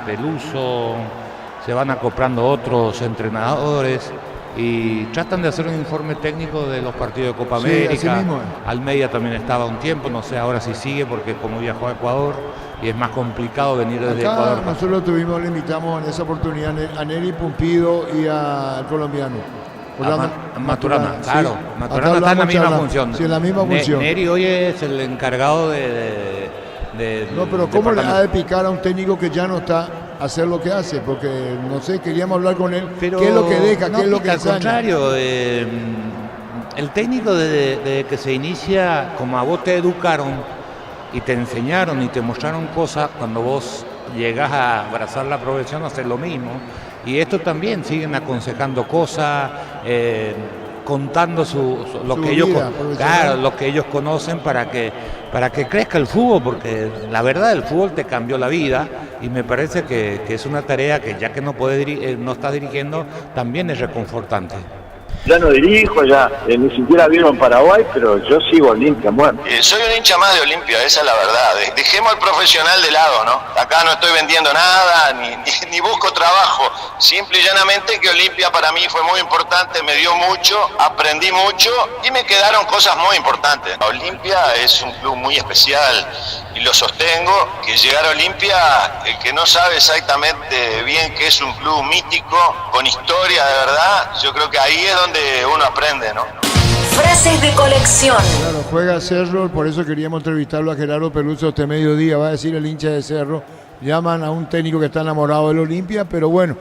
Peluso, se van acoplando otros entrenadores y tratan de hacer un informe técnico de los partidos de Copa Sí, América. así mismo. Almeida también estaba un tiempo, no sé ahora si sigue porque como viajó a Ecuador y es más complicado venir desde Acá Ecuador. nosotros le invitamos en esa oportunidad a Neri Pumpido y al colombiano. Maturana, claro. Sí. Maturana Acá está en la hablamos, misma charlamos. función. Sí, en la misma función. Neri hoy es el encargado No, pero ¿cómo le ha de picar a un técnico que ya no está a hacer lo que hace? Porque, no sé, queríamos hablar con él. Pero ¿Qué es lo que deja? no, ¿Qué es lo que al ensaña? contrario, el técnico desde que se inicia, como a vos te educaron y te enseñaron y te mostraron cosas, cuando vos llegás a abrazar la profesión, hacer lo mismo. Y esto también siguen aconsejando cosas, contando lo que ellos conocen para que crezca el fútbol, porque la verdad el fútbol te cambió la vida y me parece que es una tarea que ya que no estás dirigiendo, también es reconfortante. Ya no dirijo, ni siquiera vieron Paraguay, pero yo sigo Olimpia muerto. Soy un hincha más de Olimpia, esa es la verdad. Dejemos al profesional de lado, ¿no? Acá no estoy vendiendo nada, ni busco trabajo. Simple y llanamente que Olimpia para mí fue muy importante, me dio mucho, aprendí mucho y me quedaron cosas muy importantes. Olimpia es un club muy especial y lo sostengo, que llegar a Olimpia, el que no sabe exactamente bien que es un club mítico, con historia de verdad, yo creo que ahí es donde uno aprende, ¿no? Frases de colección. Claro, juega Cerro, por eso queríamos entrevistarlo a Gerardo Peluso este mediodía, va a decir el hincha de Cerro. Llaman a un técnico que está enamorado del Olimpia, pero bueno,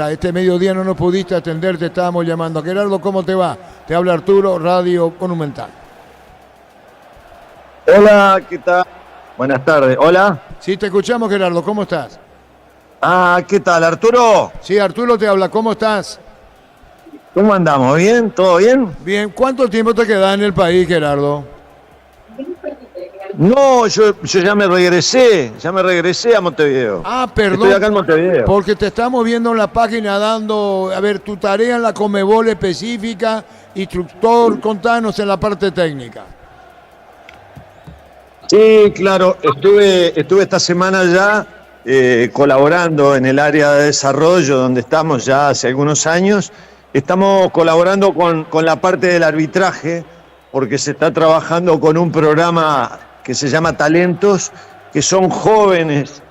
este mediodía no nos pudiste atender, te estábamos llamando. Gerardo, ¿cómo te va? Te habla Arturo, Radio Monumental. Hola, ¿qué tal? Buenas tardes, hola. Sí, te escuchamos, Gerardo, ¿cómo estás? ¿Qué tal, Arturo? Sí, Arturo te habla, ¿cómo estás? ¿Cómo andamos? ¿Bien? ¿Todo bien? Bien, ¿cuánto tiempo te queda en el país, Gerardo? No, yo ya me regresé a Montevideo. Perdón. Estoy acá en Montevideo. Porque te estamos viendo en la página dando, tu tarea en la Conmebol específica, instructor, contanos en la parte técnica. Sí, claro, estuve esta semana ya colaborando en el área de desarrollo donde estamos ya hace algunos años. Estamos colaborando con la parte del arbitraje porque se está trabajando con un programa que se llama Talentos, que son jóvenes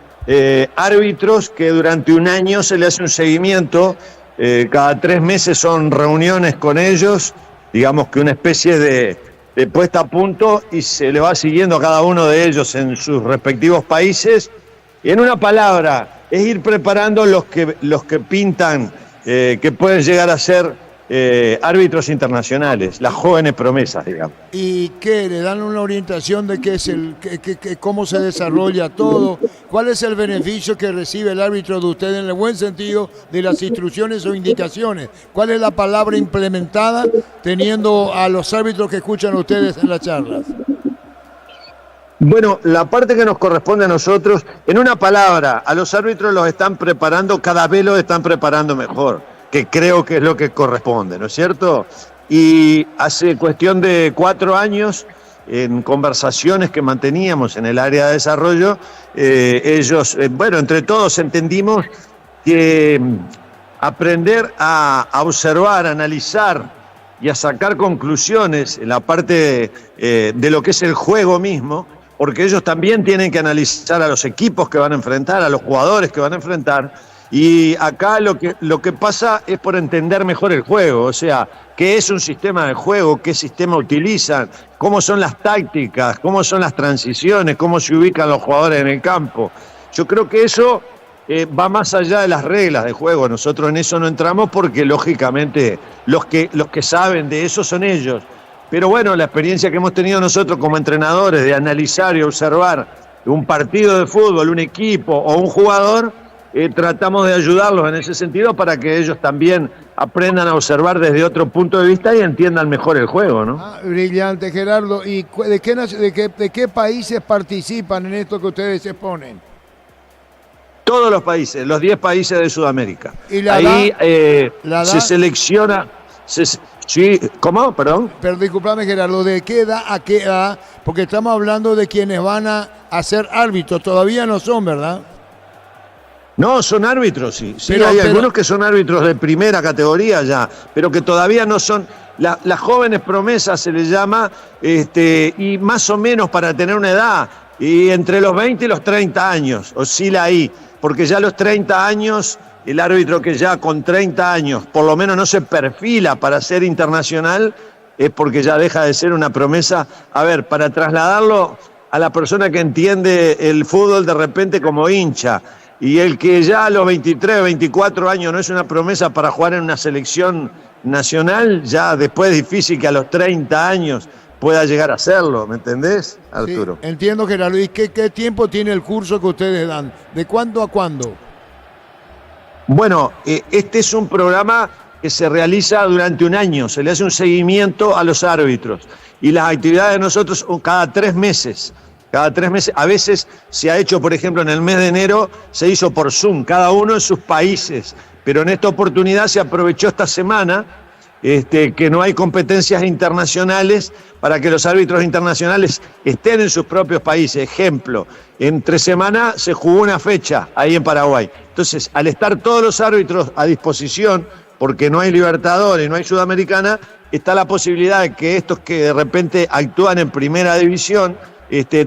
árbitros que durante un año se le hace un seguimiento. Cada 3 meses son reuniones con ellos, digamos que una especie de puesta a punto, y se le va siguiendo a cada uno de ellos en sus respectivos países. Y en una palabra, es ir preparando los que pintan que pueden llegar a ser árbitros internacionales, las jóvenes promesas, digamos. ¿Y qué? ¿Le dan una orientación de qué es cómo se desarrolla todo? ¿Cuál es el beneficio que recibe el árbitro de usted en el buen sentido de las instrucciones o indicaciones? ¿Cuál es la palabra implementada teniendo a los árbitros que escuchan ustedes en las charlas? Bueno, la parte que nos corresponde a nosotros, en una palabra, a los árbitros los están preparando, cada vez los están preparando mejor, que creo que es lo que corresponde, ¿no es cierto? Y hace cuestión de 4 años, en conversaciones que manteníamos en el área de desarrollo, ellos, entre todos entendimos que aprender a observar, a analizar y a sacar conclusiones en la parte de lo que es el juego mismo, porque ellos también tienen que analizar a los equipos que van a enfrentar, a los jugadores que van a enfrentar, y acá lo que pasa es por entender mejor el juego, o sea, qué es un sistema de juego, qué sistema utilizan, cómo son las tácticas, cómo son las transiciones, cómo se ubican los jugadores en el campo. Yo creo que eso va más allá de las reglas de juego. Nosotros en eso no entramos porque lógicamente los que saben de eso son ellos. Pero bueno, la experiencia que hemos tenido nosotros como entrenadores de analizar y observar un partido de fútbol, un equipo o un jugador, tratamos de ayudarlos en ese sentido para que ellos también aprendan a observar desde otro punto de vista y entiendan mejor el juego, ¿no? Brillante, Gerardo. ¿Y de qué países participan en esto que ustedes exponen? Todos los países, los 10 países de Sudamérica. ¿Y la Ahí edad? Se selecciona... Sí, ¿cómo? Perdón. Pero discúlpame, Gerardo, ¿de qué edad a qué edad? Porque estamos hablando de quienes van a ser árbitros, todavía no son, ¿verdad? No, son árbitros, sí. Sí, Pero- hay pero- algunos que son árbitros de primera categoría ya, pero que todavía no son. Las jóvenes promesas se les llama, y más o menos para tener una edad, y entre los 20 y los 30 años, oscila ahí, porque ya a los 30 años, el árbitro que ya con 30 años por lo menos no se perfila para ser internacional, es porque ya deja de ser una promesa. A ver, para trasladarlo a la persona que entiende el fútbol de repente como hincha, y el que ya a los 23, 24 años no es una promesa para jugar en una selección nacional, ya después es difícil que a los 30 años pueda llegar a hacerlo, ¿me entendés, Arturo? Sí, entiendo, Gerardo. ¿Y qué tiempo tiene el curso que ustedes dan? ¿De cuándo a cuándo? Bueno, este es un programa que se realiza durante un año, se le hace un seguimiento a los árbitros y las actividades de nosotros cada 3 meses. Cada 3 meses, a veces se ha hecho, por ejemplo, en el mes de enero se hizo por Zoom, cada uno en sus países, pero en esta oportunidad se aprovechó esta semana que no hay competencias internacionales para que los árbitros internacionales estén en sus propios países. Ejemplo, entre semana se jugó una fecha ahí en Paraguay. Entonces, al estar todos los árbitros a disposición, porque no hay Libertadores, no hay Sudamericana, está la posibilidad de que estos que de repente actúan en primera división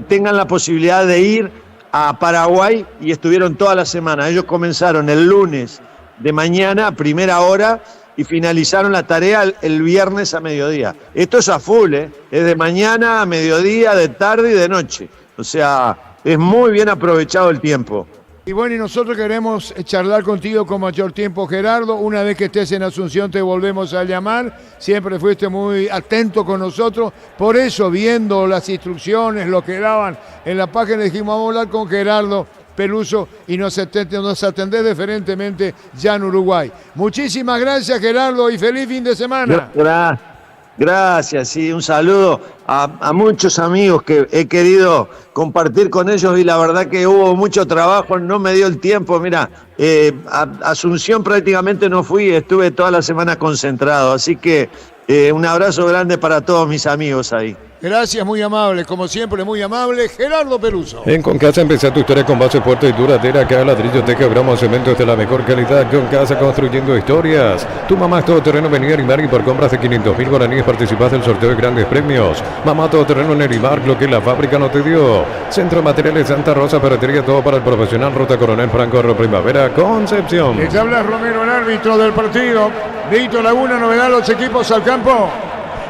tengan la posibilidad de ir a Paraguay y estuvieron toda la semana. Ellos comenzaron el lunes de mañana, a primera hora, y finalizaron la tarea el viernes a mediodía. Esto es a full, es de mañana a mediodía, de tarde y de noche. O sea, es muy bien aprovechado el tiempo. Y bueno, y nosotros queremos charlar contigo con mayor tiempo, Gerardo. Una vez que estés en Asunción te volvemos a llamar. Siempre fuiste muy atento con nosotros. Por eso, viendo las instrucciones, lo que daban en la página, dijimos, vamos a hablar con Gerardo Peluso y nos atendés deferentemente ya en Uruguay. Muchísimas gracias, Gerardo, y feliz fin de semana. Gracias, sí, un saludo a muchos amigos que he querido compartir con ellos y la verdad que hubo mucho trabajo, no me dio el tiempo. Mira, a Asunción prácticamente no fui, estuve toda la semana concentrado, así que un abrazo grande para todos mis amigos ahí. Gracias, muy amable, como siempre, muy amable, Gerardo Peluso. En Concasa empieza tu historia con base fuerte y duradera. Cada ladrillo, teja, gramos, cementos de la mejor calidad. Concasa, construyendo historias. Tu mamá es todoterreno, venía a Erimar y por compras de 500.000 guaraníes participas del sorteo de grandes premios. Mamá todoterreno en Erimar, lo que la fábrica no te dio. Centro de Materiales Santa Rosa, ferretería, todo para el profesional. Ruta Coronel Franco, Primavera, Concepción. Les habla Romero, el árbitro del partido. Víctor Laguna, novedad, los equipos al campo.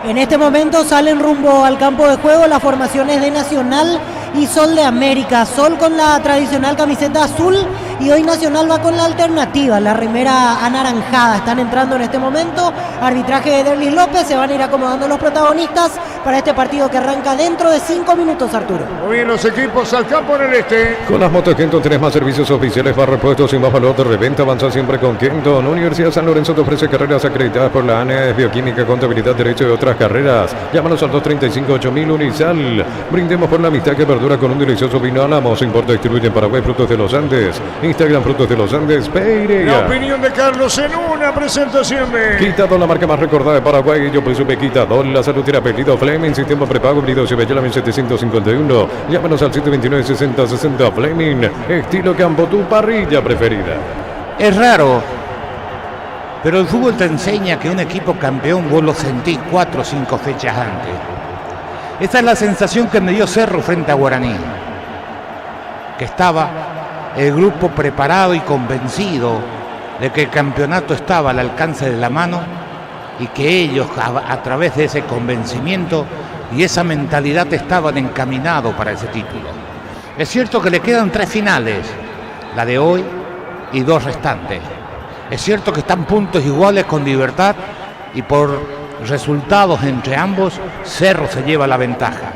En este momento salen rumbo al campo de juego las formaciones de Nacional y Sol de América. Sol con la tradicional camiseta azul y hoy Nacional va con la alternativa, la remera anaranjada. Están entrando en este momento. Arbitraje de Derlis López. Se van a ir acomodando los protagonistas para este partido que arranca dentro de 5 minutos, Arturo. Muy bien, los equipos al campo en el este. Con las motos Kenton tenés más servicios oficiales, más repuestos y más valor de reventa. Avanza siempre con Kenton. Universidad San Lorenzo te ofrece carreras acreditadas por la ANES, bioquímica, contabilidad, derecho y otras carreras. Llámanos al 235-8000 Unisal. Brindemos por la amistad que perdura con un delicioso vino Álamos. Importa y distribuye en Paraguay Frutos de los Andes. Instagram Frutos de los Andes, Peireya. La opinión de Carlos en una presentación de... Quitador, la marca más recordada de Paraguay. Yo presume Quitador, la salud tiene apellido Fleming, sistema prepago, Brido Cibella 1751. Llámanos al 729-6060 Fleming. Estilo campo, tu parrilla preferida. Es raro, pero el fútbol te enseña que un equipo campeón vos lo sentís 4 o 5 fechas antes. Esa es la sensación que me dio Cerro frente a Guaraní, que estaba el grupo preparado y convencido de que el campeonato estaba al alcance de la mano y que ellos a través de ese convencimiento y esa mentalidad estaban encaminados para ese título. Es cierto que le quedan 3 finales, la de hoy y 2 restantes. Es cierto que están puntos iguales con Libertad y por resultados entre ambos, Cerro se lleva la ventaja.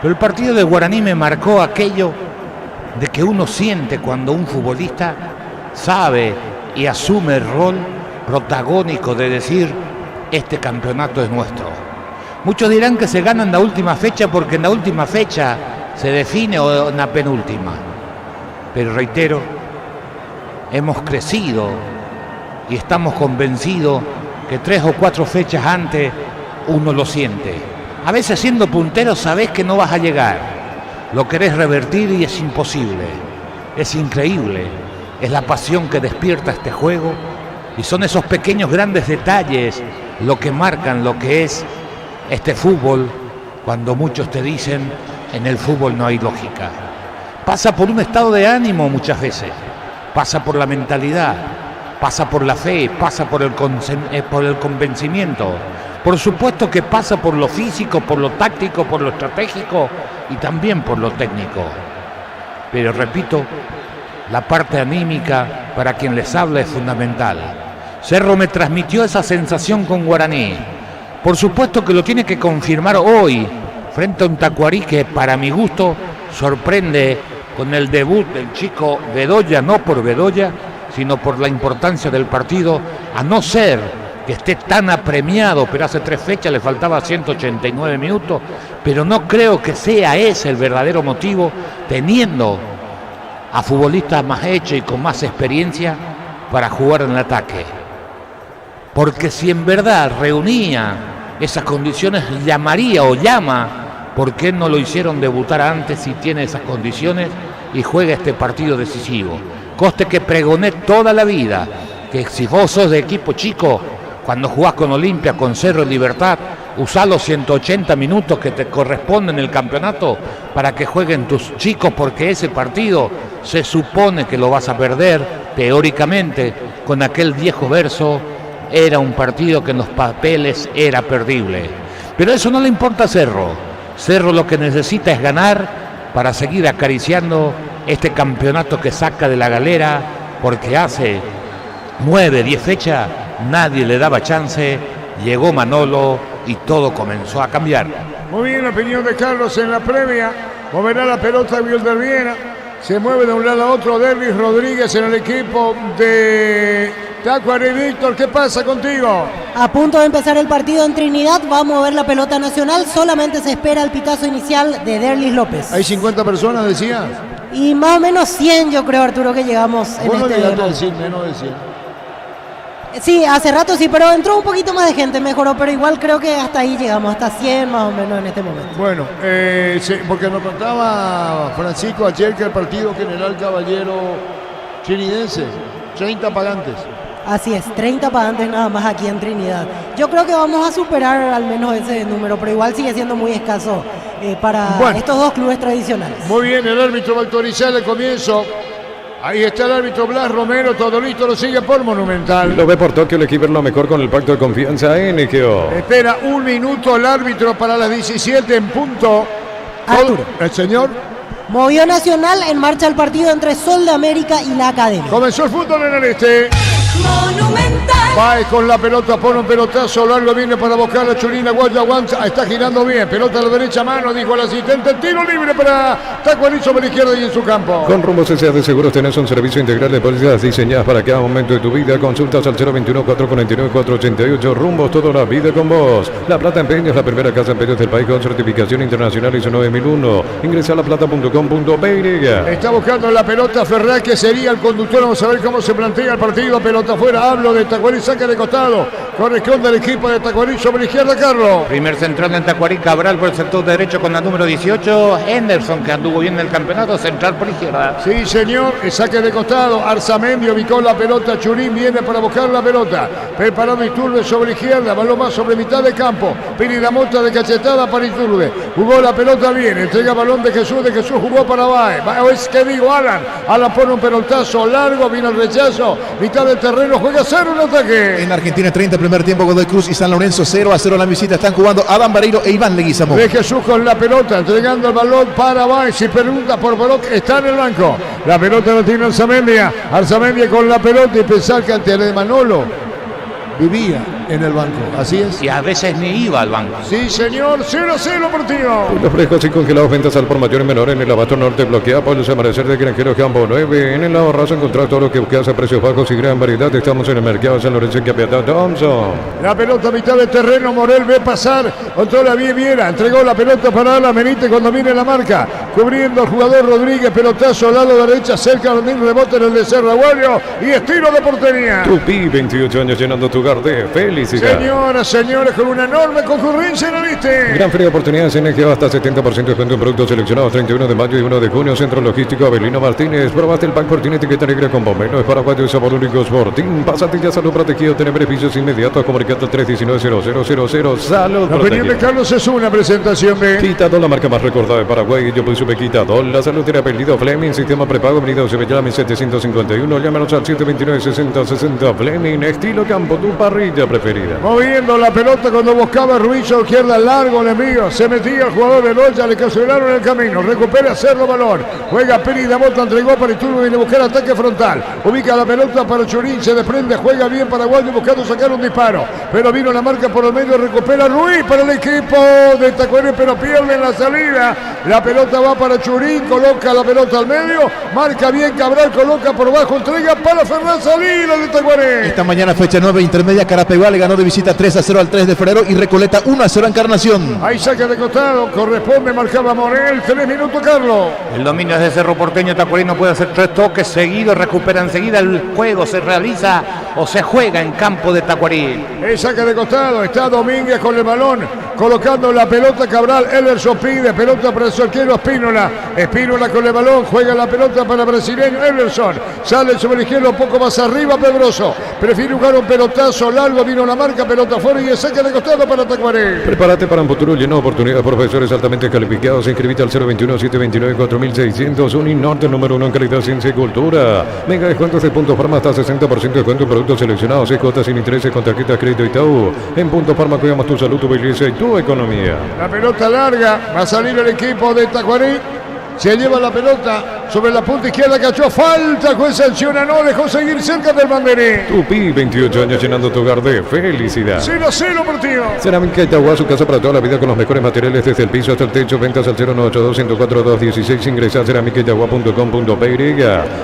Pero el partido de Guaraní me marcó aquello de que uno siente cuando un futbolista sabe y asume el rol protagónico de decir, este campeonato es nuestro. Muchos dirán que se gana en la última fecha porque en la última fecha se define o en la penúltima. Pero reitero, hemos crecido y estamos convencidos que 3 o 4 fechas antes uno lo siente. A veces siendo puntero sabés que no vas a llegar. Lo querés revertir y es imposible. Es increíble. es la pasión que despierta este juego y son esos pequeños grandes detalles lo que marcan lo que es este fútbol, cuando muchos te dicen en el fútbol no hay lógica. Pasa por un estado de ánimo muchas veces, pasa por la mentalidad, pasa por la fe, pasa por el convencimiento. Por supuesto que pasa por lo físico, por lo táctico, por lo estratégico y también por lo técnico. Pero repito, la parte anímica para quien les habla es fundamental. Cerro me transmitió esa sensación con Guaraní. Por supuesto que lo tiene que confirmar hoy frente a un Tacuarí que para mi gusto sorprende con el debut del chico Bedoya, no por Bedoya, sino por la importancia del partido, a no ser que esté tan apremiado, pero hace 3 fechas le faltaba 189 minutos, pero no creo que sea ese el verdadero motivo, teniendo a futbolistas más hechos y con más experiencia para jugar en el ataque. Porque si en verdad reunía esas condiciones, llamaría o llama, ¿por qué no lo hicieron debutar antes si tiene esas condiciones y juega este partido decisivo? Coste que pregoné toda la vida, que si vos sos de equipo chico, cuando jugás con Olimpia, con Cerro y Libertad, usá los 180 minutos que te corresponden en el campeonato para que jueguen tus chicos, porque ese partido se supone que lo vas a perder, teóricamente, con aquel viejo verso, era un partido que en los papeles era perdible. Pero eso no le importa a Cerro. Cerro lo que necesita es ganar para seguir acariciando este campeonato que saca de la galera, porque hace 9, 10 fechas nadie le daba chance, llegó Manolo y todo comenzó a cambiar. Muy bien la opinión de Carlos en la previa. Moverá la pelota Wilder Viera. Se mueve de un lado a otro Derlis Rodríguez en el equipo de Tacuarí. Víctor, ¿qué pasa contigo? A punto de empezar el partido en Trinidad, va a mover la pelota Nacional, solamente se espera el pitazo inicial de Derlis López. Hay 50 personas, decías. Y más o menos 100 yo creo, Arturo, que llegamos en ¿Vos no este llegaste a decir menos de 100? Sí, hace rato sí, pero entró un poquito más de gente, mejoró, pero igual creo que hasta ahí llegamos, hasta 100 más o menos en este momento. Bueno, porque nos contaba Francisco ayer que el partido General Caballero Trinidense, 30 pagantes. Así es, 30 pagantes nada más aquí en Trinidad. Yo creo que vamos a superar al menos ese número, pero igual sigue siendo muy escaso para estos dos clubes tradicionales. Muy bien, el árbitro va a autorizar el comienzo. Ahí está el árbitro Blas Romero, todo listo, lo sigue por Monumental. Lo ve por Tokio, el equipo lo mejor con el pacto de confianza en Ikeo. Espera 1 minuto el árbitro para las 17 en punto. Arturo. El señor. Movió Nacional, en marcha el partido entre Sol de América y la Academia. Comenzó el fútbol en el este. Monumental. Páez con la pelota, pone un pelotazo largo, viene para buscar la Churina, Guaya aguanta, está girando bien, pelota a la derecha, mano, dijo el asistente, tiro libre para Tacuarí sobre la izquierda y en su campo. Con Rumbos S.A. de Seguros tenés un servicio integral de pólizas diseñadas para cada momento de tu vida. Consultas al 021-449-488. Rumbos, toda la vida con vos. La Plata Empeños, la primera casa de empeños del país con certificación internacional ISO 9001. Ingresa a laplata.com.py. Está buscando la pelota Ferraz, que sería el conductor. Vamos a ver cómo se plantea el partido. Pelota afuera, hablo de Tacuarí, saca de costado. Corresponde al equipo de Tacuarí sobre la izquierda, Carlos. Primer central en Tacuarí, Cabral por el sector derecho con la número 18. Henderson, que anduvo bien en el campeonato, central por izquierda. Sí, señor, saque de costado. Arzamendi ubicó la pelota. Churín viene para buscar la pelota. Preparado Iturbe sobre la izquierda. Balón más sobre mitad de campo. Piri la mota de cachetada para Iturbe. Jugó la pelota bien. Entrega balón de Jesús. De Jesús jugó para Baez. Es que digo, Alan. Alan pone un pelotazo largo. Vino el rechazo. Mitad del terreno. Juega 0 en ataque. En Argentina 30 primer tiempo. Godoy Cruz y San Lorenzo 0-0 la visita. Están jugando Adán Vareiro e Iván Leguizamo. De Jesús con la pelota. Entregando el balón para Baez. Si pregunta por balón, está en el banco. La pelota la tiene Arzamendia. Arzamendia con la pelota y pensar que ante de Manolo vivía en el banco. Así es. Y a veces ni iba al banco. Sí, señor. 0-0 partido. Los frescos y congelados, ventas al por mayor y menor en el Abasto Norte, bloqueado por los amanecer de Granjero Campo 9. En el lado raso encontrar todo lo que buscas a precios bajos y gran variedad. Estamos en el mercado de San Lorenzo en Capiatá Thompson. La pelota a mitad del terreno. Morel ve pasar. Controla bien Viera. Entregó la pelota para Alan Benítez cuando viene la marca. Cubriendo al jugador Rodríguez. Pelotazo al lado derecha. Cerca del rebote en el de Cerro Aguario. Y estilo de portería. Tupi, 28 años llenando tu hogar de felicidad. Felicidad. Señoras, señores, con una enorme concurrencia en el liste. Gran feria de oportunidades en Egeo, hasta 70% de descuento en productos seleccionados. 31 de mayo y 1 de junio. Centro Logístico Avelino Martínez. Probaste el pack Fortín etiqueta negra con pomelo. Es paraguayo y sabor único Fortín. Pásate ya, salud protegido. Tiene beneficios inmediatos. Comunicando al 319-0000. Salud La opinión de protegido. Carlos es una presentación de Quitadol, la marca más recordada de Paraguay. Yo supe Quitadol. La salud tiene apellido Fleming. Sistema prepago. Avenida Sevillame 751. Llámanos al 729-6060. Fleming. Estilo campo. Tu parrilla preferida. moviendo la pelota cuando buscaba Ruiz a izquierda, largo el envío, se metía el jugador de Loya, le cancelaron el camino, recupera Cerro Balón, juega Peri Damota, entregó para Iturbe, viene a buscar ataque frontal, ubica la pelota para Churín, se desprende, juega bien Paraguayo buscando sacar un disparo, pero vino la marca por el medio, recupera Ruiz para el equipo de Tacuarembó, pero pierde en la salida, la pelota va para Churín, coloca la pelota al medio, marca bien Cabral, coloca por bajo, entrega para Fernández Salida de Tacuarembó. Esta mañana fecha 9 intermedia, Carapeguá le ganó de visita 3-0 al 3 de febrero y Recoleta 1-0 a Encarnación. Ahí saca de costado, corresponde, marcaba Morel, 3 minutos Carlos. El dominio es de Cerro Porteño. Tacuarembó puede hacer 3 toques seguidos, recupera enseguida. El juego se realiza o se juega en campo de Tacuarembó. Saca de costado, está Domínguez con el balón, colocando la pelota Cabral, Everson pide, pelota para su arquero Espínola, Espínola con el balón, juega la pelota para el brasileño Everson, sale sobre el izquierdo un poco más arriba Pedroso, prefiere jugar un pelotazo largo, vino la marca, pelota fuera y saca de costado para Tacuarembó. Prepárate para un futuro lleno de oportunidades, profesores altamente calificados. Inscribite al 021-729-4600. Uninorte, número 1 en calidad, ciencia y cultura. Mega descuentos de Punto Farma, hasta 60% de descuento en productos seleccionados. Cuotas sin intereses con tarjetas crédito Itaú. En Punto Farma cuidamos tu salud, tu belleza y tu economía. La pelota larga, va a salir el equipo de Tacuarembó. Se lleva la pelota sobre la punta izquierda, cachó, falta, juez sanciona, no dejó seguir cerca del banderín. Tupi, 28 años llenando tu hogar de felicidad. 0-0 partido. Cerámica Itagua, su casa para toda la vida con los mejores materiales desde el piso hasta el techo. Ventas al 0982-104-216. Ingresa a cerámicaitagua.com.py.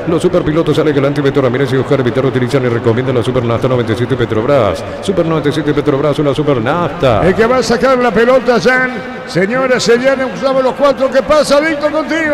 Los superpilotos Ale Galante, Beto Ramírez y Oscar Vitar utilizan y recomiendan la Super Nafta 97 Petrobras. Super 97 Petrobras, una Super Nafta. El que va a sacar la pelota, Jan. Señores, señores, usamos los 4. ¿Qué pasa, Víctor, contigo?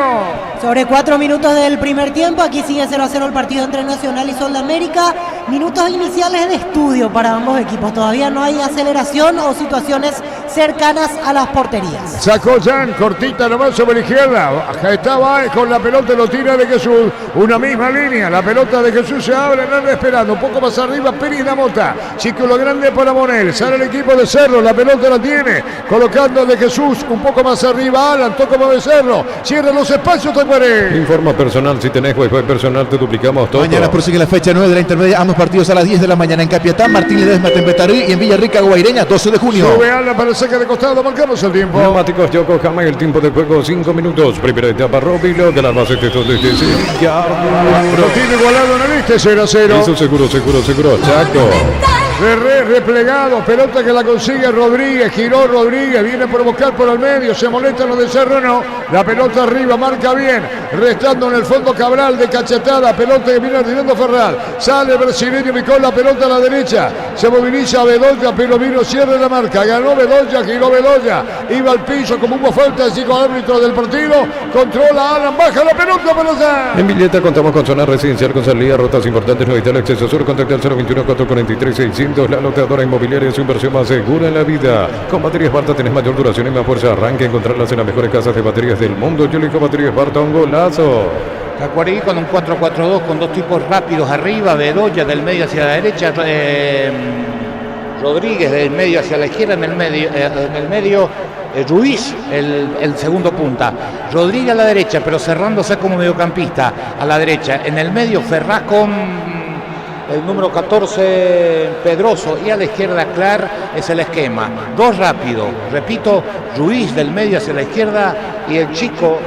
Sobre 4 minutos del primer tiempo, aquí sigue 0-0 el partido entre Nacional y Sol de América. Minutos iniciales de estudio para ambos equipos. Todavía no hay aceleración o situaciones cercanas a las porterías. Sacó Jan, cortita nomás sobre la izquierda. Estaba con la pelota, lo tira de Jesús. Una misma línea. La pelota de Jesús se abre, nada esperando. Un poco más arriba, Pérez Damota. Círculo grande para Monel. Sale el equipo de Cerro. La pelota la tiene. Colocando de Jesús. Un poco más arriba, Alan. Toca más de Cerro. Cierra los espacios, Tacuarembó. Informa personal, si tenés wifi personal te duplicamos todo. Mañana prosigue la fecha 9 de la intermedia, ambos partidos a las 10 de la mañana en Capiatá, Martín Ledesma, Tempetarí y en Villarrica, Guaireña, 12 de junio. Sube Alan para el saque de costado, marcamos el tiempo. Neumáticos Yokohama y el tiempo de juego 5 minutos. Primera etapa Robilo de la Albacete desde Sevilla. Lo tiene igualado en el este, 0-0. Eso seguro, Chaco. Ferrer replegado, pelota que la consigue Rodríguez, giró Rodríguez, viene por buscar por el medio, se molesta los de Cerro, no, la pelota arriba, marca bien, restando en el fondo Cabral de cachetada, pelota que viene tirando Ferral, sale el brasileño, picó la pelota a la derecha, se moviliza Bedoya, pero vino, cierra la marca, ganó Bedoya, giró Bedoya, iba al piso como hubo falta, el chico árbitro del partido, controla Alan, baja la pelota para allá. En Villeta contamos con zona residencial con salida, rutas importantes, no evitar el acceso sur, contacta al 021-443-600. La lotadora inmobiliaria es su inversión más segura en la vida. Con baterías Barta tenés mayor duración y más fuerza. Arranque, encontrarlas en las mejores casas de baterías del mundo. Yo elijo baterías Barta, un golazo. Tacuarembó con un 4-4-2 con 2 tipos rápidos arriba, Bedoya del medio hacia la derecha, Rodríguez del medio hacia la izquierda, en el medio Ruiz, el segundo punta, Rodríguez a la derecha, pero cerrándose como mediocampista a la derecha, en el medio Ferraz con el número 14 Pedroso y a la izquierda Clar, es el esquema, 2 rápidos, repito, Ruiz del medio hacia la izquierda y el chico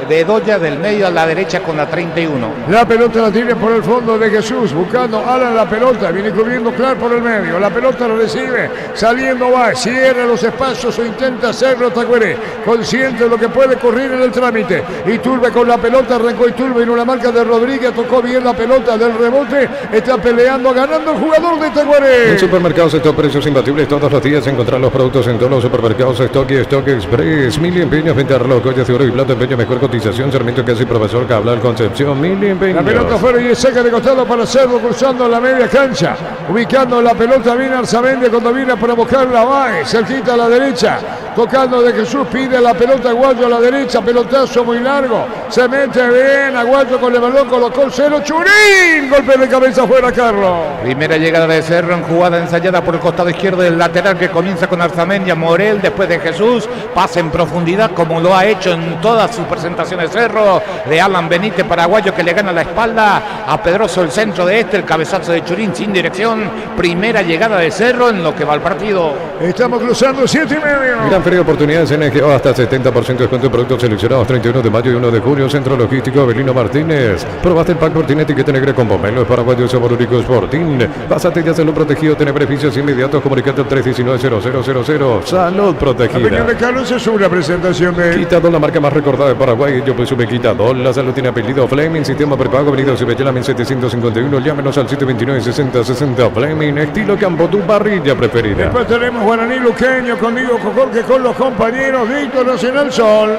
Bedoya del medio a la derecha con la 31. La pelota la tiene por el fondo de Jesús, buscando Alan la pelota, viene cubriendo Clar por el medio, la pelota la recibe, saliendo va, cierra los espacios o intenta hacerlo Tacuarembó, consciente de lo que puede correr en el trámite, Iturbe con la pelota, arrancó Iturbe en una marca de Rodríguez, tocó bien la pelota del rebote, está peleando, ganando el jugador de Tacuarembó. En supermercados Stock, precios imbatibles todos los días, encontrar los productos en todos los supermercados Stock y Stock Express, 1000 empeños, venta de reloj, joyas de oro y plata, empeño mejor cotización. Sarmiento Casi Profesor Cabral Concepción. Mil La pelota fuera y saca de costado para Cerro, cruzando la media cancha. Ubicando la pelota viene Arzamendi cuando viene para buscar la Baez. Cerquita a la derecha. Tocando de Jesús, pide la pelota Aguayo a la derecha. Pelotazo muy largo. Se mete bien. Aguayo con el balón, colocó el cero. Churín. Golpe de cabeza fuera, Carlos. Primera llegada de Cerro en jugada ensayada por el costado izquierdo del lateral que comienza con Arzamendi, Morel, después de Jesús. Pase en profundidad como lo ha hecho en todas sus presentaciones Cerro. De Alan Benítez, paraguayo, que le gana la espalda a Pedroso, el centro de el cabezazo de Churín sin dirección. Primera llegada de Cerro en lo que va el partido. Estamos cruzando 7:30. Gran feria de oportunidades NGO, hasta 70% de descuento en productos seleccionados. 31 de mayo y 1 de junio. Centro Logístico Abelino Martínez. Probaste el pack Fortín, etiqueta negra con pomelo. Es paraguayo, sabor único Fortín. Pásate ya Salud Protegido, tiene beneficios inmediatos. Comunicate al 319-0000. Salud Protegida. La opinión de Carlos es una presentación de Quitadol, la marca más recordada de Paraguay. Yo pues sube Quitadol. La salud tiene apellido Fleming. Sistema prepago, venido Cibellelamen 751. Llámenos al 729-6060. Fleming, estilo Campo, tu parrilla preferida. Después tenemos Guaraní Luqueño con Diego Cojorque con los compañeros de Hito Nacional Sol.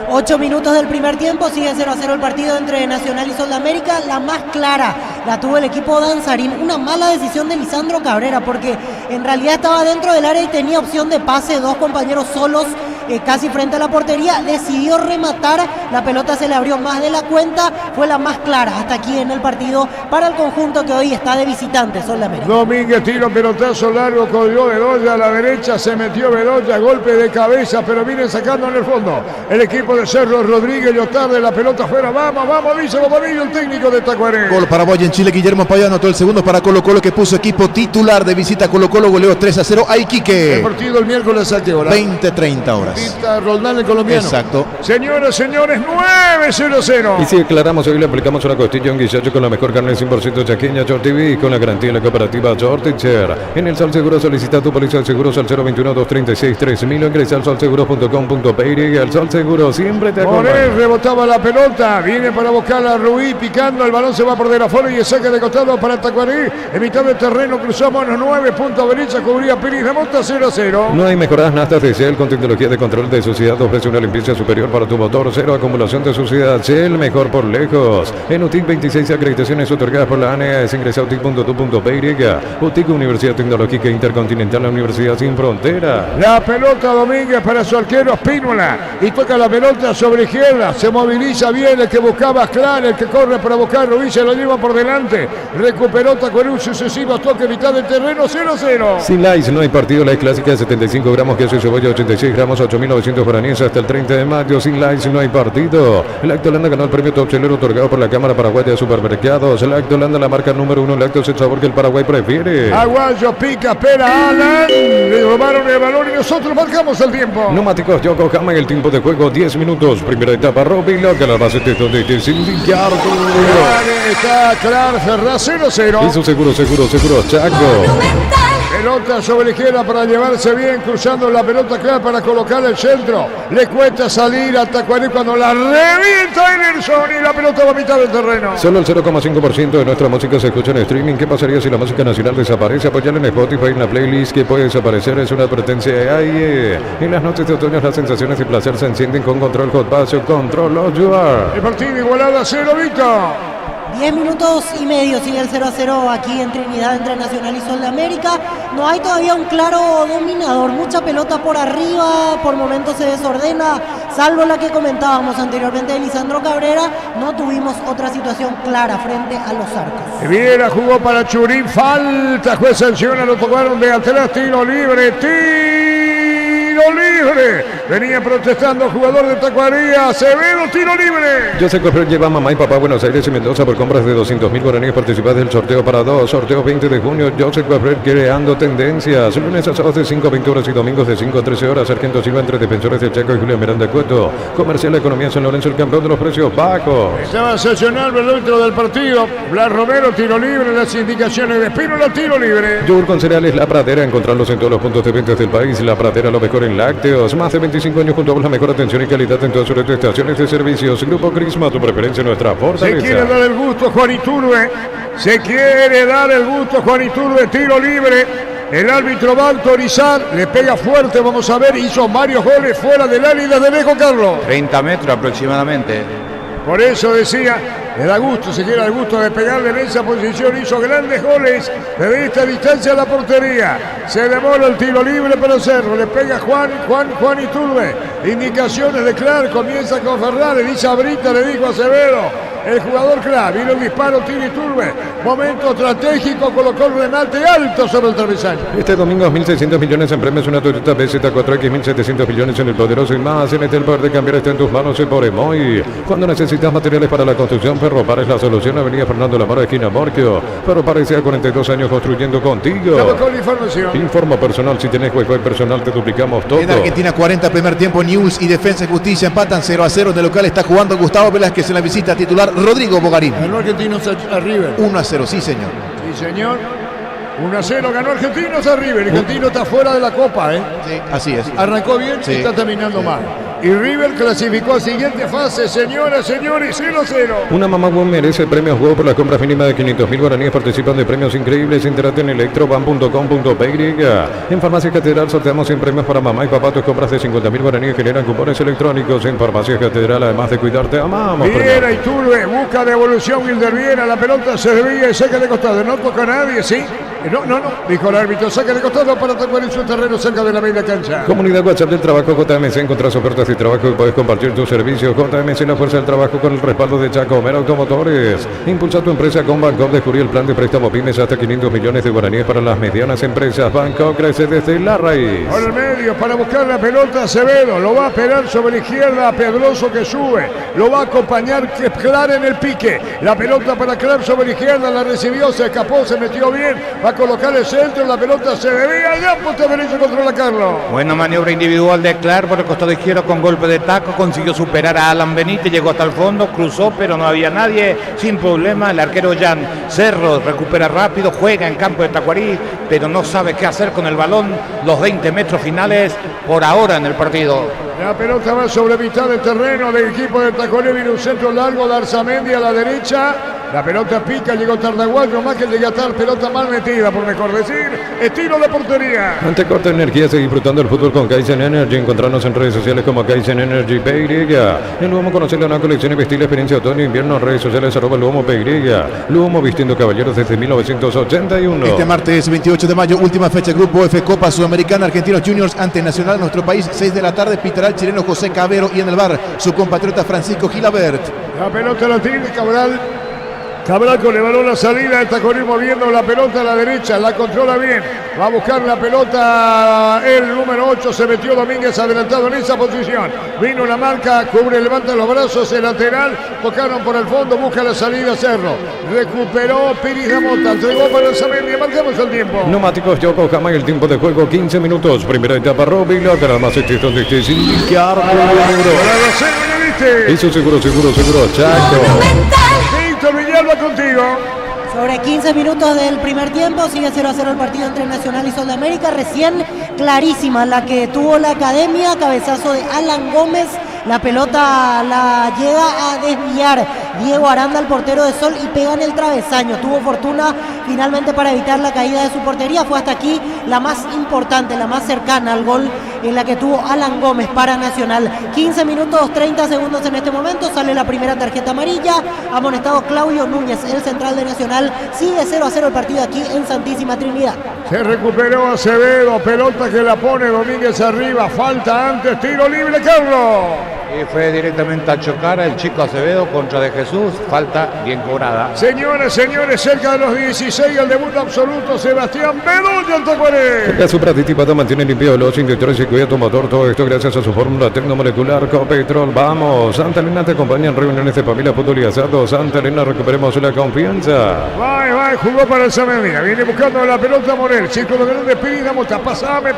8 minutos del primer tiempo, sigue 0-0 el partido entre Nacional y Sol de América. La más clara la tuvo el equipo danzarín. Una mala decisión de Lisandro Cabrera, porque en realidad estaba dentro del área y tenía opción de pase, dos compañeros solos casi frente a la portería. Decidió rematar, la pelota se le abrió más de la cuenta, fue la más clara hasta aquí en el partido para el conjunto que hoy está de visitante, Sol de América. Domínguez tiro pelotazo largo, colgó Bedoya a la derecha, se metió Bedoya, golpe de cabeza, pero viene sacando en el fondo el equipo de Cerro. Rodríguez Llotarde, la pelota afuera, vamos, dice Bobadillo, el técnico de Tacuaré. Gol Paraguay en Chile, Guillermo Payá anotó el segundo para Colo Colo, que puso equipo titular de visita. Colo Colo goleó 3-0 a Iquique. El partido el miércoles a qué hora? 20-30 horas. Roldán, el colombiano. Exacto. Señoras, señores, 9-0-0. Y si declaramos, hoy le aplicamos una costilla, un guisacho con la mejor carne 100% chaqueña, Short TV, con la garantía de la cooperativa Shorticher. En el Sal Seguro solicita tu póliza de seguros al 021-236-3000 o ingresa al solseguro.com.py. El Sol Seguro siempre te acompaña. Morel rebotaba la pelota, viene para buscar a Ruiz, picando, el balón se va por de la afuera y el saque de costado para Tacuarí. En mitad del terreno cruzamos los 9 puntos derecha, cubría Pérez de Monta, 0-0. No hay mejoras nastas de Shell con tecnología de control de suciedad. Ofrece una limpieza superior para tu motor, cero acumulación de suciedad. Shell, mejor por lejos. En UTIC, 26 acreditaciones otorgadas por la ANEA. Ingresa a utic.tu.py. UTIC, Universidad Tecnológica Intercontinental, la Universidad Sin Frontera. La pelota Domínguez para su arquero Espínola y toca la pelota sobre izquierda. Se moviliza bien el que buscaba Clan, el que corre para buscar Ruiz, se lo lleva por delante. Recuperó Tacuarú, sucesivos toques, mitad del terreno, 0-0. Sin Lice no hay partido. La clásica de 75 gramos, queso y cebolla, 86 gramos, 8.900 guaraníes hasta el 30 de mayo. Sin Lice no hay partido. Lactolanda ganó el premio Top Seller otorgado por la Cámara Paraguaya de Supermercados. Lactolanda, la marca número 1. Lácteos, el sabor que el Paraguay prefiere. Aguayo pica, espera Alan. Le robaron el balón y nosotros marcamos el tiempo. Neumáticos Yokohama en el tiempo de juego, 10 minutos. Primera etapa, Robin Loca, la base de donde te Sindicato. Está Clar Ferraz, 0-0. Hizo seguro, Chaco. Pelota sobre la izquierda para llevarse bien, cruzando la pelota Clar para colocar el centro. Le cuesta salir a Tacuarí cuando la revienta Enerson y la pelota va a mitad del terreno. Solo el 0,5% de nuestra música se escucha en streaming. ¿Qué pasaría si la música nacional desaparece? Apoyar en Spotify en la playlist que puede desaparecer es una advertencia de AIE. En las noches de otoño las sensaciones de placer se encienden con Control Hot Passion, Control Ojuar. El partido igualado a 0, Vito. 10 minutos y medio sigue el 0-0 aquí en Trinidad entre Nacional y Sol de América. No hay todavía un claro dominador, mucha pelota por arriba, por momentos se desordena, salvo la que comentábamos anteriormente de Lisandro Cabrera, no tuvimos otra situación clara frente a los arcos. Viera jugó para Churín, falta, juez sanciona, lo tocaron de atrás, tiro libre. Venía protestando jugador de Tacuarí, Acevedo, tiro libre. José Cofrer lleva a mamá y papá a Buenos Aires y Mendoza por compras de 200.000 guaraníes. Participadas del sorteo para 2. Sorteo 20 de junio. José Cofrer creando tendencias. Lunes a sábados de 5 a 20 horas y domingos de 5 a 13 horas. Sargento Silva entre Defensores de Chaco y Julián Miranda Cueto. Comercial de Economía San Lorenzo, el campeón de los precios bajos. Estaba excepcional el dentro del partido. Blas Romero, tiro libre. Las indicaciones de Espínola, tiro libre. Yogur con cereales La Pradera. Encontrarlos en todos los puntos de venta del país. La Pradera, lo mejor en lácteos. Más de 25 años junto a la mejor atención y calidad en todas sus estaciones de servicios. Grupo Crisma, tu preferencia, nuestra fortaleza. Se quiere dar el gusto Juan Iturbe. Se quiere dar el gusto Juan Iturbe. Tiro libre. El árbitro va a autorizar, le pega fuerte, vamos a ver, hizo varios goles fuera del área y desde lejos, Carlos. 30 metros aproximadamente. Por eso decía, le da gusto, se quiere el gusto de pegarle en esa posición, hizo grandes goles desde esta distancia a la portería. Se demora el tiro libre para Cerro, le pega Juan Iturbe. Indicaciones de Clark, comienza con Fernández, dice Abrita, le dijo a Acevedo. El jugador Clark, vino el disparo, tiro Iturbe. Momento estratégico, colocó el remate alto sobre el travesaño. Este domingo 1.600 millones en premios, una Toyota BZ4X, 1.700 millones en el poderoso y más. En el poder de cambiar está en tus manos y por Emoy. Cuando necesitas materiales para la construcción, Ferropar es la solución. Avenida Fernando Lamar, esquina Morquio. Ferropar hace 42 años construyendo contigo. Vamos con la información. Informo personal, si tenés Wi-Fi personal te duplicamos todo. En Argentina 40, primer tiempo, News y Defensa y Justicia empatan 0-0. En el local está jugando Gustavo Velázquez, en la visita titular Rodrigo Bogarín. Ganó Argentinos a River. 1-0, sí señor. Sí señor. 1-0 ganó Argentinos a River. Argentino está fuera de la Copa, ¿eh? Sí, así es. Arrancó bien, Sí. está terminando mal. Y River clasificó a siguiente fase, señoras, señores, 0-0. Una mamá One merece premios Go por la compra mínima de 500.000 guaraníes. Participan de premios increíbles. Entérate en electroban.com.py. En Farmacia Catedral sorteamos 100 premios para mamá y papá. Tus compras de 50.000 guaraníes generan cupones electrónicos. En Farmacia Catedral, además de cuidarte, amamos. Viera y Iturbe, busca devolución Wilder Viera, la pelota se desvía y saca de costado. No toca a nadie, ¿sí? No, dijo el árbitro, saca de costado para atacar en su terreno cerca de la media cancha. Comunidad WhatsApp del Trabajo JMC, encontrás ofertas y trabajo y puedes compartir tus servicios. JMC, la fuerza del trabajo con el respaldo de Chacomero Automotores. Impulsa tu empresa con Banco. Descubrí el plan de préstamo pymes hasta 500 millones de guaraníes para las medianas empresas. Banco crece desde la raíz. Por el medio para buscar la pelota Acevedo, lo va a esperar sobre la izquierda a Pedroso que sube, lo va a acompañar Clark en el pique. La pelota para Clark sobre la izquierda, la recibió, se escapó, se metió bien, va a colocar el centro, la pelota se desvía, ya poste derecho controla Carlos. Buena maniobra individual de Clark por el costado izquierdo con golpe de taco, consiguió superar a Alan Benítez, llegó hasta el fondo, cruzó, pero no había nadie, sin problema. El arquero Jan Cerro recupera rápido, juega en campo de Tacuarí, pero no sabe qué hacer con el balón. Los 20 metros finales por ahora en el partido. La pelota va sobre mitad del terreno del equipo de Tacuarí, viene un centro largo de Arzamendi a la derecha. La pelota pica, llegó Tardaguay, no más que llega tal pelota mal metida, por mejor decir, estilo de portería. Ante corta energía, sigue disfrutando el fútbol con Kaizen Energy. Encontrarnos en redes sociales como Kaizen Energy PY. En Luomo conocerle una colección y vestir la experiencia otoño e invierno en redes sociales @Luomo PY. Luomo vistiendo caballeros desde 1981. Este martes 28 de mayo, última fecha Grupo F, Copa Sudamericana, Argentinos Juniors ante Nacional, nuestro país, 6 de la tarde, pitará el chileno José Cabero y en el bar su compatriota Francisco Gilabert. La pelota la tiene Cabral. Cabral con el balón a salida, el Tacuarí moviendo la pelota a la derecha, la controla bien, va a buscar la pelota el número 8, se metió Domínguez adelantado en esa posición, vino la marca, cubre, levanta los brazos, el lateral, tocaron por el fondo, busca la salida Cerro, recuperó Piris Ramota, entregó para el Samendi, marcamos el tiempo. Neumáticos Yokohama y el tiempo de juego 15 minutos, primera etapa Robbie, lateral más extenso de este indicar Eso seguro, Chaco. Víctor Villalba contigo. Sobre 15 minutos del primer tiempo, sigue 0-0 el partido entre Nacional y Sol de América. Recién clarísima la que tuvo la Academia, cabezazo de Alan Gómez. La pelota la llega a desviar Diego Aranda, el portero de Sol, y pega en el travesaño. Tuvo fortuna finalmente para evitar la caída de su portería. Fue hasta aquí la más importante, la más cercana al gol, en la que tuvo Alan Gómez para Nacional. 15 minutos 30 segundos en este momento. Sale la primera tarjeta amarilla. Amonestado Claudio Núñez, el central de Nacional. Sigue 0-0 el partido aquí en Santísima Trinidad. Se recuperó Acevedo, pelota que la pone Domínguez arriba. Falta antes, tiro libre, Carlos. Y fue directamente a chocar el chico Acevedo contra de Jesús, falta bien cobrada. Señores, cerca de los 16, el debut absoluto, Sebastián Bedoya, el Tacuarí. La Supra anticipada mantiene limpio los inyectores y cuida tu motor, todo esto gracias a su fórmula tecnomolecular Copetrol. Vamos, Santa Elena te acompaña en reuniones de familia, fútbol y asado. Santa Elena, recuperemos la confianza. Va, jugó para el Samendi, viene buscando la pelota Morel, círculo grande, Piris Ramota, pasame,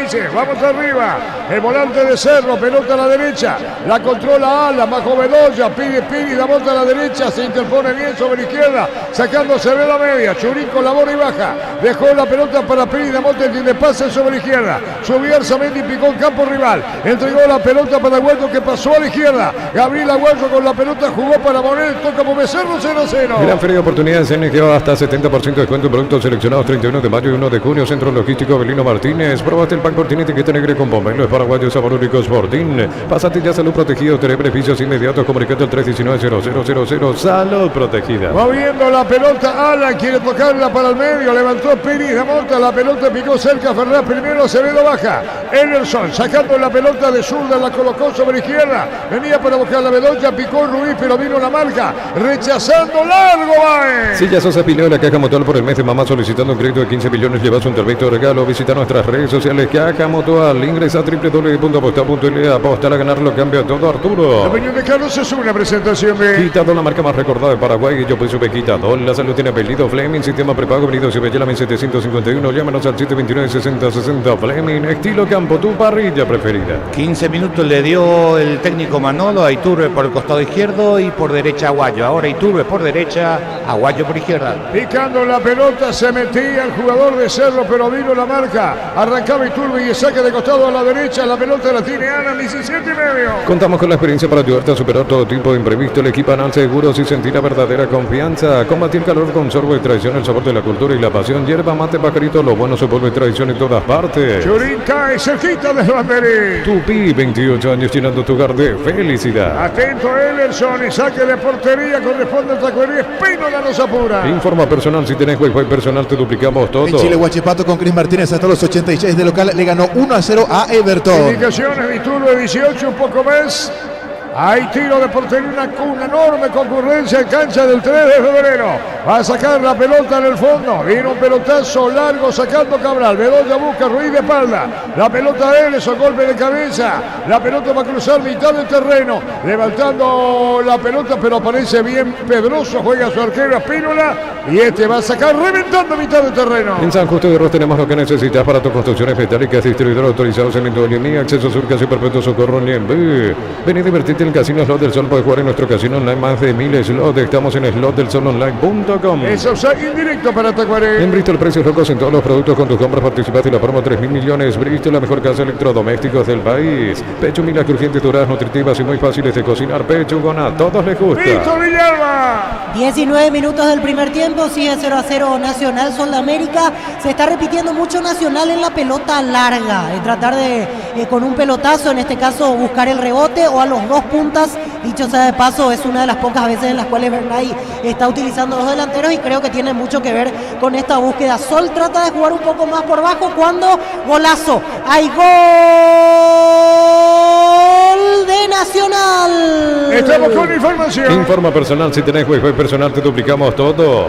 dice, vamos arriba, el volante de Cerro, pelota a la derecha, la controla Alan, bajo Bedoya, pide Piri, la bota a la derecha, se interpone bien sobre la izquierda, sacándose de la media, Churín con la bola y baja, dejó la pelota para Piri, la bota tiene pase sobre la izquierda, subió Arzamendi, picó en campo rival, entregó la pelota para Aguayo que pasó a la izquierda, Gabriel Aguayo con la pelota jugó para Morel, toca por Becerro, 0-0. Gran feria de oportunidades en NGO, hasta 70% de descuento en productos seleccionados 31 de mayo y 1 de junio. Centro Logístico Belino Martínez. Probaste el pan Cortina etiqueta negra con pomelos paraguayos sabor único Sporting. Pásate ya Salud Protegido, tener beneficios inmediatos. Comunicate al 319-0000. Salud Protegida. Moviendo la pelota, Alan quiere tocarla para el medio, levantó Piri, la monta, la pelota picó cerca, Fernández primero, Acevedo baja. Ederson sacando la pelota de zurda, la colocó sobre izquierda, venía para buscar la Bedoya, picó Ruiz, pero vino la marca, rechazando largo Baez. Si ya sos afiliado de la Caja Mutual por el mes de mamá solicitando un crédito de 15 millones, llevas un termito de regalo. Visita nuestras redes sociales Caja Mutual, ingresa a www.aposta.le, apostar a ganar lo cambia todo Arturo. La opinión de Carlos es una presentación de Quitadol, la marca más recordada de Paraguay. Yo pues supe Quitadol, la salud tiene apellido Fleming, sistema prepago, venido si Bellama en 751, llámanos al 729-6060 Fleming, estilo campo, tu parrilla preferida. 15 minutos le dio el técnico Manolo a Iturbe por el costado izquierdo y por derecha Aguayo. Ahora Iturbe por derecha, Aguayo por izquierda. Picando la pelota, se metía el jugador de Cerro, pero vino la marca. Arrancaba Iturbe y saque de costado a la derecha. La pelota la tiene Ana, 17,5. Contamos con la experiencia para ayudarte a superar todo tipo de imprevisto. El equipo Anal Seguros y sentir la verdadera confianza. Combatir calor con sorbo y tradición, el sabor de la cultura y la pasión. Hierba mate, pajarito, lo bueno se vuelve tradición en todas partes. Churín cae cerquita del banderín. Tupi, 28 años llenando tu hogar de felicidad. Atento Ederson y saque de portería, corresponde a Tacuería, Espínola nos apura. Informa personal, si tenés Wi-Fi personal te duplicamos todo. En Chile, Huachipato con Cris Martínez hasta los 86 de local le ganó 1-0 a Everton. Indicaciones de Iturbe, 18, un poco más. Hay tiro de portería, una enorme concurrencia en cancha del 3 de febrero. Va a sacar la pelota en el fondo. Viene un pelotazo largo sacando Cabral. Bedoya busca Ruiz de espalda. La pelota de Ederson, golpe de cabeza. La pelota va a cruzar mitad del terreno. Levantando la pelota, pero aparece bien Pedroso. Juega su arquero Espínola. Y este va a sacar reventando mitad del terreno. En San Justo de Ros tenemos lo que necesitas para tus construcciones metálicas. Distribuidor autorizado Cemento Oliemí, Acceso Sur, Casi Perpetuo Socorro Niembé. Ven y divertirte en el Casino Slot del Sol. Puedes jugar en nuestro casino online más de 1000 slots. Estamos en slotdelsolonline.com. Eso es indirecto para Tacuaré. En Bristol, precios locos en todos los productos. Con tus compras participaste en la promo 3.000 millones. Bristol, la mejor casa de electrodomésticos del país. Pechumilas crujientes, duradas, nutritivas y muy fáciles de cocinar. Pechugona, a todos les gusta. Víctor Villalba. 19 minutos del primer tiempo, sigue 0-0 Nacional Sol de América. Se está repitiendo mucho Nacional en la pelota larga, en tratar de, con un pelotazo, en este caso, buscar el rebote o a los dos puntas. Dicho sea de paso, es una de las pocas veces en las cuales Bernay está utilizando los delanteros y creo que tiene mucho que ver con esta búsqueda. Sol trata de jugar un poco más por bajo cuando golazo. ¡Hay gol de Nacional! Estamos con información. Informa personal, si tenés Wi-Fi personal te duplicamos todo.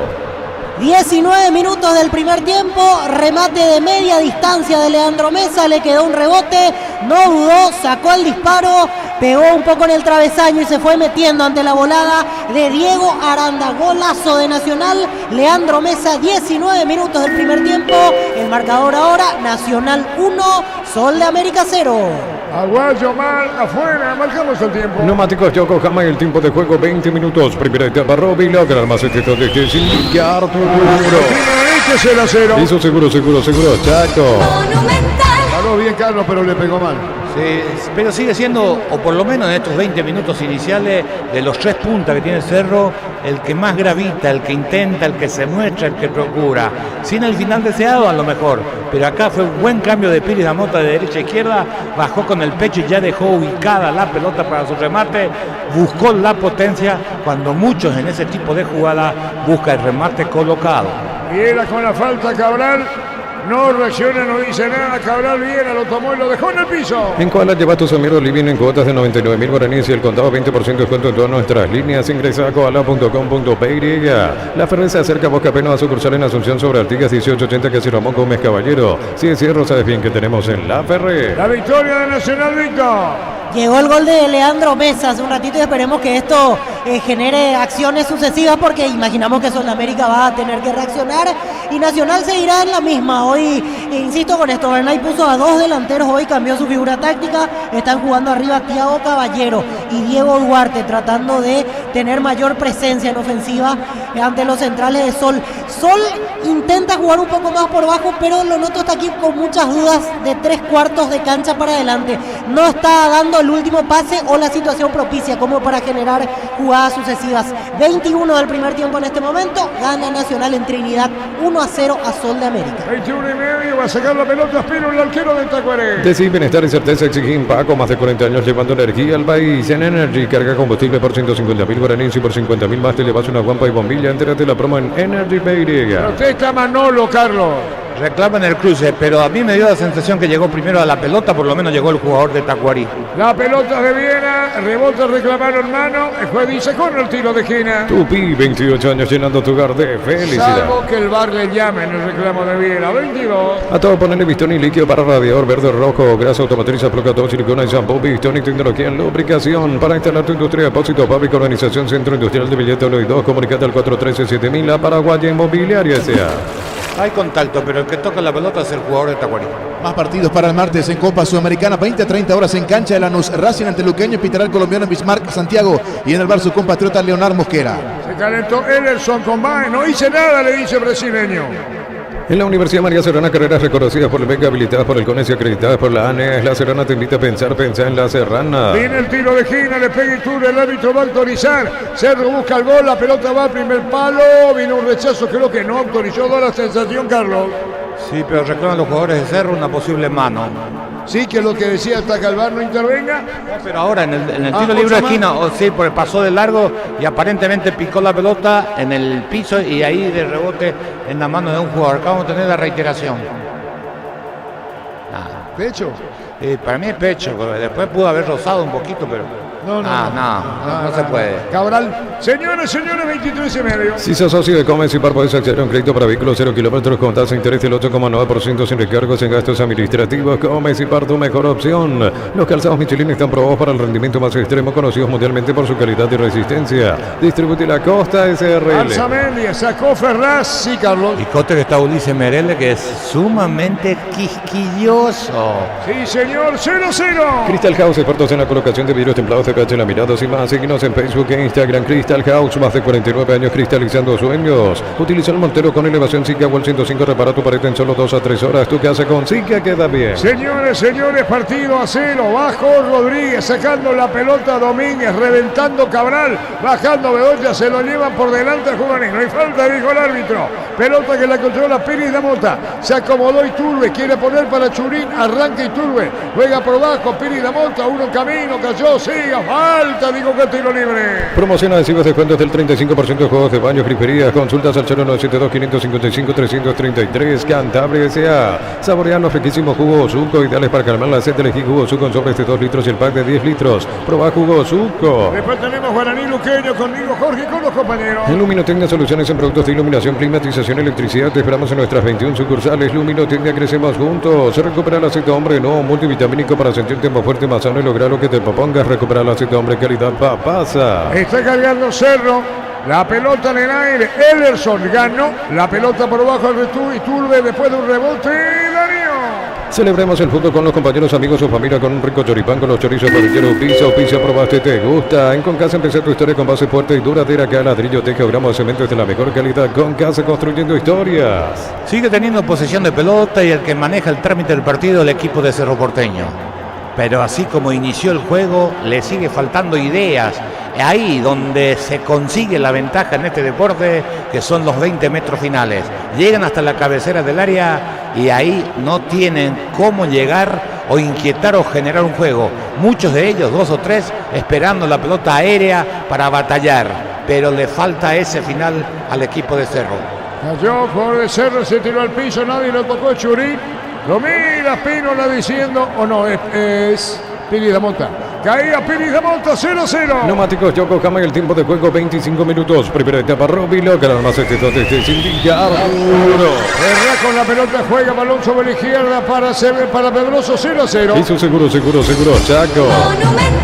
19 minutos del primer tiempo, remate de media distancia de Leandro Mesa, le quedó un rebote, no dudó, sacó el disparo, pegó un poco en el travesaño y se fue metiendo ante la volada de Diego Aranda. Golazo de Nacional, Leandro Mesa, 19 minutos del primer tiempo, el marcador ahora, Nacional 1, Sol de América 0. Aguayo mal, afuera, marcamos el tiempo. Neumáticos Yokohama y el tiempo de juego 20 minutos. Primera etapa, Roby logra el macetito de que sin Arturo. Este es el 0. Hizo seguro, Chaco. Paró bien Carlos, pero le pegó mal. Sí, pero sigue siendo, o por lo menos en estos 20 minutos iniciales, de los 3 puntas que tiene Cerro, el que más gravita, el que intenta, el que se muestra, el que procura. Sin el final deseado a lo mejor, pero acá fue un buen cambio de Piri Damota de derecha a izquierda, bajó con el pecho y ya dejó ubicada la pelota para su remate, buscó la potencia cuando muchos en ese tipo de jugada buscan el remate colocado. Y era con la falta Cabral. No reacciona, no dice nada. Cabral Viera lo tomó y lo dejó en el piso. En Koala lleva tu Samiro Living en cuotas de 99.000 guaraníes y el contado 20% de descuento en todas nuestras líneas. Ingresa a koala.com.py. La Ferrer se acerca a Bosca Peno a sucursal en Asunción sobre Artigas 1880 Casi Ramón Gómez Caballero. Si es cierro, sabes bien que tenemos en La Ferrer. La victoria de Nacional, Víctor. Llegó el gol de Leandro Mesa hace un ratito y esperemos que esto genere acciones sucesivas porque imaginamos que Sol América va a tener que reaccionar y Nacional seguirá en la misma. Hoy, insisto con esto, Bernay puso a 2 delanteros, hoy cambió su figura táctica, están jugando arriba Thiago Caballero y Diego Duarte tratando de tener mayor presencia en ofensiva ante los centrales de Sol. Sol intenta jugar un poco más por bajo, pero lo noto está aquí con muchas dudas de 3/4 de cancha para adelante. No está dando el último pase o la situación propicia como para generar jugadas sucesivas. 21 del primer tiempo en este momento, gana Nacional en Trinidad 1-0 a Sol de América. 21:30, va a sacar la pelota Espino, el arquero de Tacuaré. Decir bienestar y certeza exige Impaco, más de 40 años llevando energía al país. En Energy, carga combustible por 150.000 guaraníes y por 50.000 más te llevas una guampa y bombilla. Entérate la promo en Energy PY. Protesta Manolo, Carlos. Reclaman el cruce, pero a mí me dio la sensación que llegó primero a la pelota, por lo menos llegó el jugador de Tacuarí. La pelota de Viena, rebota, reclamaron mano, el juez dice con el tiro de esquina. Tupi, 28 años llenando tu hogar de felicidad. Salvo que el VAR le llame en el reclamo de Viena. 22. A todo ponerle Bistoni y líquido para radiador verde o rojo, grasa automotriz, placa, todo silicona y shampoo. Bistoni, tecnología en lubricación para instalar tu industria, depósito, fábrica, organización, centro industrial de billete 1 y 2. Comunicate al 413-7000, la Paraguaya Inmobiliaria S.A. Hay contacto, pero el que toca la pelota es el jugador de Tacuarí. Más partidos para el martes en Copa Sudamericana, 20-30 horas en cancha de Lanús, Racing ante Luqueño y Pitaral colombiano en Bismarck, Santiago, y en el bar su compatriota Leonard Mosquera. Se calentó Ederson con Baez, no hice nada, le dice el brasileño. En la Universidad María Serrana, carreras reconocidas por el BEC, habilitadas por el CONES y acreditadas por la ANES. La Serrana te invita a pensar en la Serrana. Viene el tiro de esquina, le pega Iturbe, el árbitro va a autorizar. Cerro busca el gol, la pelota va al primer palo. Vino un rechazo, creo que no autorizó, da la sensación, Carlos. Sí, pero reclaman los jugadores de Cerro una posible mano. Sí, que es lo que decía hasta que el VAR no intervenga. Pero ahora en el tiro libre de esquina, sí, porque pasó de largo y aparentemente picó la pelota en el piso y ahí de rebote en la mano de un jugador. Acá vamos a tener la reiteración. ¿Pecho? Para mí es pecho, después pudo haber rozado un poquito, pero no se puede. Cabral, señores, 23:30. Si sos socio de Comes y Par, podés acceder a un crédito para vehículos 0 kilómetros con tasa de interés del 8,9% sin recargos en gastos administrativos. Comes y Par, tu mejor opción. Los calzados Michelin están probados para el rendimiento más extremo, conocidos mundialmente por su calidad y resistencia. Distribuye la Costa SRL. Alzamendi, sacó Ferraz, sí, Carlos. Y Cote que está Ulises Merelle, que es sumamente quisquilloso. Sí, señor, 0-0. Crystal House, expertos en la colocación de vidrios templados de cache laminados y más. Síguenos en Facebook e Instagram. Crystal House, más de 49 años cristalizando sueños. Utiliza el Montero con elevación Zika Wall 105. Repara tu pared en solo 2 a 3 horas. Tu casa con Zika queda bien. Señores, partido a 0. Bajo Rodríguez, sacando la pelota Domínguez, reventando Cabral, bajando Bedoya, se lo llevan por delante al juvenil. No hay falta, dijo el árbitro. Pelota que la controla Pérez de Mota. Se acomodó Iturbe, quiere poner para Churín, arranca Iturbe, juega por bajo, Pérez de Mota, uno en camino, cayó, siga, falta, digo que tiro libre. Promoción adhesivos, descuentos del 35% de juegos de baños, griferías, consultas al 0972-555-333, Cantabria S.A. Saborean los riquísimos jugos Zuco, ideales para calmar la sed. Elegí jugo Zuco en sobres de 2 litros y el pack de 10 litros. Proba jugo Zuco. Después tenemos Guaraní Luqueño conmigo, Jorge, y con los compañeros. En Luminotecnia, soluciones en productos de iluminación, climatización, electricidad. Te esperamos en nuestras 21 sucursales. Luminotecnia, crecemos juntos. Se recupera el aceite hombre, no multivitamínico para sentirte más fuerte, más sano y lograr lo que te propongas. Recuperar el aceite hombre, calidad papasa. Está cargando Cerro. La pelota en el aire. Ederson ganó. La pelota por bajo al Iturbe después de un rebote. Darío. Celebremos el fútbol con los compañeros, amigos o familia con un rico choripán, con los chorizos parrillero Pizza, probaste, te gusta. En Concasa empecé tu historia con base fuerte y duradera, que a ladrillo, teja o gramo de cemento es de la mejor calidad. Concasa, construyendo historias. Sigue teniendo posesión de pelota y el que maneja el trámite del partido, el equipo de Cerro Porteño. Pero así como inició el juego, le sigue faltando ideas. Ahí donde se consigue la ventaja en este deporte, que son los 20 metros finales. Llegan hasta la cabecera del área y ahí no tienen cómo llegar o inquietar o generar un juego. Muchos de ellos, 2 o 3, esperando la pelota aérea para batallar. Pero le falta ese final al equipo de Cerro. Cayó, jugador de Cerro, se tiró al piso, nadie lo tocó, Churín. Lo mira Pínola diciendo, o no, es Piri de Mota. Caía Piri de Mota, 0-0. Neumáticos Yokohama, el tiempo de juego 25 minutos. Primera etapa, Robilo, que era más este sin con la pelota, juega balón sobre la izquierda para Pedroso, 0-0. Hizo seguro, Chaco.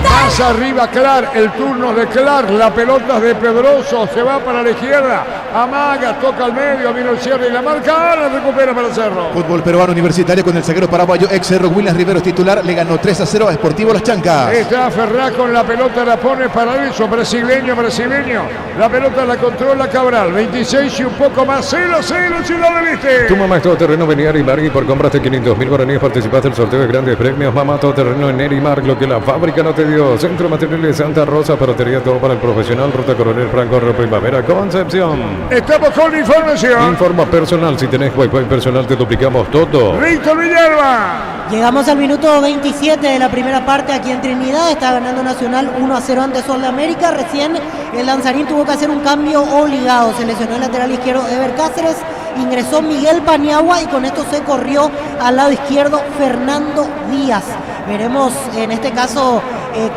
Pasa arriba Clar, el turno de Clar, la pelota de Pedroso, se va para la izquierda, amaga, toca al medio, vino el cierre y la marca, ahora recupera para Cerro. Fútbol peruano universitario con el zaguero paraguayo ex Cerro Williams Riveros titular, le ganó 3-0 a Sportivo Las Chancas. Está Ferraz con la pelota, la pone para eso, brasileño, la pelota la controla Cabral, 26 y un poco más, 0-0 Ciudad del Este. Tu mamá es todoterreno en Nerimar y por compras de 500.000 guaraníes participaste del sorteo de grandes premios. Mamá todoterreno en Nerimar, lo que la fábrica no te dio. Centro Materiales Santa Rosa, ferretería todo para el profesional, Ruta Coronel Franco, Primavera, Concepción. Estamos con información. Informa personal, si tenés Wi-Fi personal te duplicamos todo. Víctor Villalba. Llegamos al minuto 27 de la primera parte aquí en Trinidad. Está ganando Nacional 1-0 ante Sol de América. Recién el Lanzarín tuvo que hacer un cambio obligado. Se lesionó el lateral izquierdo Ever Cáceres. Ingresó Miguel Paniagua y con esto se corrió al lado izquierdo Fernando Díaz. Veremos en este caso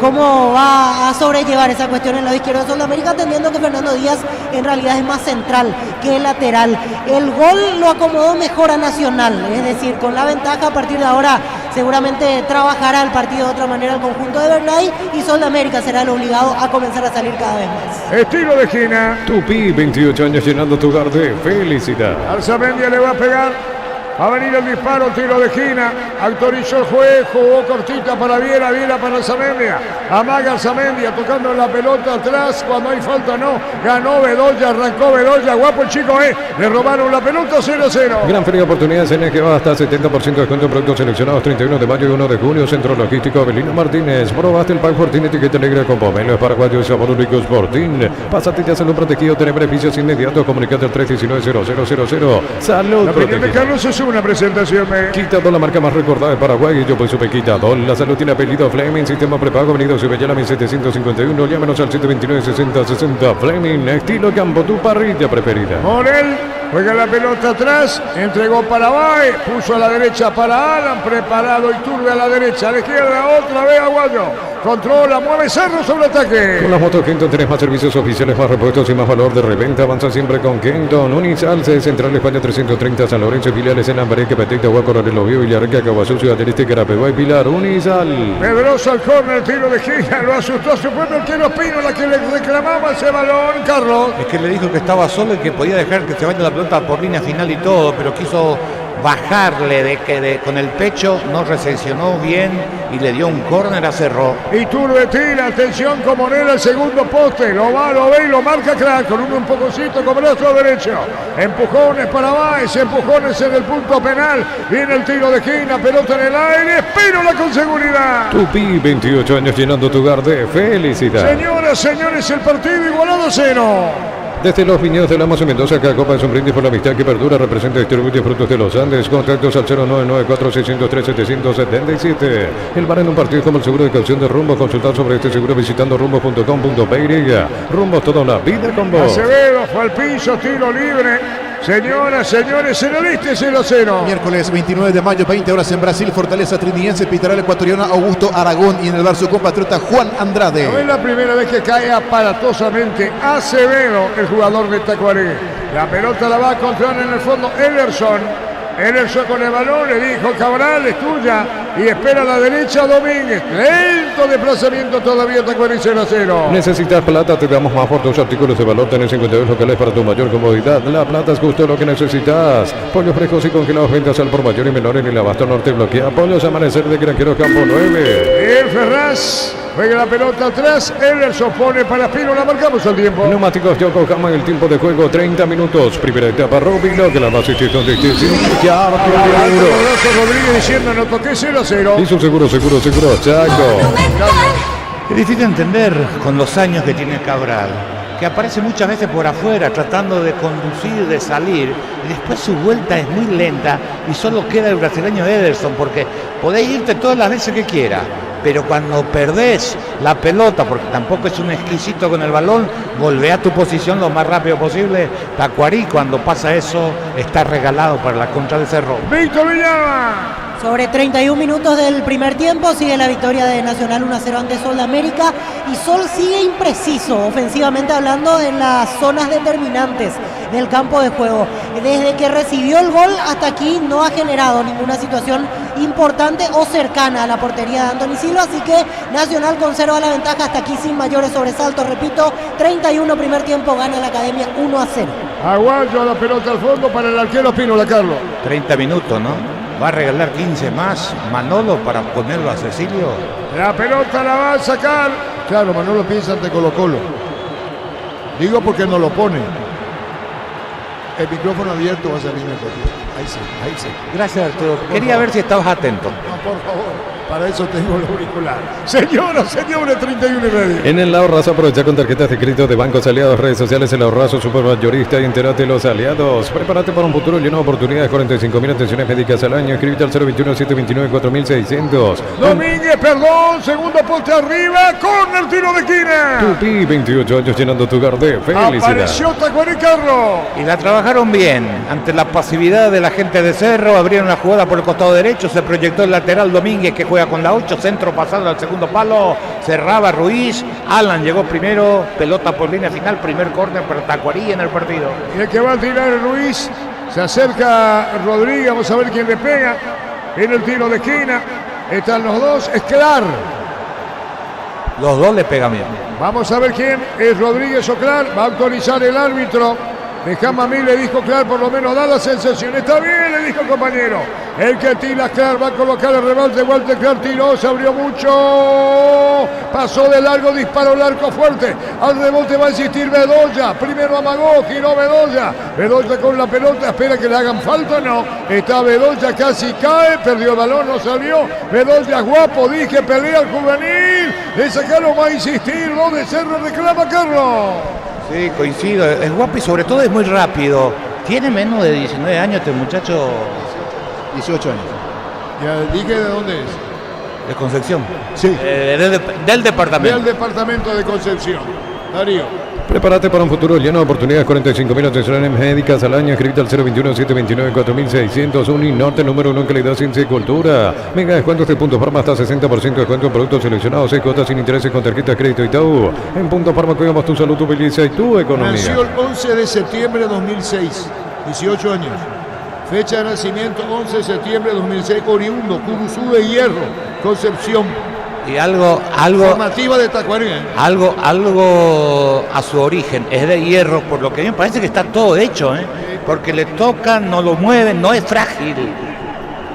cómo va a sobrellevar esa cuestión en el lado izquierdo de Sol de América, entendiendo que Fernando Díaz en realidad es más central que lateral. El gol lo acomodó mejor a Nacional, es decir, con la ventaja a partir de ahora seguramente trabajará el partido de otra manera el conjunto de Bernay y Sol de América será el obligado a comenzar a salir cada vez más. Estilo de esquina. Tupi, 28 años llenando tu hogar de felicidad. Arzamendia le va a pegar. Va a venir el disparo, tiro de esquina. Autorizó el juez, jugó cortita para Viera, Viera para Arzamendia. Amaga Arzamendia tocando la pelota atrás. Cuando hay falta no. Ganó Bedoya, arrancó Bedoya. Guapo el chico, le robaron la pelota, 0-0. Gran feria de oportunidades en el que va hasta 70% de descuento en productos seleccionados 31 de mayo y 1 de junio. Centro Logístico Avelino Martínez. Probaste el Pan Fortín, etiqueta negra con pomelo paraguayo y sabor único Sportín. Pásate ya salud protegido, tener beneficios inmediatos. Comunicate al 319-0000. Salud La opinión de protegido. Carlos es una presentación. Quitadol, la marca más recordada de Paraguay. Y yo pues supe Quitadol. La salud tiene apellido Fleming. Sistema prepago. Avenida Subellana 1751. Llámenos al 729-6060. Fleming. Estilo campo, tu parrilla preferida. Morel juega la pelota atrás. Entregó para Bae. Puso a la derecha para Alan. Preparado Iturbe a la derecha. A la izquierda otra vez Aguayo. Controla, mueve Cerro sobre ataque. Con las motos Kenton tenés más servicios oficiales, más repuestos y más valor de reventa. Avanza siempre con Kenton. Unizal, sede central España 330, San Lorenzo, filiales en Ambareque, Petita, Huaco, Coronel Oviedo, Villarreca, Caguazú, Ciudad del Este, Carapeguá y Pilar. Unizal. Pedroso al córner, tiro de esquina. Lo asustó a su propio arquero Pino, la que le reclamaba ese balón, Carlos. Es que le dijo que estaba solo y que podía dejar que se vaya la pelota por línea final y todo, pero quiso bajarle con el pecho, no recepcionó bien y le dio un córner a Cerro. Iturbe tira, atención con Monera el segundo poste, lo va, lo ve y lo marca Crack con un empujoncito con brazo derecho. Empujones para Baez, empujones en el punto penal, viene el tiro de esquina, pelota en el aire, Espínola con seguridad. Tupi, 28 años llenando tu hogar de felicidad. Señoras, señores, el partido igualado 0. Desde los viñedos de Lamos en Mendoza, Cacopa es un brindis por la amistad que perdura, representa y distribuye frutos de los Andes. Contactos al 0994-603-777. El bar en un partido como el seguro de caución de Rumbo. Consultar sobre este seguro visitando rumbo.com.py. Rumbo toda una vida con vos. Acevedo fue al piso, tiro libre. Señoras, señores, en el este 0-0. Miércoles 29 de mayo, 20 horas en Brasil, Fortaleza Trinidense, Pitral ecuatoriana Augusto Aragón y en el bar su compatriota Juan Andrade. No es la primera vez que cae aparatosamente Acevedo, el jugador de Tacuarí. La pelota la va a controlar en el fondo Ederson. Ederson con el balón, le dijo Cabral, es tuya. Y espera a la derecha Domínguez. Lento desplazamiento todavía, Tacuarí 0-0. ¿Necesitas plata? Te damos más por tus artículos de valor. Tenés 52 locales para tu mayor comodidad. La plata es justo lo que necesitas. Pollos frescos y congelados, ventas al por mayor y menor en el abasto norte. Bloquea Pollos Amanecer de Granjeros Campo 9. El Ferraz juega la pelota atrás. Ederson pone para Pino, la marcamos al tiempo. Neumáticos Yokohama en el tiempo de juego 30 minutos. Primera etapa Robilo, que la base es donde esté. Alto Rodríguez diciendo no toqué 0-0. Hizo seguro, Chaco. Es difícil entender con los años que tiene Cabral, que aparece muchas veces por afuera tratando de conducir, de salir, y después su vuelta es muy lenta y solo queda el brasileño Ederson, porque podés irte todas las veces que quiera, pero cuando perdés la pelota, porque tampoco es un exquisito con el balón, volvé a tu posición lo más rápido posible. Tacuarí, cuando pasa eso, está regalado para la contra de Cerro. Víctor Villalba. Sobre 31 minutos del primer tiempo sigue la victoria de Nacional 1-0 ante Sol de América y Sol sigue impreciso, ofensivamente hablando, en las zonas determinantes del campo de juego. Desde que recibió el gol hasta aquí no ha generado ninguna situación importante o cercana a la portería de Anthony Silva, así que Nacional conserva la ventaja hasta aquí sin mayores sobresaltos. Repito, 31 primer tiempo, gana la Academia 1-0. Aguayo a la pelota al fondo para el arquero Espínola, Carlos. 30 minutos, ¿no? Va a regalar 15 más Manolo para ponerlo a Cecilio. La pelota la va a sacar. Claro, Manolo piensa ante Colo-Colo. Digo porque no lo pone. El micrófono abierto va a salir mejor. Ahí sí. Gracias, Arturo. Quería ver si estabas atento. No, por favor. Para eso tengo el auricular. Señoras, señores, 31:30. En el Ahorrazo aprovecha con tarjetas de crédito de bancos aliados, redes sociales, el Ahorrazo supermayorista y entérate de los aliados. Prepárate para un futuro lleno de oportunidades, 45.000 atenciones médicas al año. Escríbete al 021-729-4600. Domínguez, perdón, segundo poste arriba, corner, tiro de esquina. Tupi, 28 años llenando tu hogar de felicidad. Apareció Tacuarí, Carlos. Y la trabajaron bien. Ante la pasividad de la gente de Cerro, abrieron la jugada por el costado derecho, se proyectó el lateral Domínguez que juega con la 8, centro pasado al segundo palo, cerraba Ruiz, Alan llegó primero, pelota por línea final, primer córner para Tacuarí en el partido. Y el que va a tirar Ruiz, se acerca Rodríguez, vamos a ver quién le pega en el tiro de esquina. Están los dos, es Clar. Los dos le pegan bien. Vamos a ver quién es Rodríguez o Clar, va a autorizar el árbitro. Dejame a mí, le dijo Clar, por lo menos da la sensación. Está bien, le dijo el compañero. El que tira Clar va a colocar el rebote. Walter Clar tiró, se abrió mucho. Pasó de largo, disparó el arco fuerte. Al rebote va a insistir Bedoya. Primero amagó, giró Bedoya. Bedoya con la pelota, espera que le hagan falta, no. Está Bedoya, casi cae, perdió el balón, no salió. Bedoya guapo, dije, pelea al juvenil. Le sacaron, va a insistir. ¿Dónde Cerro reclama, Carlos? Sí, coincido, es guapo y sobre todo es muy rápido. Tiene menos de 19 años este muchacho. 18 años. Ya dije de dónde es. De Concepción. Sí. Del departamento. Del departamento de Concepción. Darío. Prepárate para un futuro lleno de oportunidades, 45.000 atenciones médicas al año. Escrita al 021-729-4600. Uninorte, número 1 en calidad, ciencia y cultura. Mega descuentos de Punto Farma hasta 60% de descuento en productos seleccionados. 6 cuotas sin intereses con tarjeta de crédito Itaú. En Punto Farma cuidamos tu salud, tu belleza y tu economía. Nació el 11 de septiembre de 2006. 18 años. Fecha de nacimiento 11 de septiembre de 2006. Oriundo, Curuzú de Hierro, Concepción. Y algo Formativa de Tacuarí. algo a su origen, es de hierro, por lo que a mí me parece que está todo hecho, porque le tocan, no lo mueven, no es frágil.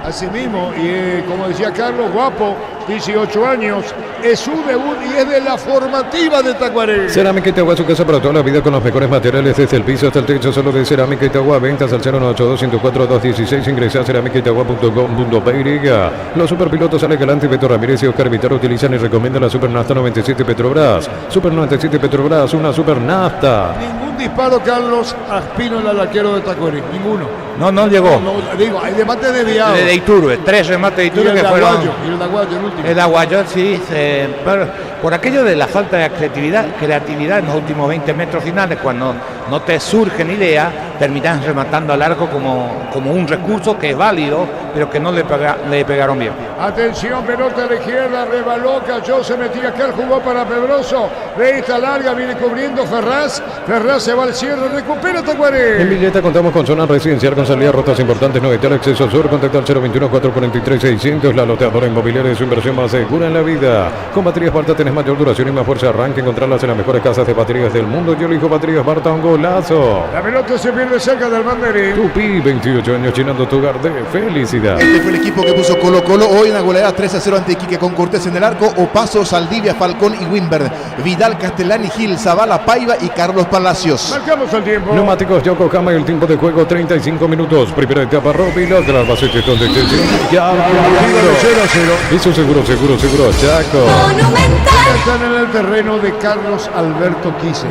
Así mismo, y como decía Carlos, guapo, 18 años, es su debut y es de la formativa de Tacuarí. Cerámica Itagua, su casa para toda la vida con los mejores materiales desde el piso hasta el techo, solo de Cerámica Itagua. Ventas al 092-104-216. Ingresa a cerámicaitagua.com.py. Los superpilotos Alex Galante, Beto Ramírez y Oscar Vitaro utilizan y recomiendan la Super Nafta 97 Petrobras. Super 97 Petrobras, una Super Nafta. Ningún disparo, Carlos, a Espínola, el arquero de Tacuarí. Ninguno. No llegó. No, digo, hay remate desviado. De Iturbe, 3 remates de Iturbe que fueron. Y el Aguayo, el último. El Aguayo, sí, por aquello de la falta de creatividad en los últimos 20 metros finales, cuando no te surgen ideas, terminas rematando al arco como un recurso que es válido, pero que no le pegaron bien. Atención, pelota a la izquierda, rebaló, cayó, se metía acá, jugó para Pedroso. De esta larga viene cubriendo Ferraz. Ferraz se va al cierre, recupera Tacuarí. En Villeta contamos con zona residencial con salida a rutas importantes, Novetel, acceso sur. Contacta al 021-443-600. La loteadora inmobiliaria de su inversión más segura en la vida. Con baterías Barta tenés mayor duración y más fuerza. Arranque, encontrarlas en las mejores casas de baterías del mundo. Yo elijo baterías Barta, un golazo. La pelota se pierde cerca del banderín. Tupi, 28 años llenando tu hogar de felicidad. Este fue el equipo que puso Colo-Colo hoy en la goleada 3-0 ante Iquique, con Cortés en el arco, Opaso, Saldivia, Falcón y Wimber, Vidal, Castellani, Gil, Zavala, Paiva y Carlos Palacios. Marcamos el tiempo. Neumáticos Yokohama y el tiempo de juego 35 minutos. Primera etapa Robilos de las bases de donde ya Eso seguro, Chaco. Están en el terreno de Carlos Alberto Quise.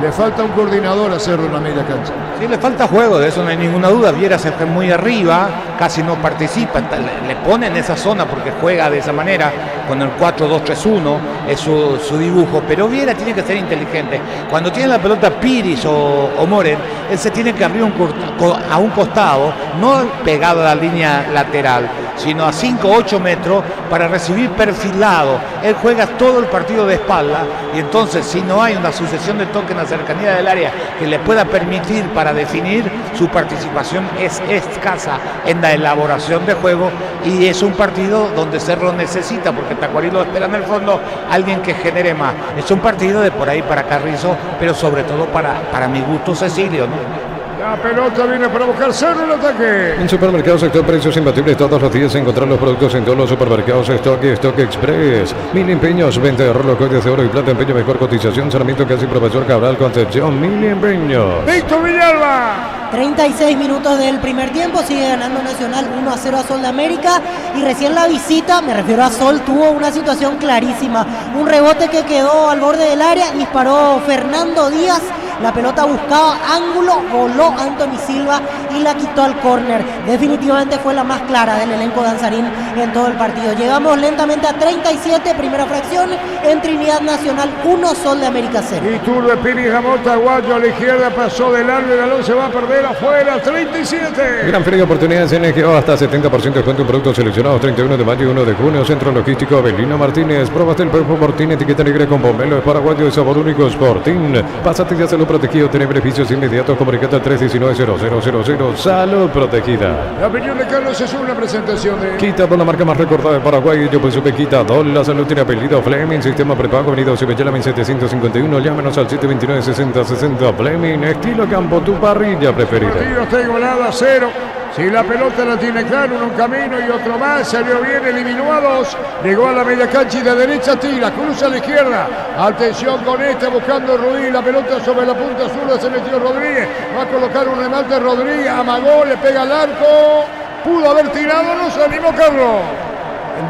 Le falta un coordinador a Cerro en la media cancha. Sí, le falta juego, de eso no hay ninguna duda. Viera se fue muy arriba, casi no participa, le pone en esa zona porque juega de esa manera, con el 4-2-3-1 es su dibujo, pero Viera tiene que ser inteligente. Cuando tiene la pelota Piris o Moren, él se tiene que abrir a un costado, no pegado a la línea lateral, sino a 5 o 8 metros para recibir perfilado. Él juega todo el partido de espalda y entonces si no hay una sucesión de toques en la cercanía del área que le pueda permitir para definir, su participación es escasa en la elaboración de juego y es un partido donde Cerro necesita, porque Tacuarí lo espera en el fondo, alguien que genere más. Es un partido de por ahí para Carrizo, pero sobre todo para mi gusto Cecilio, ¿no? La pelota viene para buscar Cerro el ataque. En Supermercados Stock, precios imbatibles todos los días. Encontrar los productos en todos los supermercados Stock y Stock Express. 1000 empeños, venta de arroz, joyas de oro y plata, empeño, mejor cotización. Sarmiento, casi Profesor Cabral, Concepción. 1000 empeños. Víctor Villalba. 36 minutos del primer tiempo, sigue ganando Nacional 1-0 a Sol de América y recién la visita, me refiero a Sol, tuvo una situación clarísima, un rebote que quedó al borde del área, disparó Fernando Díaz, la pelota buscaba ángulo, voló Anthony Silva y la quitó al córner. Definitivamente fue la más clara del elenco danzarín en todo el partido. Llegamos lentamente a 37, primera fracción, en Trinidad Nacional 1, Sol de América 0. Y Turbe Piri Jamota Guayo a la izquierda, pasó del largo, el balón se va a perder afuera, 37. Gran feria de oportunidades en NGO, hasta 70% de descuento en productos seleccionados, 31 de mayo y 1 de junio. Centro Logístico Avelino Martínez. Probaste el Pulpo Mortín, etiqueta negra con pomelo, es paraguayo de sabor único Sporting. Pásate ya salud protegido, tiene beneficios inmediatos, comunicate al 319-0000. Salud protegida. La opinión de Carlos es una presentación de Quitador, la marca más recordada de Paraguay. Yo pues supe Quitador. La salud tiene apellido Fleming. Sistema prepago, avenida Cibellala 1751. Llámenos al 729-6060. Fleming, estilo campo, tu parrilla preferida. El partido está igualado a 0. Si la pelota la tiene claro, uno un camino y otro más, salió bien, eliminó a 2, llegó a la media cancha y de derecha tira, cruza a la izquierda, atención con buscando Ruiz, la pelota sobre la punta zurda, se metió Rodríguez, va a colocar un remate Rodríguez, amagó, le pega al arco, pudo haber tirado, no se animó Carlos.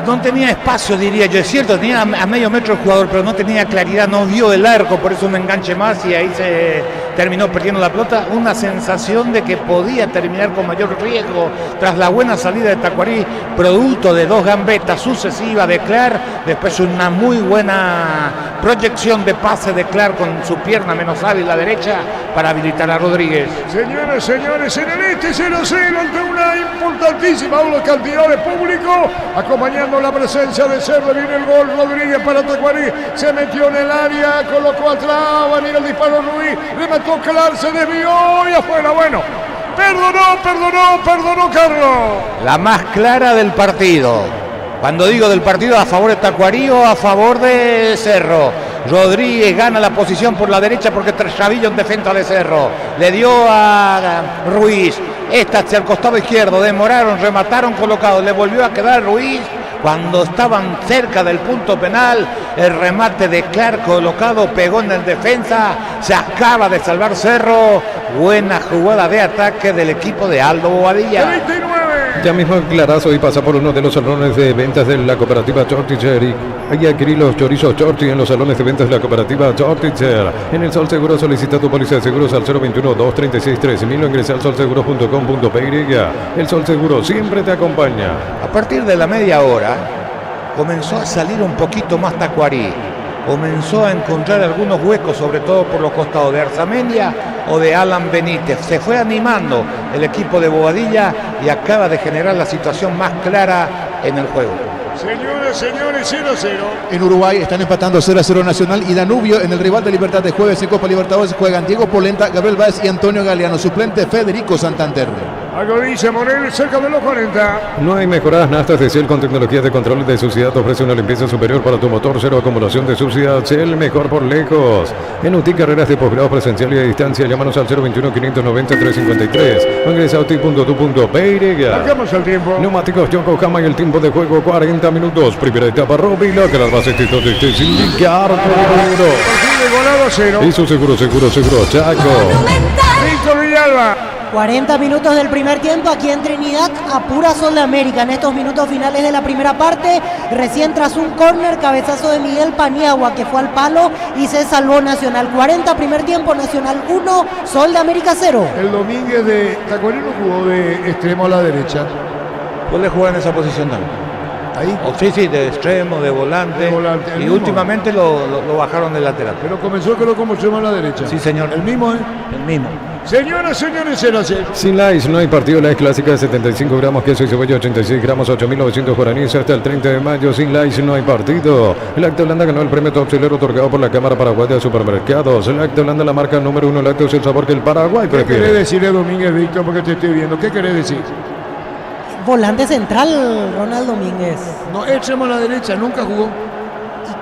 No tenía espacio, diría yo, es cierto, tenía a medio metro el jugador, pero no tenía claridad, no vio el arco, por eso un enganche más y ahí se terminó perdiendo la pelota. Una sensación de que podía terminar con mayor riesgo tras la buena salida de Tacuarí, producto de 2 gambetas sucesivas de Clar, después una muy buena proyección de pase de Clar con su pierna menos hábil, la derecha, para habilitar a Rodríguez. Señores, señores, en el 0-0 ante una importantísima cantidad de público, acompañando la presencia de Cerro, viene el gol, Rodríguez para Tacuarí, se metió en el área, colocó atrás, va a venir el disparo Ruiz, remató Clar, se desvió y afuera, bueno, perdonó Carlos. La más clara del partido. Cuando digo del partido, a favor de Tacuarí o a favor de Cerro. Rodríguez gana la posición por la derecha porque Chavillo en defensa de Cerro. Le dio a Ruiz. Esta hacia el costado izquierdo. Demoraron, remataron colocado. Le volvió a quedar Ruiz. Cuando estaban cerca del punto penal, el remate de Clark colocado pegó en el defensa. Se acaba de salvar Cerro. Buena jugada de ataque del equipo de Aldo Bobadilla. 29. Ya mismo el clarazo y pasa por uno de los salones de ventas de la cooperativa Chorticher y adquirir los chorizos Chorti en los salones de ventas de la cooperativa Chorticher. En el Sol Seguro solicita tu póliza de seguros al 021-236-3000 o ingresa al solseguro.com.py. El Sol Seguro siempre te acompaña. A partir de la media hora comenzó a salir un poquito más Tacuarí. Comenzó a encontrar algunos huecos, sobre todo por los costados de Arzamendia o de Alan Benítez. Se fue animando el equipo de Bobadilla y acaba de generar la situación más clara en el juego. Señores, 0-0. En Uruguay están empatando 0-0 Nacional y Danubio. En el rival de Libertad de jueves en Copa Libertadores juegan Diego Polenta, Gabriel Báez y Antonio Galeano. Suplente Federico Santander. Algo dice Morel, cerca de los 40. No hay mejoradas naftas de Shell con tecnología de control de suciedad. Ofrece una limpieza superior para tu motor, cero acumulación de suciedad. Shell, mejor por lejos. En UTI, carreras de posgrado presencial y a distancia. Llámanos al 021-590-353 o ingresa a uti.tu.py. Marcamos el tiempo. Neumáticos Yokohama y el tiempo de juego 40 minutos. Primera etapa, Robilo, que las bases de indicar Partido igualado a 0. Hizo seguro, Chaco. Víctor Villalba. 40 minutos del primer tiempo aquí en Trinidad, a pura Sol de América. En estos minutos finales de la primera parte, recién tras un córner, cabezazo de Miguel Paniagua que fue al palo y se salvó Nacional. 40 primer tiempo, Nacional 1, Sol de América 0. El Domínguez de Tacuarí no jugó de extremo a la derecha. ¿Puede jugar en esa posición también? Ahí. Sí, de extremo, de volante. el Y mismo. últimamente lo bajaron de lateral. Pero comenzó creo como extremo a la derecha. Sí, señor. El mismo, El mismo. Señoras, señores, 0-0. Sin Lice no hay partido. La clásica de 75 gramos, queso y cebolla 86 gramos, 8.900 guaraníes hasta el 30 de mayo. Sin Lice no hay partido. Lacta Holanda ganó el premio Top Seller otorgado por la Cámara Paraguaya de Supermercados. Lacta Holanda, la marca número 1. Lácteos, el sabor que el Paraguay ¿Qué prefiere. querés decirle, Domínguez, Víctor? Porque te estoy viendo. ¿Qué querés decir? Volante central, Ronald Domínguez. No, extremo a la derecha, nunca jugó.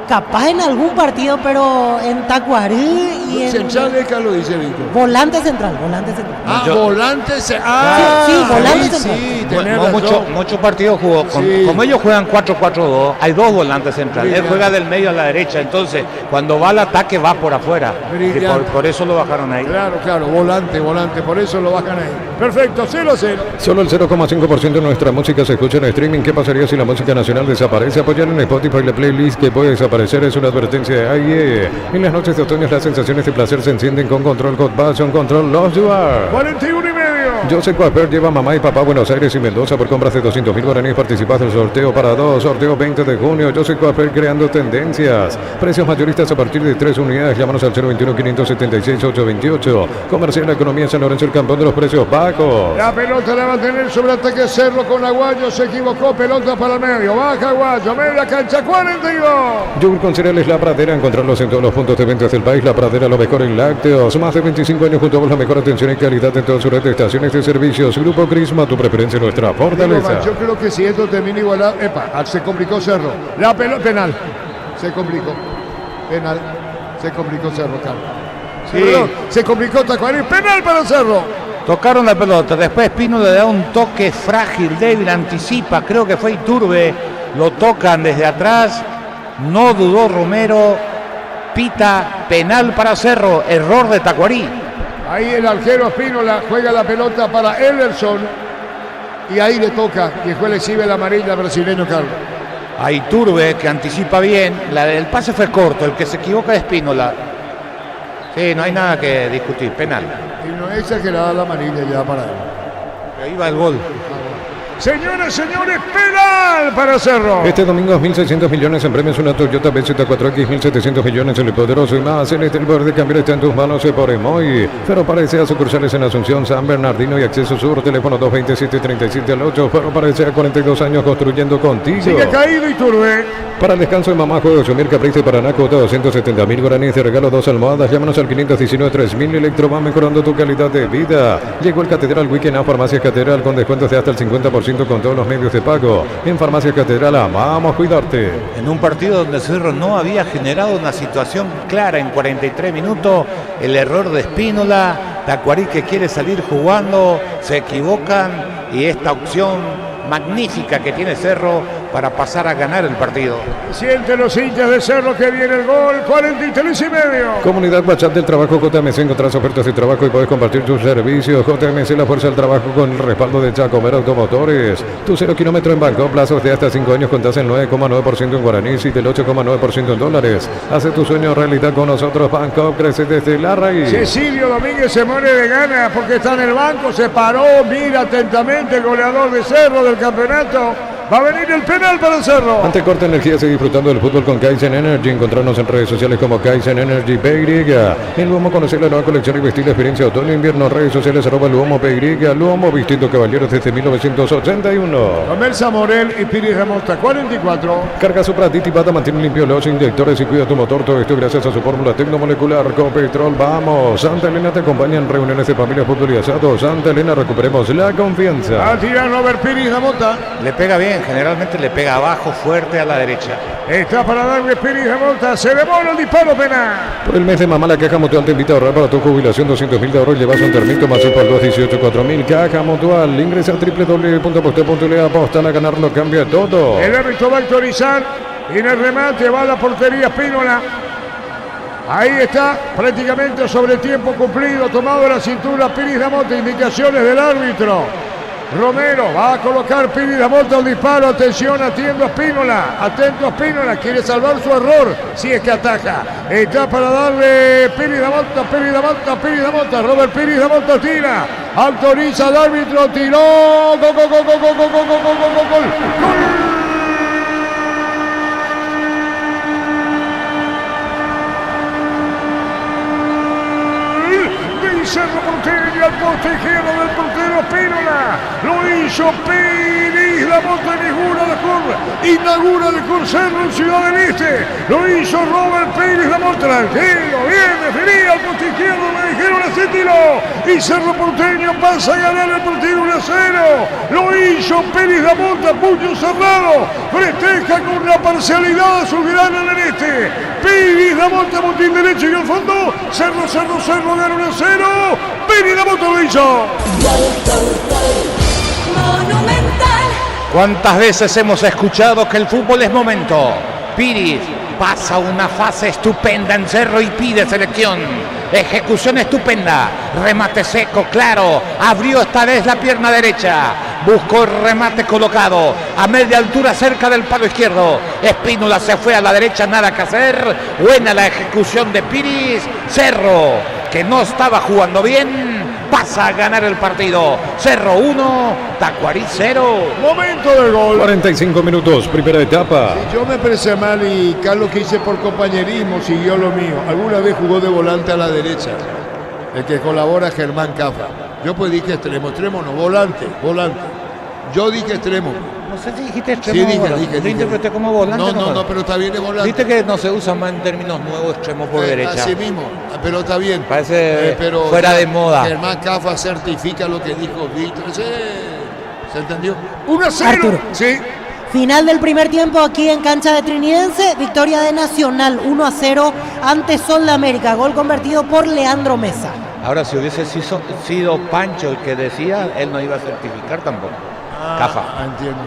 Capaz en algún partido, pero en Tacuarí y en... Central de Carlos, dice Víctor. Volante central, volante central. Ah, Yo- volante. Sí, volante central. Sí, tenés razón. Muchos partidos jugó. Sí. Como ellos juegan 4-4-2, hay dos volantes centrales. Él Brillante. juega del medio a la derecha. Entonces, cuando va al ataque, va por afuera. Y Brillante. por eso lo bajaron ahí. Claro, volante, por eso lo bajan ahí. Perfecto, 0-0. Solo el 0,5% de nuestra música se escucha en streaming. ¿Qué pasaría si la música nacional desaparece? Apoyar en Spotify la playlist que puede desaparecer es una advertencia de AIE. En las noches de otoño las sensaciones de placer se encienden con Control Hot Passion, Control Love You Are. 41 y medio. José Cuaper lleva a mamá y papá a Buenos Aires y Mendoza por compras de 200.000 guaraníes. Participas del sorteo para dos. Sorteo 20 de junio. José Cuaper creando tendencias. Precios mayoristas a partir de 3 unidades. Llámanos al 021-576-828. Comercial Economía San Lorenzo, el campeón de los precios bajos. La pelota la va a tener sobre ataque Cerro con Aguayo. Se equivocó. Pelota para el medio. Baja Aguayo. Media cancha. 42. Yogur con cereales La Pradera. Encontrarlos en todos los puntos de ventas del país. La Pradera, lo mejor en lácteos. Más de 25 años junto a vos, la mejor atención y calidad en toda su red de estaciones de servicios. Grupo Crisma, tu preferencia, nuestra fortaleza. Yo creo que si esto termina igualado. Se complicó Cerro. La pelota penal. Se complicó. Penal. Se complicó Cerro, Carlos. Sí. Perdón, se complicó Tacuarí. Penal para Cerro. Tocaron la pelota. Después Espino le da un toque frágil, débil, anticipa. Creo que fue Iturbe. Lo tocan desde atrás. No dudó Romero. Pita penal para Cerro. Error de Tacuarí. Ahí el arquero Espínola juega la pelota para Ellerson. Y ahí le toca. Y el juez le exhibe la amarilla al brasileño, Carlos. A Iturbe, que anticipa bien. El pase fue corto. El que se equivoca es Espínola. Sí, no hay nada que discutir. Penal. Y no es el que le da la amarilla ya para él. Ahí va el gol. Señoras, señores, penal para Cerro. Este domingo 1.600 millones en premios, una Toyota BZ4X, 1.700 millones en el poderoso y más. En este el poder de cambiar está en tus manos por Emoy. Pero parece a sucursales en Asunción, San Bernardino y Acceso Sur, teléfono 227-37 Pero parece a 42 años construyendo contigo. Sigue caído Iturbe. Para el descanso de mamá, juego Sumir Caprice Paraná, cuota 270.000 guaraníes de regalo, 2 almohadas. Llámanos al 519-3000. Electro va mejorando tu calidad de vida. Llegó el Catedral Weekend a Farmacias Catedral con descuentos de hasta el 50% con todos los medios de pago. En Farmacias Catedral amamos cuidarte. En un partido donde Cerro no había generado una situación clara en 43 minutos, el error de Espínola, Tacuarí que quiere salir jugando, se equivocan y esta opción magnífica que tiene Cerro para pasar a ganar el partido. Sienten los hinchas de Cerro que viene el gol. 43 y medio. Comunidad WhatsApp del Trabajo JMC, encontrás ofertas de trabajo y puedes compartir tus servicios. JMC, la fuerza del trabajo con el respaldo de Chacomer Automotores. Tu 0 kilómetro en banco, plazos de hasta 5 años con tasa del 9,9% en guaraníes y del 8,9% en dólares. Hace tu sueño realidad con nosotros. Banco crece desde la raíz. Cecilio Domínguez se muere de ganas porque está en el banco, se paró, mira atentamente el goleador de Cerro del campeonato. Va a venir el penal para el Cerro. Ante corta energía, sigue disfrutando del fútbol con Kaizen Energy. Encontrarnos en redes sociales como Kaizen Energy PY. En Luomo, conocer la nueva colección y vestir la experiencia otoño-invierno. Redes sociales @Luomo PY. Luomo, vistiendo caballeros desde 1981. Comerza Morel y Piri Ramota, 44. Carga Supra Pata mantiene limpio los inyectores y cuida tu motor. Todo esto gracias a su fórmula tecnomolecular Copetrol. Vamos, Santa Elena te acompaña en reuniones de familia, fútbol y asado. Santa Elena, recuperemos la confianza. Va a tirar Robert Piri Ramota. Le pega bien, generalmente le pega abajo fuerte a la derecha. Está para darle Piri Ramota, se devuelve el disparo penal. Por el mes de mamá, la Caja Mutual te invita a ahorrar para tu jubilación 200.000 de euros. Llevas un termito más por 218.4.000. Caja Mutual, ingresa a www.aposta.le. Apostan a ganar, lo cambia todo. El árbitro va a autorizar y en el remate va a la portería Espínola. Ahí está, prácticamente sobre el tiempo cumplido, tomado de la cintura Piri Ramota, indicaciones del árbitro. Romero va a colocar Piri Ramota el disparo, atención, atiendo a Espínola, atento a Espínola, quiere salvar su error, si es que ataja, está para darle Piri Ramota, Robert Piri Ramota tira, autoriza al árbitro, tiró, gol. Cerro Porteño, hizo Piris, la monta inaugura de Cerro en Ciudad del Este. Lo hizo Robert Piris, la monta tranquilo, bien definido, al poste izquierdo, le dijeron así tiró. Y Cerro Porteño pasa a ganar el partido 1-0. Lo hizo Piris, la monta, puño cerrado. Festeja con la parcialidad a su gran del Este. Piris, la monta, botín derecho y al fondo. Cerro, gana 1-0. Piris, la monta lo hizo. ¿Cuántas veces hemos escuchado que el fútbol es momento? Piris pasa una fase estupenda en Cerro y pide selección. Ejecución estupenda, remate seco, claro, abrió esta vez la pierna derecha, buscó el remate colocado a media altura cerca del palo izquierdo. Espínola se fue a la derecha, nada que hacer. Buena la ejecución de Piris. Cerro, que no estaba jugando bien, pasa a ganar el partido. Cerro 1, Tacuarí 0. Momento del gol. 45 minutos, primera etapa. Si yo me expresé mal y Carlos quise por compañerismo, siguió lo mío. Alguna vez jugó de volante a la derecha. El que colabora Germán Cafa. Yo pues dije extremo no, volante. Yo dije extremo. No sé si dijiste extremo. Sí, dije. Yo interpreté como volante. No, pero está bien de volante. Viste que no se usa más en términos nuevos extremo por derecha. Así mismo, pero está bien. Parece pero fuera de moda. Germán Cafa certifica lo que dijo Víctor. ¿Se entendió? 1-0. Arturo. Sí. Final del primer tiempo aquí en cancha de Trinidense, victoria de Nacional 1-0 ante Sol de América, gol convertido por Leandro Mesa. Ahora, si hubiese sido Pancho el que decía, él no iba a certificar tampoco. Cafa. Entiendo.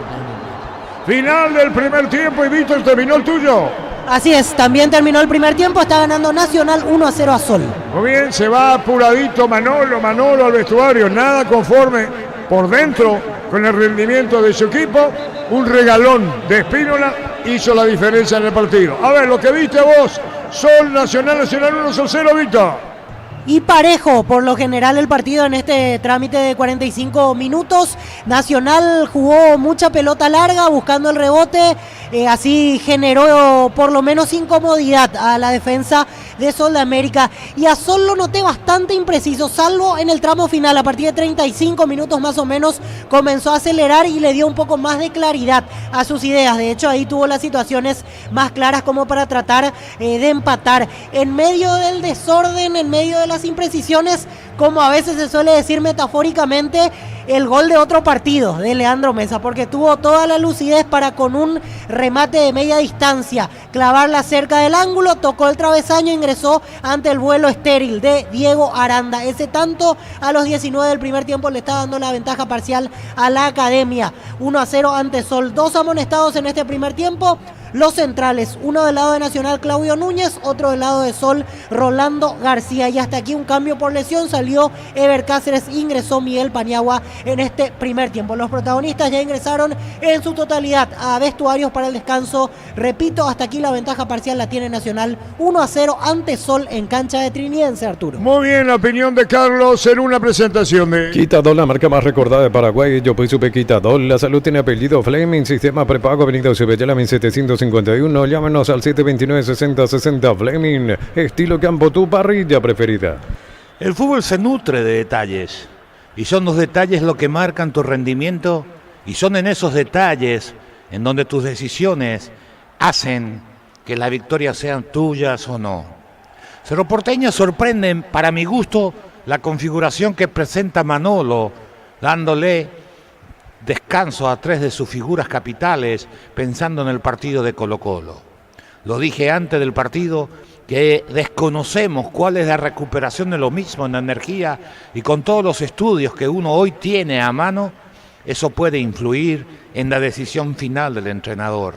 Final del primer tiempo y Víctor, terminó el tuyo. Así es, también terminó el primer tiempo, está ganando Nacional 1-0 a Sol. Muy bien, se va apuradito Manolo al vestuario, nada conforme por dentro con el rendimiento de su equipo. Un regalón de Espínola hizo la diferencia en el partido. A ver, lo que viste vos, Sol Nacional 1, Sol 0, Víctor. Y parejo, por lo general, el partido en este trámite de 45 minutos. Nacional jugó mucha pelota larga, buscando el rebote. Así generó por lo menos incomodidad a la defensa de Sol de América. Y a Sol lo noté bastante impreciso, salvo en el tramo final. A partir de 35 minutos más o menos comenzó a acelerar y le dio un poco más de claridad a sus ideas. De hecho, ahí tuvo las situaciones más claras como para tratar de empatar. En medio del desorden, en medio de las imprecisiones, como a veces se suele decir metafóricamente, el gol de otro partido de Leandro Mesa, porque tuvo toda la lucidez para, con un remate de media distancia, clavarla cerca del ángulo, tocó el travesaño, ingresó ante el vuelo estéril de Diego Aranda. Ese tanto a los 19 del primer tiempo le está dando la ventaja parcial a la Academia. 1-0 ante Sol. 2 amonestados en este primer tiempo. Los centrales, uno del lado de Nacional, Claudio Núñez, otro del lado de Sol, Rolando García. Y hasta aquí un cambio por lesión, salió Ever Cáceres, ingresó Miguel Paniagua en este primer tiempo. Los protagonistas ya ingresaron en su totalidad a vestuarios para el descanso. Repito, hasta aquí la ventaja parcial la tiene Nacional, 1-0 ante Sol en cancha de Trinidense, Arturo. Muy bien, la opinión de Carlos en una presentación de Quitadol, la marca más recordada de Paraguay. Yo pues supe Quitadol. La salud tiene apellido Fleming, sistema prepago, avenida Cebellala 1751. Llámenos al 729-6060. Fleming, estilo campo, tu parrilla preferida. El fútbol se nutre de detalles, y son los detalles lo que marcan tu rendimiento, y son en esos detalles en donde tus decisiones hacen que las victorias sean tuyas o no. Cerro Porteño sorprende, para mi gusto, la configuración que presenta Manolo, dándole descanso a 3 de sus figuras capitales, pensando en el partido de Colo-Colo. Lo dije antes del partido, que desconocemos cuál es la recuperación de lo mismo en la energía, y con todos los estudios que uno hoy tiene a mano, eso puede influir en la decisión final del entrenador.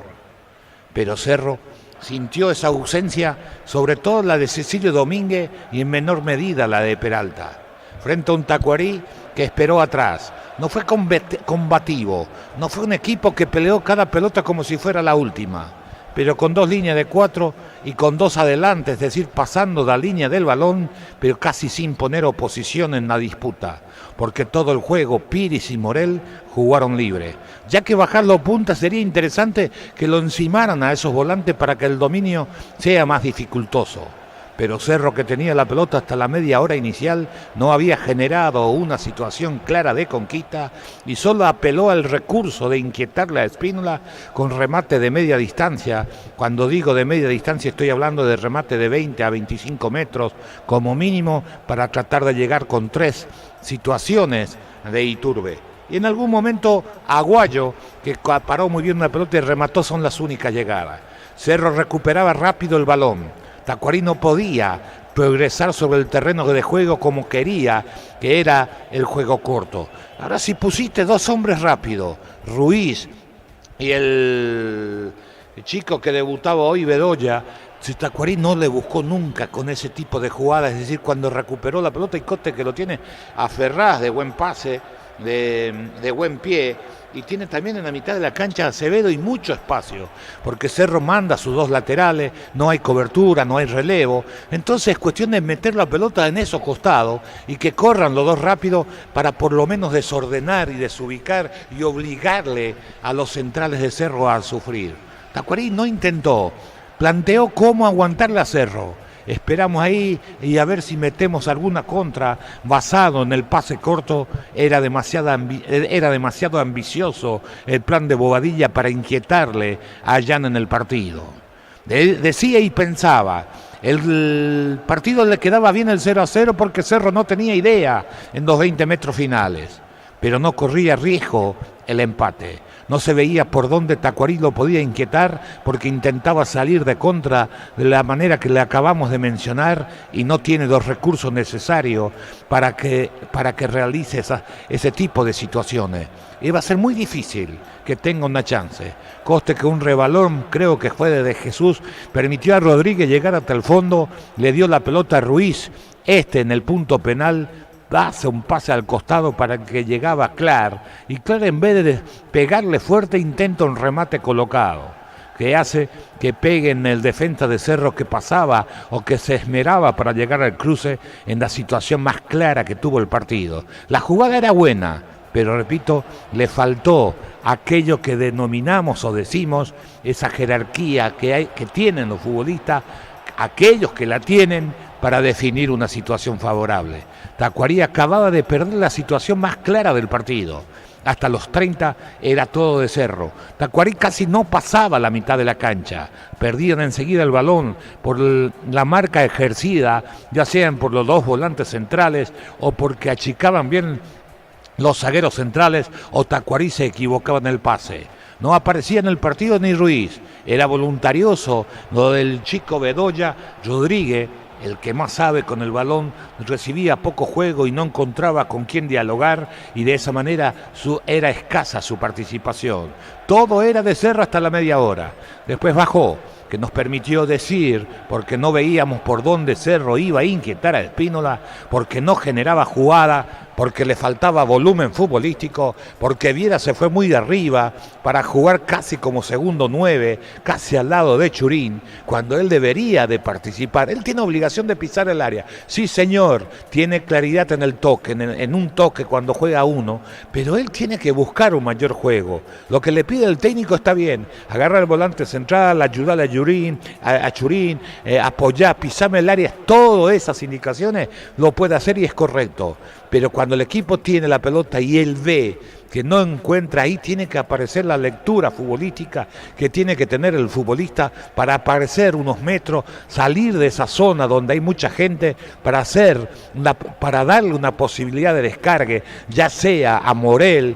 Pero Cerro sintió esa ausencia, sobre todo la de Cecilio Domínguez y en menor medida la de Peralta, frente a un Tacuarí que esperó atrás. No fue combativo, no fue un equipo que peleó cada pelota como si fuera la última, pero con 2 líneas de 4 y con 2 adelante, es decir, pasando la línea del balón, pero casi sin poner oposición en la disputa, porque todo el juego Piris y Morel jugaron libre. Ya que bajar los puntas sería interesante que lo encimaran a esos volantes para que el dominio sea más dificultoso. pero Cerro, que tenía la pelota hasta la media hora inicial, no había generado una situación clara de conquista y solo apeló al recurso de inquietarle a Espínola con remate de media distancia. Cuando digo de media distancia estoy hablando de remate de 20 a 25 metros como mínimo, para tratar de llegar con 3 situaciones de Iturbe. Y en algún momento Aguayo, que paró muy bien una pelota y remató, son las únicas llegadas. Cerro recuperaba rápido el balón. Tacuarí no podía progresar sobre el terreno de juego como quería, que era el juego corto. Ahora, si pusiste 2 hombres rápidos, Ruiz y el chico que debutaba hoy, Bedoya, si Tacuarí no le buscó nunca con ese tipo de jugadas, es decir, cuando recuperó la pelota, y Cote, que lo tiene a Ferraz de buen pase, de buen pie, y tiene también en la mitad de la cancha a Acevedo y mucho espacio, porque Cerro manda sus 2 laterales, no hay cobertura, no hay relevo, entonces es cuestión de meter la pelota en esos costados y que corran los 2 rápido para por lo menos desordenar y desubicar y obligarle a los centrales de Cerro a sufrir. Tacuarí no intentó, planteó cómo aguantarle a Cerro. Esperamos ahí y a ver si metemos alguna contra basado en el pase corto. Era demasiado ambicioso el plan de Bobadilla para inquietarle a Jan en el partido. Decía y pensaba, el partido le quedaba bien el 0-0 porque Cerro no tenía idea en los 20 metros finales, pero no corría riesgo el empate. No se veía por dónde Tacuarí lo podía inquietar, porque intentaba salir de contra de la manera que le acabamos de mencionar y no tiene los recursos necesarios para que realice ese tipo de situaciones. Iba a ser muy difícil que tenga una chance. Coste que un rebalón, creo que fue de Jesús, permitió a Rodríguez llegar hasta el fondo, le dio la pelota a Ruiz, en el punto penal, hace un pase al costado para que llegaba Clar, y Clar, en vez de pegarle fuerte, intenta un remate colocado, que hace que pegue en el defensa de Cerro, que pasaba o que se esmeraba para llegar al cruce en la situación más clara que tuvo el partido. La jugada era buena, pero repito, le faltó aquello que denominamos o decimos esa jerarquía que tienen los futbolistas, aquellos que la tienen, para definir una situación favorable. Tacuarí acababa de perder la situación más clara del partido. Hasta los 30 era todo de Cerro. Tacuarí casi no pasaba la mitad de la cancha. Perdían enseguida el balón por la marca ejercida, ya sean por los 2 volantes centrales o porque achicaban bien los zagueros centrales, o Tacuarí se equivocaba en el pase. No aparecía en el partido ni Ruiz. Era voluntarioso lo del chico Bedoya. Rodríguez, el que más sabe con el balón, recibía poco juego y no encontraba con quién dialogar, y de esa manera era escasa su participación. Todo era de Cerro hasta la media hora. Después bajó, que nos permitió decir, porque no veíamos por dónde Cerro iba a inquietar a Espínola, porque no generaba jugada, porque le faltaba volumen futbolístico, porque Viera se fue muy de arriba para jugar casi como segundo 9, casi al lado de Churín, cuando él debería de participar. Él tiene obligación de pisar el área. Sí, señor, tiene claridad en el toque, en un toque cuando juega uno, pero él tiene que buscar un mayor juego. Lo que le pide el técnico está bien. Agarrar el volante central, ayudarle a Churín, apoyar, pisarme el área, todas esas indicaciones lo puede hacer y es correcto. Pero cuando el equipo tiene la pelota y él ve que no encuentra, ahí tiene que aparecer la lectura futbolística que tiene que tener el futbolista para aparecer unos metros, salir de esa zona donde hay mucha gente para darle una posibilidad de descargue, ya sea a Morel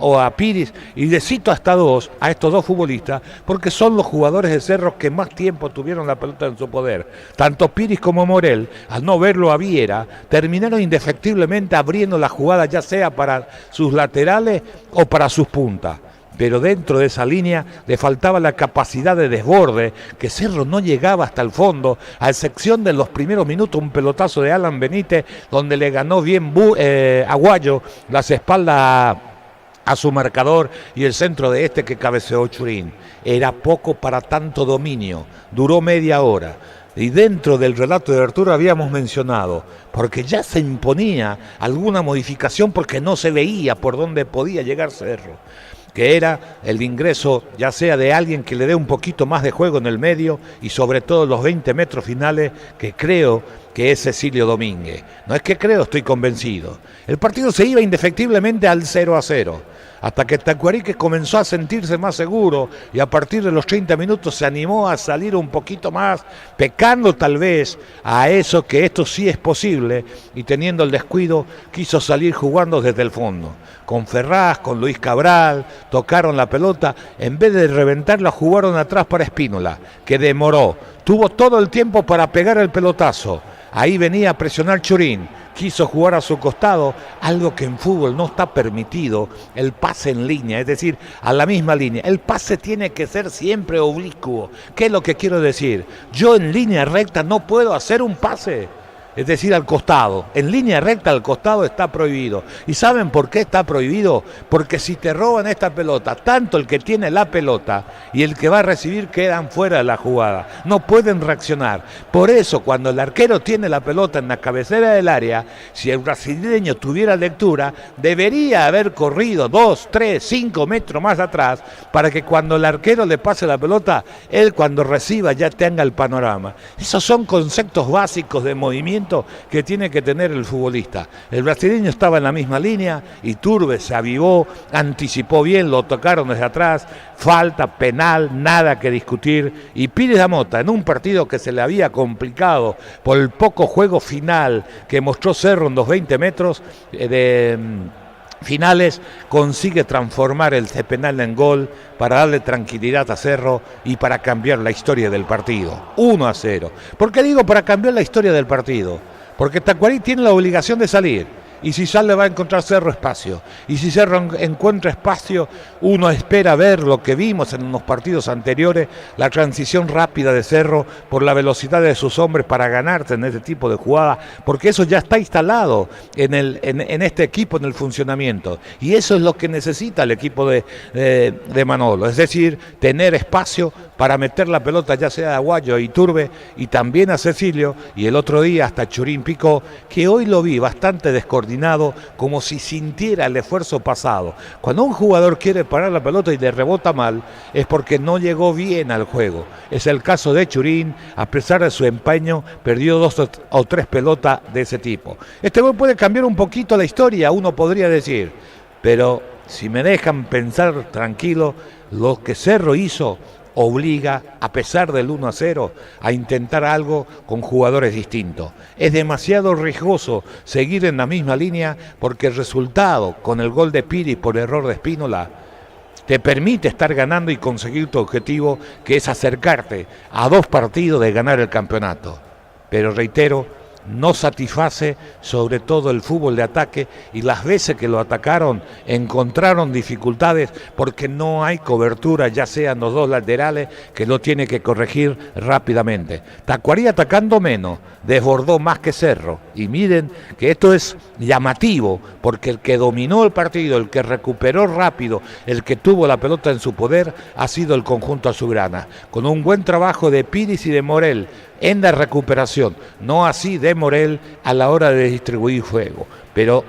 o a Piris, y le cito a estos 2 futbolistas, porque son los jugadores de Cerro que más tiempo tuvieron la pelota en su poder. Tanto Piris como Morel, al no verlo a Viera, terminaron indefectiblemente abriendo la jugada, ya sea para sus laterales o para sus puntas. Pero dentro de esa línea le faltaba la capacidad de desborde, que Cerro no llegaba hasta el fondo, a excepción de los primeros minutos, un pelotazo de Alan Benítez, donde le ganó bien Aguayo las espaldas a su marcador, y el centro de que cabeceó Churín. Era poco para tanto dominio, duró media hora. Y dentro del relato de Arturo habíamos mencionado, porque ya se imponía alguna modificación porque no se veía por dónde podía llegar Cerro. que era el ingreso ya sea de alguien que le dé un poquito más de juego en el medio y sobre todo los 20 metros finales, que creo que es Cecilio Domínguez. No es que creo, estoy convencido. El partido se iba indefectiblemente al 0-0. Hasta que Tacuarique comenzó a sentirse más seguro y a partir de los 30 minutos se animó a salir un poquito más, pecando tal vez a eso que esto sí es posible, y teniendo el descuido quiso salir jugando desde el fondo. Con Ferraz, con Luis Cabral, tocaron la pelota, en vez de reventarla jugaron atrás para Espínola, que demoró, tuvo todo el tiempo para pegar el pelotazo. Ahí venía a presionar Churín, quiso jugar a su costado, algo que en fútbol no está permitido, el pase en línea, es decir, a la misma línea. El pase tiene que ser siempre oblicuo. ¿Qué es lo que quiero decir? Yo en línea recta no puedo hacer un pase, es decir, al costado. En línea recta al costado está prohibido. ¿Y saben por qué está prohibido? Porque si te roban esta pelota, tanto el que tiene la pelota y el que va a recibir quedan fuera de la jugada. No pueden reaccionar. Por eso, cuando el arquero tiene la pelota en la cabecera del área, si el brasileño tuviera lectura, debería haber corrido 2, 3, 5 metros más atrás para que cuando el arquero le pase la pelota, él cuando reciba ya tenga el panorama. Esos son conceptos básicos de movimiento que tiene que tener el futbolista. El brasileño estaba en la misma línea, Iturbe se avivó, anticipó bien, lo tocaron desde atrás, falta, penal, nada que discutir, y Pires da Mota, en un partido que se le había complicado por el poco juego final que mostró Cerro en los 20 metros de finales, consigue transformar el penal en gol para darle tranquilidad a Cerro y para cambiar la historia del partido. 1-0. ¿Por qué digo para cambiar la historia del partido? Porque Tacuarí tiene la obligación de salir. Y si sale va a encontrar Cerro espacio. Y si Cerro encuentra espacio, uno espera ver lo que vimos en unos partidos anteriores, la transición rápida de Cerro por la velocidad de sus hombres para ganarse en este tipo de jugada, porque eso ya está instalado en este equipo, en el funcionamiento. Y eso es lo que necesita el equipo de Manolo, es decir, tener espacio para meter la pelota ya sea a Aguayo, a Iturbe y también a Cecilio, y el otro día hasta Churín picó, que hoy lo vi bastante descoordinado, como si sintiera el esfuerzo pasado. Cuando un jugador quiere parar la pelota y le rebota mal, es porque no llegó bien al juego. Es el caso de Churín, a pesar de su empeño, perdió 2 o 3 pelotas de ese tipo. Este gol puede cambiar un poquito la historia, uno podría decir, pero si me dejan pensar tranquilo, lo que Cerro hizo obliga, a pesar del 1-0, a intentar algo con jugadores distintos. Es demasiado riesgoso seguir en la misma línea porque el resultado, con el gol de Piri por error de Espínola, te permite estar ganando y conseguir tu objetivo, que es acercarte a 2 partidos de ganar el campeonato. Pero reitero, no satisface sobre todo el fútbol de ataque, y las veces que lo atacaron encontraron dificultades porque no hay cobertura, ya sean los 2 laterales, que lo tiene que corregir rápidamente. Tacuarí atacando menos, desbordó más que Cerro, y miren que esto es llamativo porque el que dominó el partido, el que recuperó rápido, el que tuvo la pelota en su poder ha sido el conjunto azulgrana, con un buen trabajo de Piris y de Morel en la recuperación, no así de Morel a la hora de distribuir juego, pero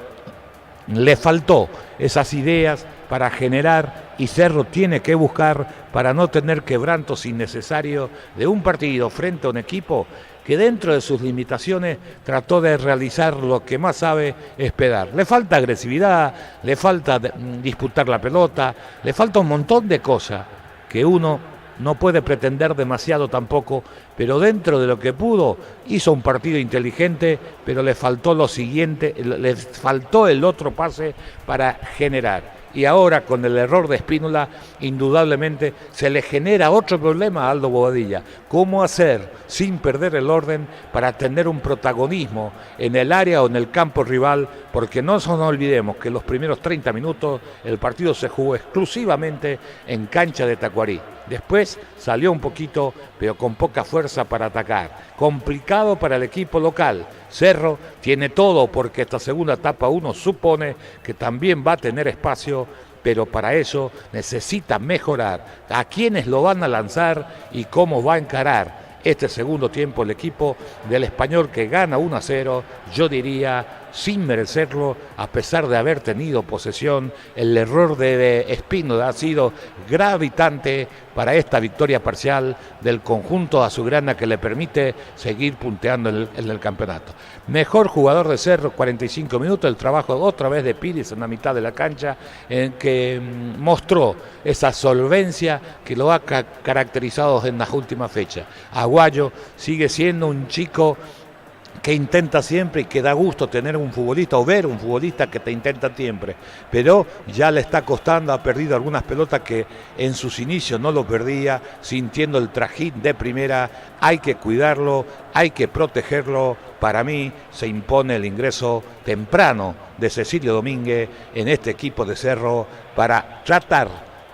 le faltó esas ideas para generar, y Cerro tiene que buscar para no tener quebrantos innecesarios de un partido frente a un equipo que dentro de sus limitaciones trató de realizar lo que más sabe esperar. Le falta agresividad, le falta disputar la pelota, le falta un montón de cosas que uno no puede pretender demasiado tampoco, pero dentro de lo que pudo, hizo un partido inteligente, pero le faltó lo siguiente, le faltó el otro pase para generar. Y ahora con el error de Espínola, indudablemente se le genera otro problema a Aldo Bobadilla. ¿Cómo hacer sin perder el orden para tener un protagonismo en el área o en el campo rival? Porque no nos olvidemos que los primeros 30 minutos el partido se jugó exclusivamente en cancha de Tacuarí. Después salió un poquito, pero con poca fuerza para atacar. Complicado para el equipo local. Cerro tiene todo porque esta segunda etapa uno supone que también va a tener espacio, pero para eso necesita mejorar a quiénes lo van a lanzar y cómo va a encarar este segundo tiempo el equipo del Español, que gana 1-0, yo diría sin merecerlo, a pesar de haber tenido posesión. El error de Espino ha sido gravitante para esta victoria parcial del conjunto azulgrana que le permite seguir punteando en el campeonato. Mejor jugador de Cerro, 45 minutos, el trabajo otra vez de Pires en la mitad de la cancha, en que mostró esa solvencia que lo ha caracterizado en las últimas fechas. Aguayo sigue siendo un chico que intenta siempre y que da gusto tener un futbolista o ver un futbolista que te intenta siempre, pero ya le está costando, ha perdido algunas pelotas que en sus inicios no lo perdía, sintiendo el trajín de primera. Hay que cuidarlo, hay que protegerlo. Para mí se impone el ingreso temprano de Cecilio Domínguez en este equipo de Cerro para tratar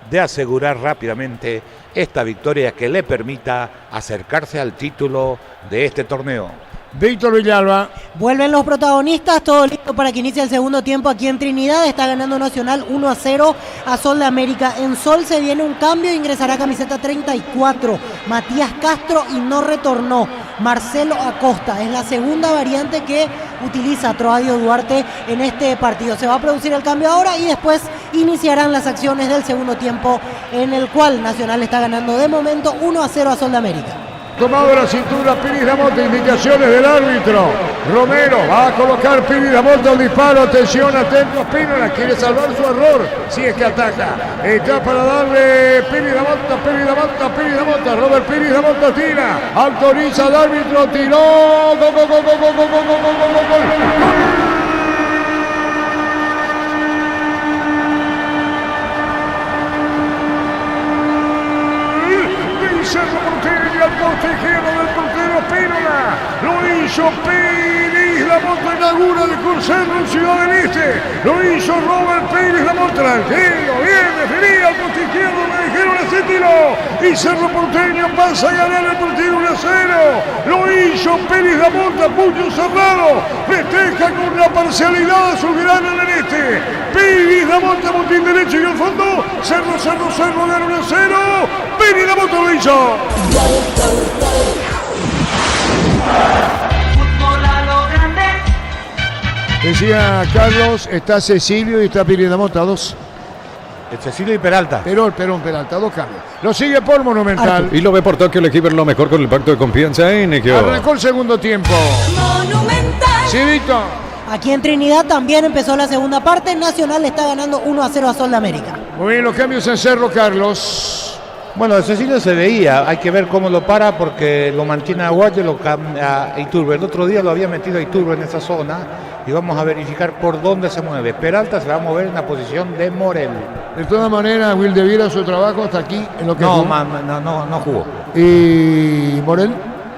de asegurar rápidamente esta victoria que le permita acercarse al título de este torneo. Víctor Villalba. Vuelven los protagonistas, todo listo para que inicie el segundo tiempo aquí en Trinidad. Está ganando Nacional 1-0 a Sol de América. En Sol se viene un cambio, ingresará camiseta 34, Matías Castro, y no retornó Marcelo Acosta. Es la segunda variante que utiliza Troadio Duarte en este partido. Se va a producir el cambio ahora y después iniciarán las acciones del segundo tiempo, en el cual Nacional está ganando de momento 1-0 a Sol de América. Tomado la cintura Piris Damonte, indicaciones del árbitro. Romero va a colocar Piris Damonte un disparo. Atención, atento, Espínola quiere salvar su error si es que ataca. Está para darle Piris Damonte. Robert Piris Damonte tira. Autoriza al árbitro, tiró. Gol. Cerro Porteño al poste izquierdo del portero Espínola. Lo hizo Piris Damonte, inaugura de Cerro en Ciudad del Este. Lo hizo Robert Piris Damonte. Tranquilo, bien definido al poste izquierdo, me dijeron ese tiro. Y Cerro Porteño pasa a ganar el partido 1-0. Lo hizo Piris Damonte a puño cerrado. Festeja con la parcialidad azulgrana en el este. Piris Damonte, botín derecho y al fondo. Cerro gana 1-0. Piris Damonte lo hizo. Decía Carlos, está Cecilio y está Piris Damonte, dos. Cecilio y Peralta. Peralta, dos cambios. Lo sigue por Monumental. Y lo ve por Tokio, el equipo lo mejor con el pacto de confianza en Equio. Arrancó el segundo tiempo. Monumental. Sí, Víctor. Aquí en Trinidad también empezó la segunda parte. Nacional está ganando 1-0 a Sol de América. Muy bien, los cambios en Cerro, Carlos. Bueno, Cecilio se veía, hay que ver cómo lo para porque lo mantiene a Aguayo, lo cambia a Iturbe. El otro día lo había metido a Iturbe en esa zona y vamos a verificar por dónde se mueve. Peralta se va a mover en la posición de Morel. De todas maneras, Wildeviera su trabajo hasta aquí en lo que jugó. No jugó. ¿Y Morel?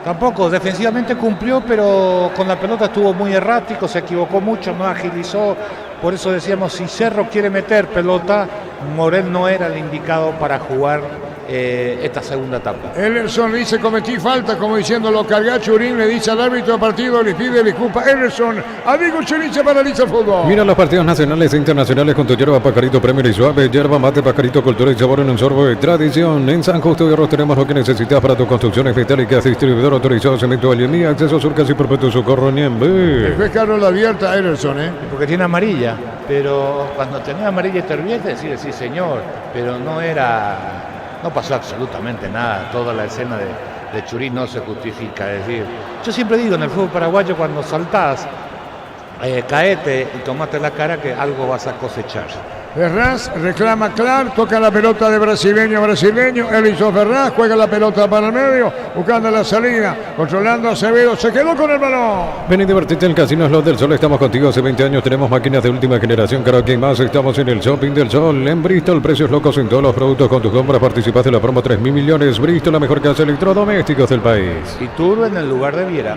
Tampoco, defensivamente cumplió, pero con la pelota estuvo muy errático, se equivocó mucho, no agilizó. Por eso decíamos, si Cerro quiere meter pelota, Morel no era el indicado para jugar esta segunda etapa. Ellerson dice, cometí falta, como diciendo, lo carga Churín, le dice al árbitro del partido, le pide disculpa. Ellerson, amigo Cheriche, paraliza el fútbol. Mira los partidos nacionales e internacionales con tu yerba Pajarito Premier y Suave, yerba mate Pajarito, cultura y sabor en un sorbo de tradición. En San Justo de Arroz tenemos lo que necesitas para tus construcciones metálicas, distribuidor autorizado, cemento Allemía, acceso Surcas y Perpetuo Socorro Niembe. El juez Carlos la abierta a Ellerson, Porque tiene amarilla, pero cuando tenía amarilla Terbiete, sí señor, pero no pasó absolutamente nada. Toda la escena de Churín no se justifica. Es decir, yo siempre digo en el fútbol paraguayo, cuando saltás, caete y tomaste la cara, que algo vas a cosechar. Ferraz reclama Clark, toca la pelota de brasileño, él hizo Ferraz, juega la pelota para el medio, buscando la salida, controlando a Acevedo, se quedó con el balón. Ven y divertite en el Casino Slot del Sol, estamos contigo hace 20 años, tenemos máquinas de última generación, karaoke y más, estamos en el Shopping del Sol, en Bristol, precios locos en todos los productos, con tus compras participas de la promo 3.000 millones, Bristol, la mejor casa de electrodomésticos del país. Y Turbe en el lugar de Viera.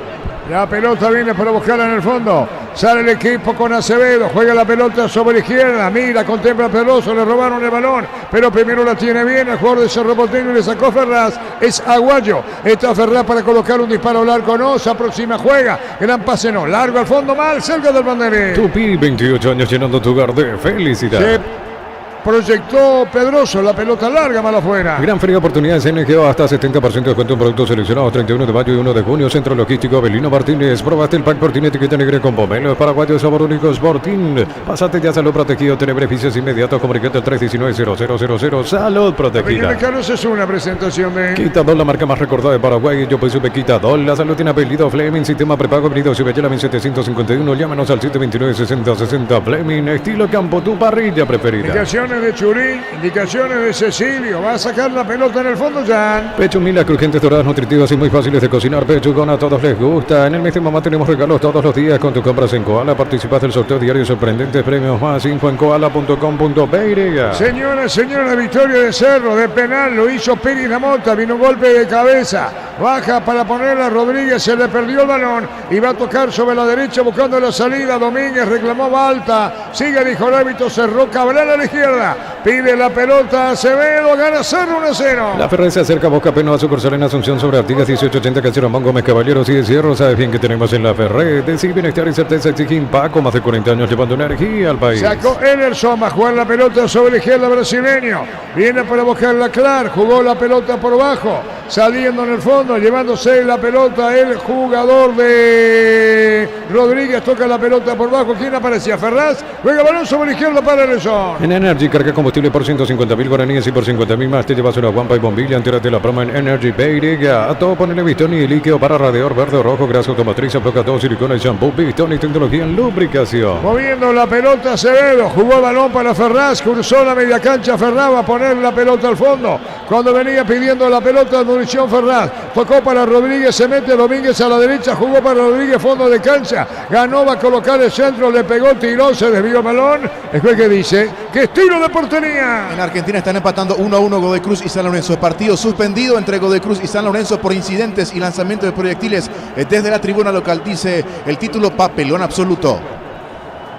La pelota viene para buscarla en el fondo, sale el equipo con Acevedo, juega la pelota sobre la izquierda, mira, contempla a Pedroso, le robaron el balón, pero primero la tiene bien el jugador de Cerro Porteño y le sacó Ferraz, es Aguayo, está Ferraz para colocar un disparo largo, no, se aproxima, juega, gran pase no, largo al fondo, mal, cerca del banderín. Tupi, 28 años llenando tu hogar de felicidad. Sí. proyectó Pedroso, la pelota larga, mal afuera. Gran Feria de Oportunidades NGO, hasta 70% de descuento en productos seleccionados, 31 de mayo y 1 de junio. Centro Logístico Abelino Martínez. Probaste el pack Portín etiqueta negra con pomelo paraguayo de sabor único Sportín. Pasate ya Salud Protegido, tiene beneficios inmediatos. Comunicate al 319-0000. Salud Protegida. Mecanos es una presentación de Quitadol, la marca más recordada de Paraguay. Yo pues supe Quitadol. La salud tiene apellido Fleming. Sistema prepago Avenida Ciudadela 1751. Llámanos al 729-6060. Fleming. Estilo campo, tu parrilla preferida. indicaciones de Churín, indicaciones de Cecilio. Va a sacar la pelota en el fondo, Jan. Pechumila, crujientes, doradas, nutritivas y muy fáciles de cocinar. Pechugón, a todos les gusta. En el mes de mamá tenemos regalos todos los días con tus compras en Koala. Participas del sorteo diario sorprendentes premios más. Info en koala.com.py. Señora, victoria de Cerro, de penal, lo hizo Pérez Lamota, vino un golpe de cabeza, baja para ponerla a Rodríguez, se le perdió el balón y va a tocar sobre la derecha buscando la salida. Domínguez reclamó alta, sigue dijo el árbitro, cerró Cabral a la izquierda, pide la pelota Acevedo, gana Cerro 1-0. La Ferrer se acerca a Boca Peno a sucursal en Asunción sobre Artigas 1880 Cacerón Gómez Caballeros y de Cierro. Sabes bien que tenemos en la Ferrer, decir bienestar y certeza exige Impaco, más de 40 años llevando energía al país. Sacó Ederson a jugar la pelota sobre la izquierda brasileño, viene para buscar la Clar, jugó la pelota por bajo, saliendo en el fondo, llevándose la pelota el jugador de Rodríguez, toca la pelota por bajo. ¿Quién aparecía? Ferraz, juega balón sobre la izquierda para Ederson. En Energy, carga combustible por 150.000 guaraníes y por 50.000 más te llevas una guampa y bombilla. Entérate la promo en Energy Beiriga. A todo ponele Bistoni y líquido para radiador verde o rojo, grasa automotriz, aplica todo, silicona y shampoo. Bistoni, tecnología en lubricación. Moviendo la pelota Acevedo, jugó el balón para Ferraz, cruzó la media cancha, Ferraz va a poner la pelota al fondo. Cuando venía pidiendo la pelota, munición Ferraz, tocó para Rodríguez, se mete Domínguez a la derecha, jugó para Rodríguez, fondo de cancha, ganó, va a colocar el centro, le pegó, tiró, se desvió el balón. El juez que dice que es tiro de portería. En Argentina están empatando 1-1 Godoy Cruz y San Lorenzo. Partido suspendido entre Godoy Cruz y San Lorenzo por incidentes y lanzamiento de proyectiles desde la tribuna local. Dice el título papelón absoluto.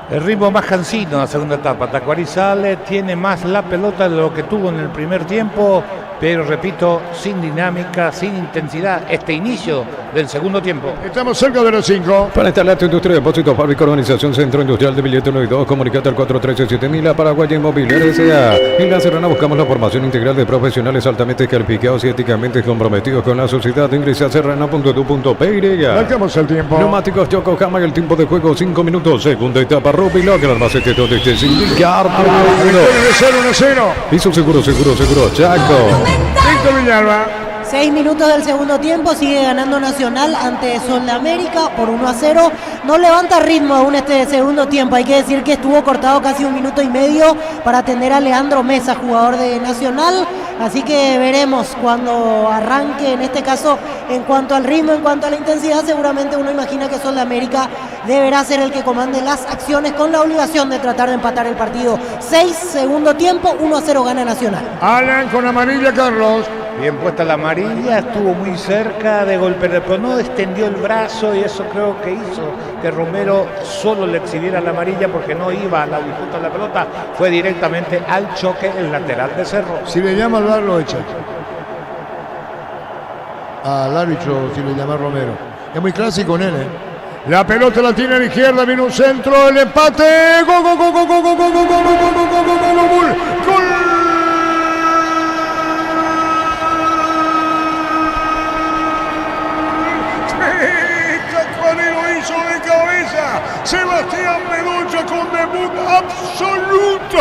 El ritmo más cansino en la segunda etapa. Tacuarí sale, tiene más la pelota de lo que tuvo en el primer tiempo, pero repito, sin dinámica, sin intensidad, este inicio del segundo tiempo. Estamos cerca de los 5. Para instalar tu industria de depósitos, fábrica, organización, centro industrial de billete 1 y 2, comunicate al 413-7000, la Paraguaya Inmobiliaria S.A. En La Serrana buscamos la formación integral de profesionales altamente calificados y éticamente comprometidos con la sociedad. Ingresa a serrana.tu.py. Marcamos el tiempo. Neumáticos Yokohama y el tiempo de juego 5 minutos. Segunda etapa, Rubi logra el macete donde esté sin indicar. Debe ser 1-0. Hizo seguro, Chaco. Víctor Villalba. 6 minutos del segundo tiempo, sigue ganando Nacional ante Sol de América por 1-0. No levanta ritmo aún este segundo tiempo. Hay que decir que estuvo cortado casi 1 minuto y medio para atender a Leandro Mesa, jugador de Nacional. Así que veremos cuando arranque, en este caso, en cuanto al ritmo, en cuanto a la intensidad, seguramente uno imagina que Sol de América deberá ser el que comande las acciones con la obligación de tratar de empatar el partido. 6 segundo tiempo, 1-0 gana Nacional. Alan con amarilla, Carlos. Bien puesta la amarilla, estuvo muy cerca de golpear, pero no extendió el brazo y eso creo que hizo que Romero solo le exhibiera la amarilla porque no iba a la disputa de la pelota, fue directamente al choque el lateral de Cerro. Si le llama al VAR lo echa. Al árbitro, si le llama Romero. Es muy clásico con él, La pelota la tiene a la izquierda, viene un centro, el empate. ¡Gol, gol, gol, gol, gol, gol, gol, gol, gol, gol, gol, gol, gol! Sebastián Bedoya con debut absoluto.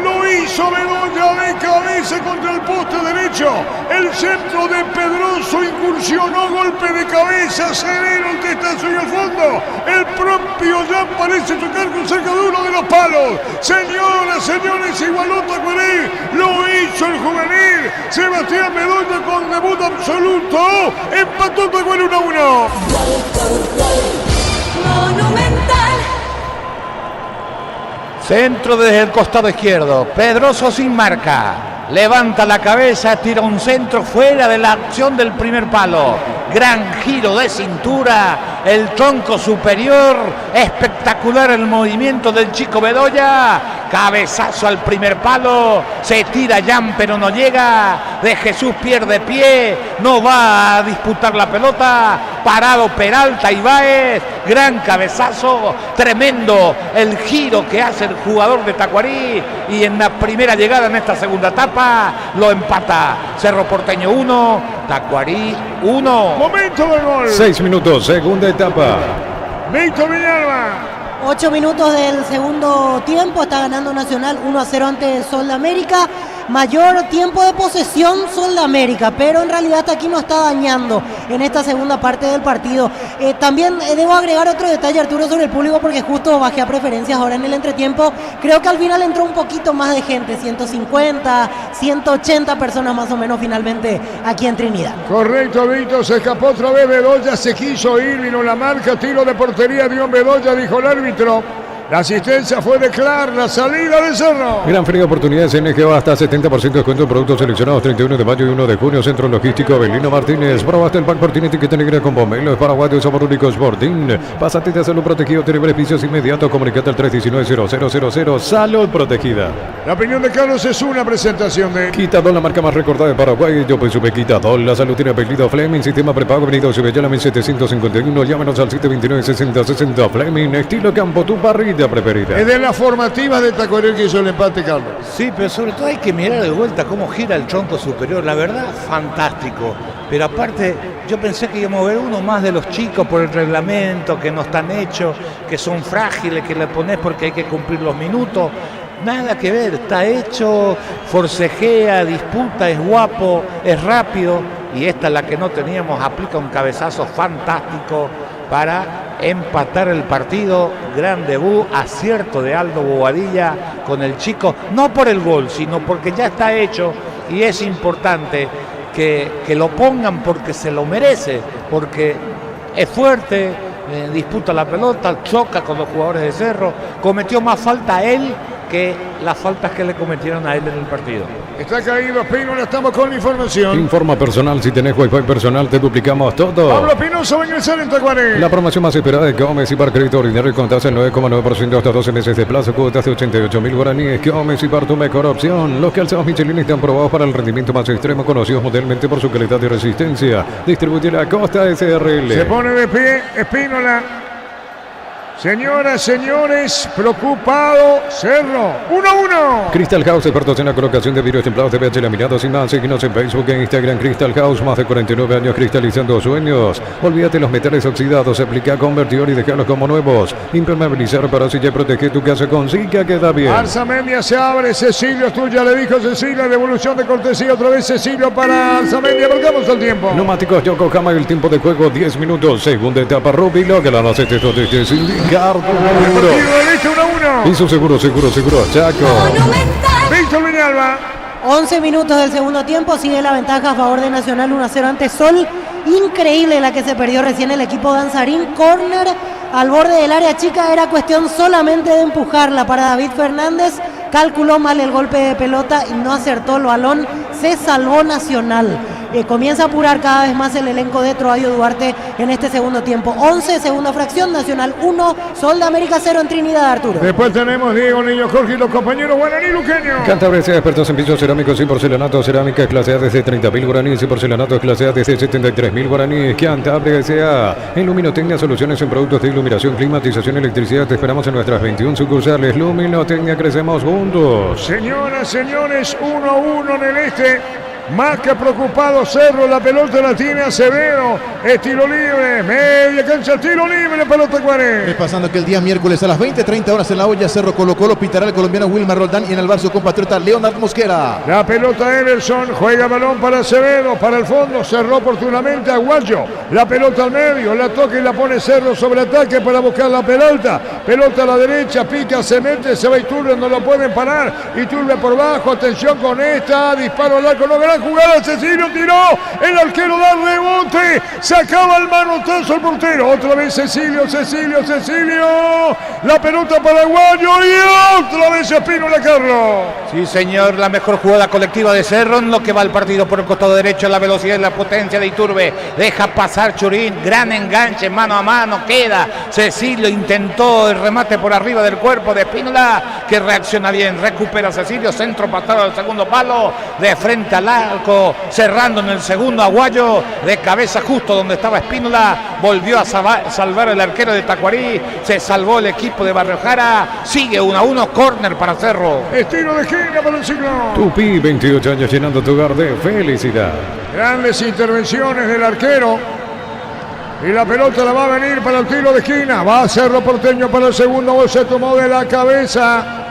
Lo hizo Bedoya de cabeza contra el poste derecho. El centro de Pedroso incursionó, golpe de cabeza, severo el testazo y al fondo. El propio Jan parece tocar con cerca de uno de los palos. Señoras, señores, igualó Tacuarí. Lo hizo el juvenil. Sebastián Bedoya con debut absoluto. Empató Tacuarí 1-1. Monumental. Centro desde el costado izquierdo, Pedroso sin marca, levanta la cabeza, tira un centro fuera de la acción del primer palo, gran giro de cintura, el tronco superior, espectacular el movimiento del chico Bedoya, cabezazo al primer palo, se tira Jan pero no llega, de Jesús pierde pie, no va a disputar la pelota, parado Peralta Ibáez, gran cabezazo, tremendo el giro que hace el jugador de Tacuarí, y en la primera llegada en esta segunda etapa lo empata Cerro Porteño 1, Tacuarí 1. Momento del gol. 6 minutos, segunda etapa. Víctor Villalba. 8 minutos del segundo tiempo, está ganando Nacional 1-0 ante Sol de América. Mayor tiempo de posesión Sol de América, pero en realidad hasta aquí no está dañando en esta segunda parte del partido. También debo agregar otro detalle, Arturo, sobre el público, porque justo bajé a preferencias ahora en el entretiempo. Creo que al final entró un poquito más de gente, 150, 180 personas más o menos finalmente aquí en Trinidad. Correcto, Víctor, se escapó otra vez Bedoya, se quiso ir, vino la marca, tiro de portería de Bedoya, dijo el árbitro. La asistencia fue de Clar, la salida de Cerro. Gran Feria de Oportunidades NGO, hasta 70% de descuento en productos seleccionados, 31 de mayo y 1 de junio. Centro Logístico Avelino Martínez. Probaste el pack por tiene etiqueta negra con pomelo. Es paraguayo, sabor único Sporting. Pásate de salud protegido, tiene beneficios inmediatos. Comunicate al 319-0000. Salud protegida. La opinión de Carlos es una presentación de Quitadol, la marca más recordada de Paraguay. Yo pues supe Quitadol. La salud tiene apellido Fleming. Sistema prepago, Avenida Cibellana 1751. Llámenos al 729-6060 Fleming. Estilo Campo, tu parrilla preferida. Es de la formativa de Tacuarí que hizo el empate, Carlos. Sí, pero sobre todo hay que mirar de vuelta cómo gira el tronco superior. La verdad, fantástico. Pero aparte, yo pensé que íbamos a ver uno más de los chicos por el reglamento, que no están hechos, que son frágiles, que le pones porque hay que cumplir los minutos. Nada que ver, está hecho, forcejea, disputa, es guapo, es rápido. Y esta es la que no teníamos, aplica un cabezazo fantástico para empatar el partido. Gran debut, acierto de Aldo Bobadilla con el chico, no por el gol, sino porque ya está hecho y es importante que lo pongan porque se lo merece, porque es fuerte, disputa la pelota, choca con los jugadores de Cerro, cometió más falta a él que las faltas que le cometieron a él en el partido. Está caído Espínola, estamos con la información. Informa personal, si tenés wifi personal te duplicamos todo. Pablo Espinosa va a ingresar en Tacuarí. La promoción más esperada de Gómez y Par Crédito Ordinario con tasa del 9,9% hasta 12 meses de plazo, cuotas de 88.000 guaraníes. Gómez y Par, tu mejor opción. Los calzados Michelin están probados para el rendimiento más extremo, conocidos mundialmente por su calidad y resistencia. Distribuye la Costa SRL. Se pone de pie Espínola. Señoras, señores, preocupado Cerro. 1-1. Crystal House, expertos en la colocación de vidrios templados de PH laminados y más. Síguenos en Facebook e Instagram. Crystal House, más de 49 años cristalizando sueños. Olvídate los metales oxidados, aplica convertidor y dejarlos como nuevos. Impermeabilizar para así ya protege tu casa con Zika, queda bien. Arzamendia se abre, Cecilio es tuya, le dijo Cecilia, devolución de cortesía otra vez Cecilio para Arzamendia, marcamos el tiempo. Neumáticos Yokohama, el tiempo de juego 10 minutos. Segunda etapa, Rubilo, que la nace esto desde Cindy. Listo, 1-1. Hizo seguro, Chaco. Víctor Villalba. 11 minutos del segundo tiempo, sigue la ventaja a favor de Nacional 1-0 ante Sol. Increíble la que se perdió recién el equipo danzarín. Córner al borde del área chica, era cuestión solamente de empujarla para David Fernández. Calculó mal el golpe de pelota y no acertó el balón. Se salvó Nacional. Comienza a apurar cada vez más el elenco de Troadio Duarte en este segundo tiempo. 11, segunda fracción, Nacional 1, Sol de América 0 en Trinidad, Arturo. Después tenemos Diego Niño Jorge y los compañeros guaraní luqueños. Cantabria sea expertos en pisos cerámicos y porcelanato. Cerámica clase A desde 30.000 guaraníes y porcelanato clase A desde 73.000 guaraníes. Cantabria sea en Luminotecnia, soluciones en productos de iluminación, climatización, electricidad. Te esperamos en nuestras 21 sucursales. Luminotecnia, crecemos juntos. Señoras, señores, 1-1 en el este. Más que preocupado Cerro, la pelota la tiene Acevedo, es tiro libre, media cancha, tiro libre, pelota Cuaré. Es pasando que el día miércoles a las 20:30 horas en la olla, Cerro Colo-Colo pitará el colombiano Wilmar Roldán y en el bar su compatriota Leonard Mosquera. La pelota Everson, juega balón para Acevedo, para el fondo, cerró oportunamente Aguayo, la pelota al medio, la toca y la pone Cerro sobre ataque para buscar la pelota a la derecha, pica, se mete, se va Iturbe, no lo pueden parar, Iturbe por bajo, atención con esta, disparo al arco, no, gracias. jugada, Cecilio tiró, el arquero da rebote, sacaba el manotazo al portero, otra vez Cecilio, la pelota paraguayo y otra vez Espínola, Carlos. Sí, señor, la mejor jugada colectiva de Cerro en lo que va el partido por el costado derecho, la velocidad y la potencia de Iturbe, deja pasar Churín, gran enganche, mano a mano, queda Cecilio, intentó el remate por arriba del cuerpo de Espínola, que reacciona bien, recupera Cecilio, centro pasado al segundo palo, de frente al arco, cerrando en el segundo, Aguayo, de cabeza justo donde estaba Espínola, volvió a salvar el arquero de Tacuarí, se salvó el equipo de Barrio Jara, sigue 1-1, córner para Cerro. Estilo de esquina para el Ciclón. Tupi, 28 años llenando tu hogar de felicidad. Grandes intervenciones del arquero. Y la pelota la va a venir para el tiro de esquina. Va a Cerro Porteño para el segundo gol. Se tomó de la cabeza.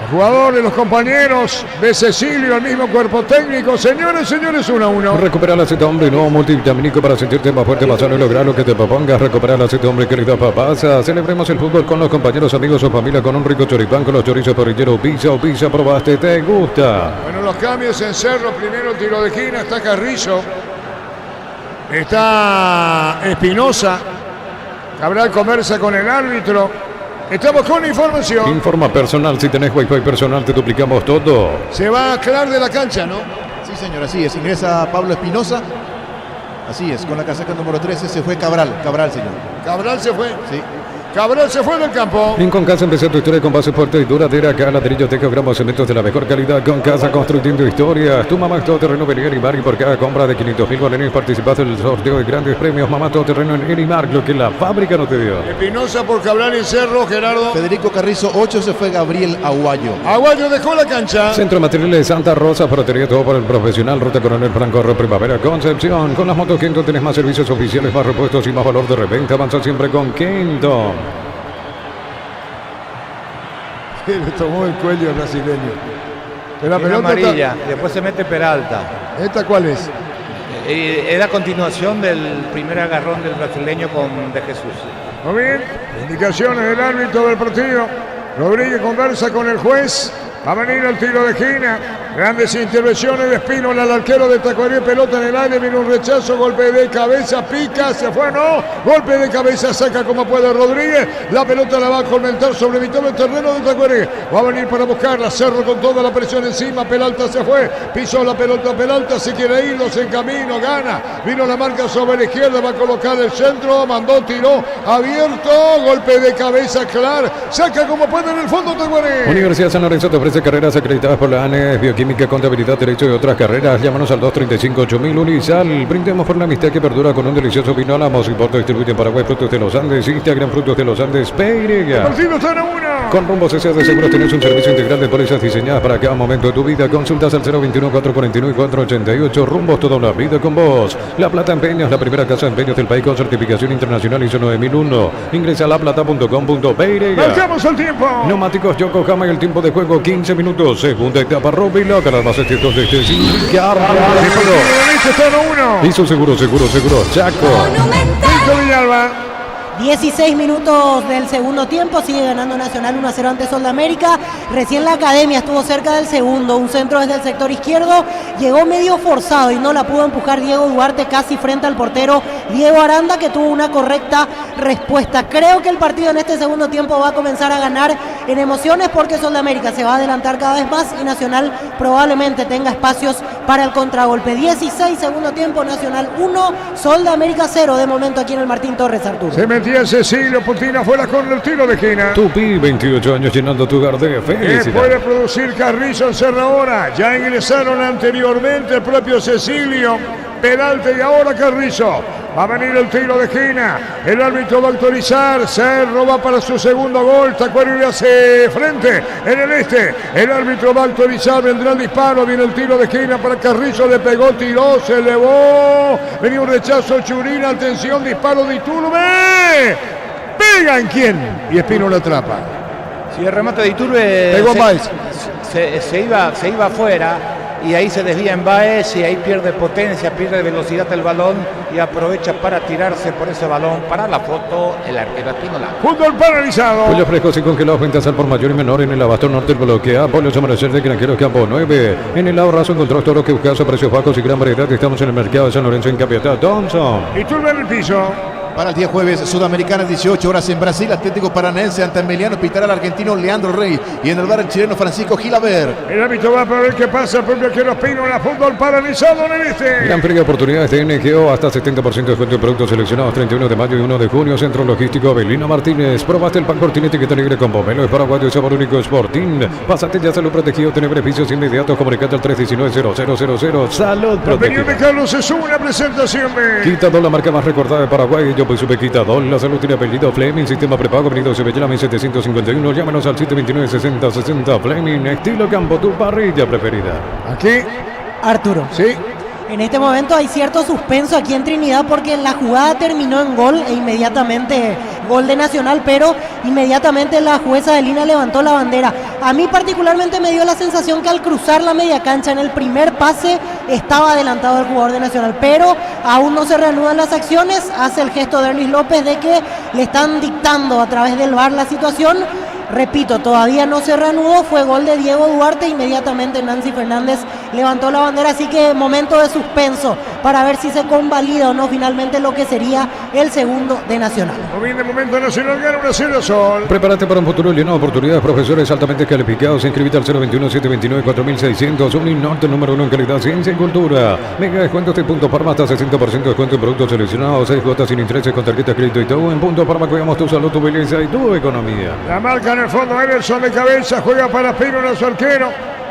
Los jugadores, los compañeros de Cecilio, el mismo cuerpo técnico. Señores, 1-1. Recupera el aceite hombre, nuevo multivitamínico para sentirte más fuerte, más sano y lograr lo que te propongas. Recupera el aceite hombre, querida papasa. Celebremos el fútbol con los compañeros, amigos o familia con un rico choripán, con los chorizos parrilleros pizza, probaste, te gusta. Bueno, los cambios en Cerro. Primero el tiro de esquina, está Carrizo. Está Espinosa. Cabral conversa con el árbitro. Estamos con información. Informa personal, si tenés wifi personal te duplicamos todo. Se va a aclarar de la cancha, ¿no? Sí, señor, así es. Ingresa Pablo Espinosa. Así es, con la casaca número 13 se fue Cabral, señor. Cabral se fue. Sí. Cabral se fue del campo. Con Casa empezó tu historia con base fuerte y duradera. Acá ladrillo, teja, gramos, cementos de la mejor calidad. Con Casa construyendo historias. Tu mamá es todo terreno en Erimar y por cada compra de 500.000 balones participaste en el sorteo de grandes premios. Mamá todo terreno en Erimar, lo que la fábrica no te dio. Espinosa por Cabral y Cerro, Gerardo. Federico Carrizo, 8 se fue Gabriel Aguayo. Aguayo dejó la cancha. Centro de Materiales de Santa Rosa, ferretería todo para el profesional. Ruta Coronel Franco, Primavera, Concepción. Con las motos Kenton tenés más servicios oficiales, más repuestos y más valor de reventa. Avanza siempre con Kenton. Le tomó el cuello al brasileño. Pero la pelota amarilla, está... después se mete Peralta. ¿Esta cuál es? Es la continuación del primer agarrón del brasileño con De Jesús. Muy bien, indicaciones del árbitro del partido. Rodríguez conversa con el juez. Va a venir el tiro de esquina. Grandes intervenciones de Espínola, el arquero de Tacuarí, pelota en el aire, viene un rechazo, golpe de cabeza, pica, se fue, no, golpe de cabeza, saca como puede Rodríguez, la pelota la va a comentar sobre mitad del terreno de Tacuarí, va a venir para buscarla, Cerro con toda la presión encima, Peralta se fue, pisó la pelota, Peralta se quiere ir, los en camino, gana, vino la marca sobre la izquierda, va a colocar el centro, mandó, tiró, abierto, golpe de cabeza, Clar, saca como puede en el fondo Tacuarí. Universidad San Lorenzo te ofrece carreras acreditadas por la ANES, Bioquímica, Contabilidad, Derecho y otras carreras. Llámanos al 235-8000 Unisal. Brindemos por la amistad que perdura con un delicioso vino. Alamos, importa, distribuye en Paraguay Frutos de los Andes. Instagram Frutos de los Andes, Peirega. Partido está en 1. Con Rumbo CC de Seguros tenés un servicio integral de pólizas diseñadas para cada momento de tu vida. Consultas al 021-449-488. Rumbos, toda una vida con vos. La Plata Empeños, la primera casa de empeños del país con certificación internacional ISO 9001. Ingresa a laplata.com.peirega. Marcamos el tiempo. Neumáticos Yokohama y el tiempo de juego 15 minutos. Segunda etapa, Robin Loca, las más exitosas de este Hizo seguro, Chaco. Víctor Villalba. 16 minutos del segundo tiempo, sigue ganando Nacional 1-0 ante Sol de América. Recién la Academia estuvo cerca del segundo, un centro desde el sector izquierdo, llegó medio forzado y no la pudo empujar Diego Duarte casi frente al portero Diego Aranda, que tuvo una correcta respuesta. Creo que el partido en este segundo tiempo va a comenzar a ganar en emociones porque Sol de América se va a adelantar cada vez más y Nacional probablemente tenga espacios para el contragolpe. 16 segundo tiempo, Nacional 1, Sol de América 0 de momento aquí en el Martín Torres, Arturo. Metía Cecilio, Putina afuera con el tiro de esquina. Tupi, 28 años llenando tu hogar de felicidad. Puede producir Carrizo en Cerradora. Ya ingresaron anteriormente el propio Cecilio, Peralta y ahora Carrizo. Va a venir el tiro de esquina. El árbitro va a autorizar. Cerro va para su segundo gol. Tacuarí le hace frente en el este. El árbitro va a autorizar. Vendrá el disparo. Viene el tiro de esquina para Carrizo. Le pegó, tiró, se elevó. Venía un rechazo. Churina. Atención. Disparo de Iturbe. ¿Pega en quién? Y Espino lo atrapa. Si el remate de Iturbe pegó Páez. Se iba afuera. y ahí se desvía en Baez y ahí pierde potencia, pierde velocidad el balón y aprovecha para tirarse por ese balón. Para la foto, el arquero Espínola. Fútbol paralizado. Pollos frescos y congelados, ventas al por mayor y menor en el Abasto Norte, el bloquea. Pollos Amanecer de Granjeros Campo 9. En el lado raso encontró todo lo que buscas a precios bajos y gran variedad. Estamos en el mercado de San Lorenzo en Capiatá. Thompson. Y turba en el piso. Para el día jueves, Sudamericana, 18 horas en Brasil, Atlético Paranaense ante Emiliano Pitar, al argentino Leandro Rey. Y en el bar el chileno Francisco Gilaber. El árbitro va para ver qué pasa. El propio arquero Espínola. Fútbol paralizado en el este. Gran Feria de Oportunidades de NGO, hasta 70% de descuento en productos seleccionados, 31 de mayo y 1 de junio. Centro Logístico Abelino Martínez. Probaste el pan Cortinete que te libre con pomelo. Es paraguayo y sabor único Sporting. Pásate ya, salud protegido, tiene beneficios inmediatos. Comunicate al 319-0000. Salud protegida. De Carlos es una presentación de Quitador, la marca más recordada de Paraguay. Yo pues supe Quitador. La salud tiene apellido Fleming. Sistema prepago, venido Sevillana 1751. Llámanos al 729-6060. Fleming, estilo campo, tu parrilla preferida. aquí. Arturo. Sí. En este momento hay cierto suspenso aquí en Trinidad porque la jugada terminó en gol e inmediatamente gol de Nacional, pero inmediatamente la jueza de línea levantó la bandera. A mí particularmente me dio la sensación que al cruzar la media cancha en el primer pase estaba adelantado el jugador de Nacional, pero aún no se reanudan las acciones. Hace el gesto de Erlis López de que le están dictando a través del VAR la situación. Repito, todavía no se reanudó, fue gol de Diego Duarte, inmediatamente Nancy Fernández levantó la bandera, así que momento de suspenso para ver si se convalida o no finalmente lo que sería el segundo de Nacional. Muy bien, de momento Nacional gana 1-0 Sol. Prepárate para un futuro lleno de oportunidades. Profesores altamente calificados. Inscríbete al 021-729-4600. Uninorte, número 1 en calidad, ciencia y cultura. Mega descuentos de Punto Parma, hasta 60% de descuento en productos seleccionados. 6 cuotas sin intereses con tarjeta crédito y todo. En Punto Parma cuidamos tu salud, tu belleza y tu economía. La marca en el fondo, Everson de cabeza, juega para Espínola, su arquero.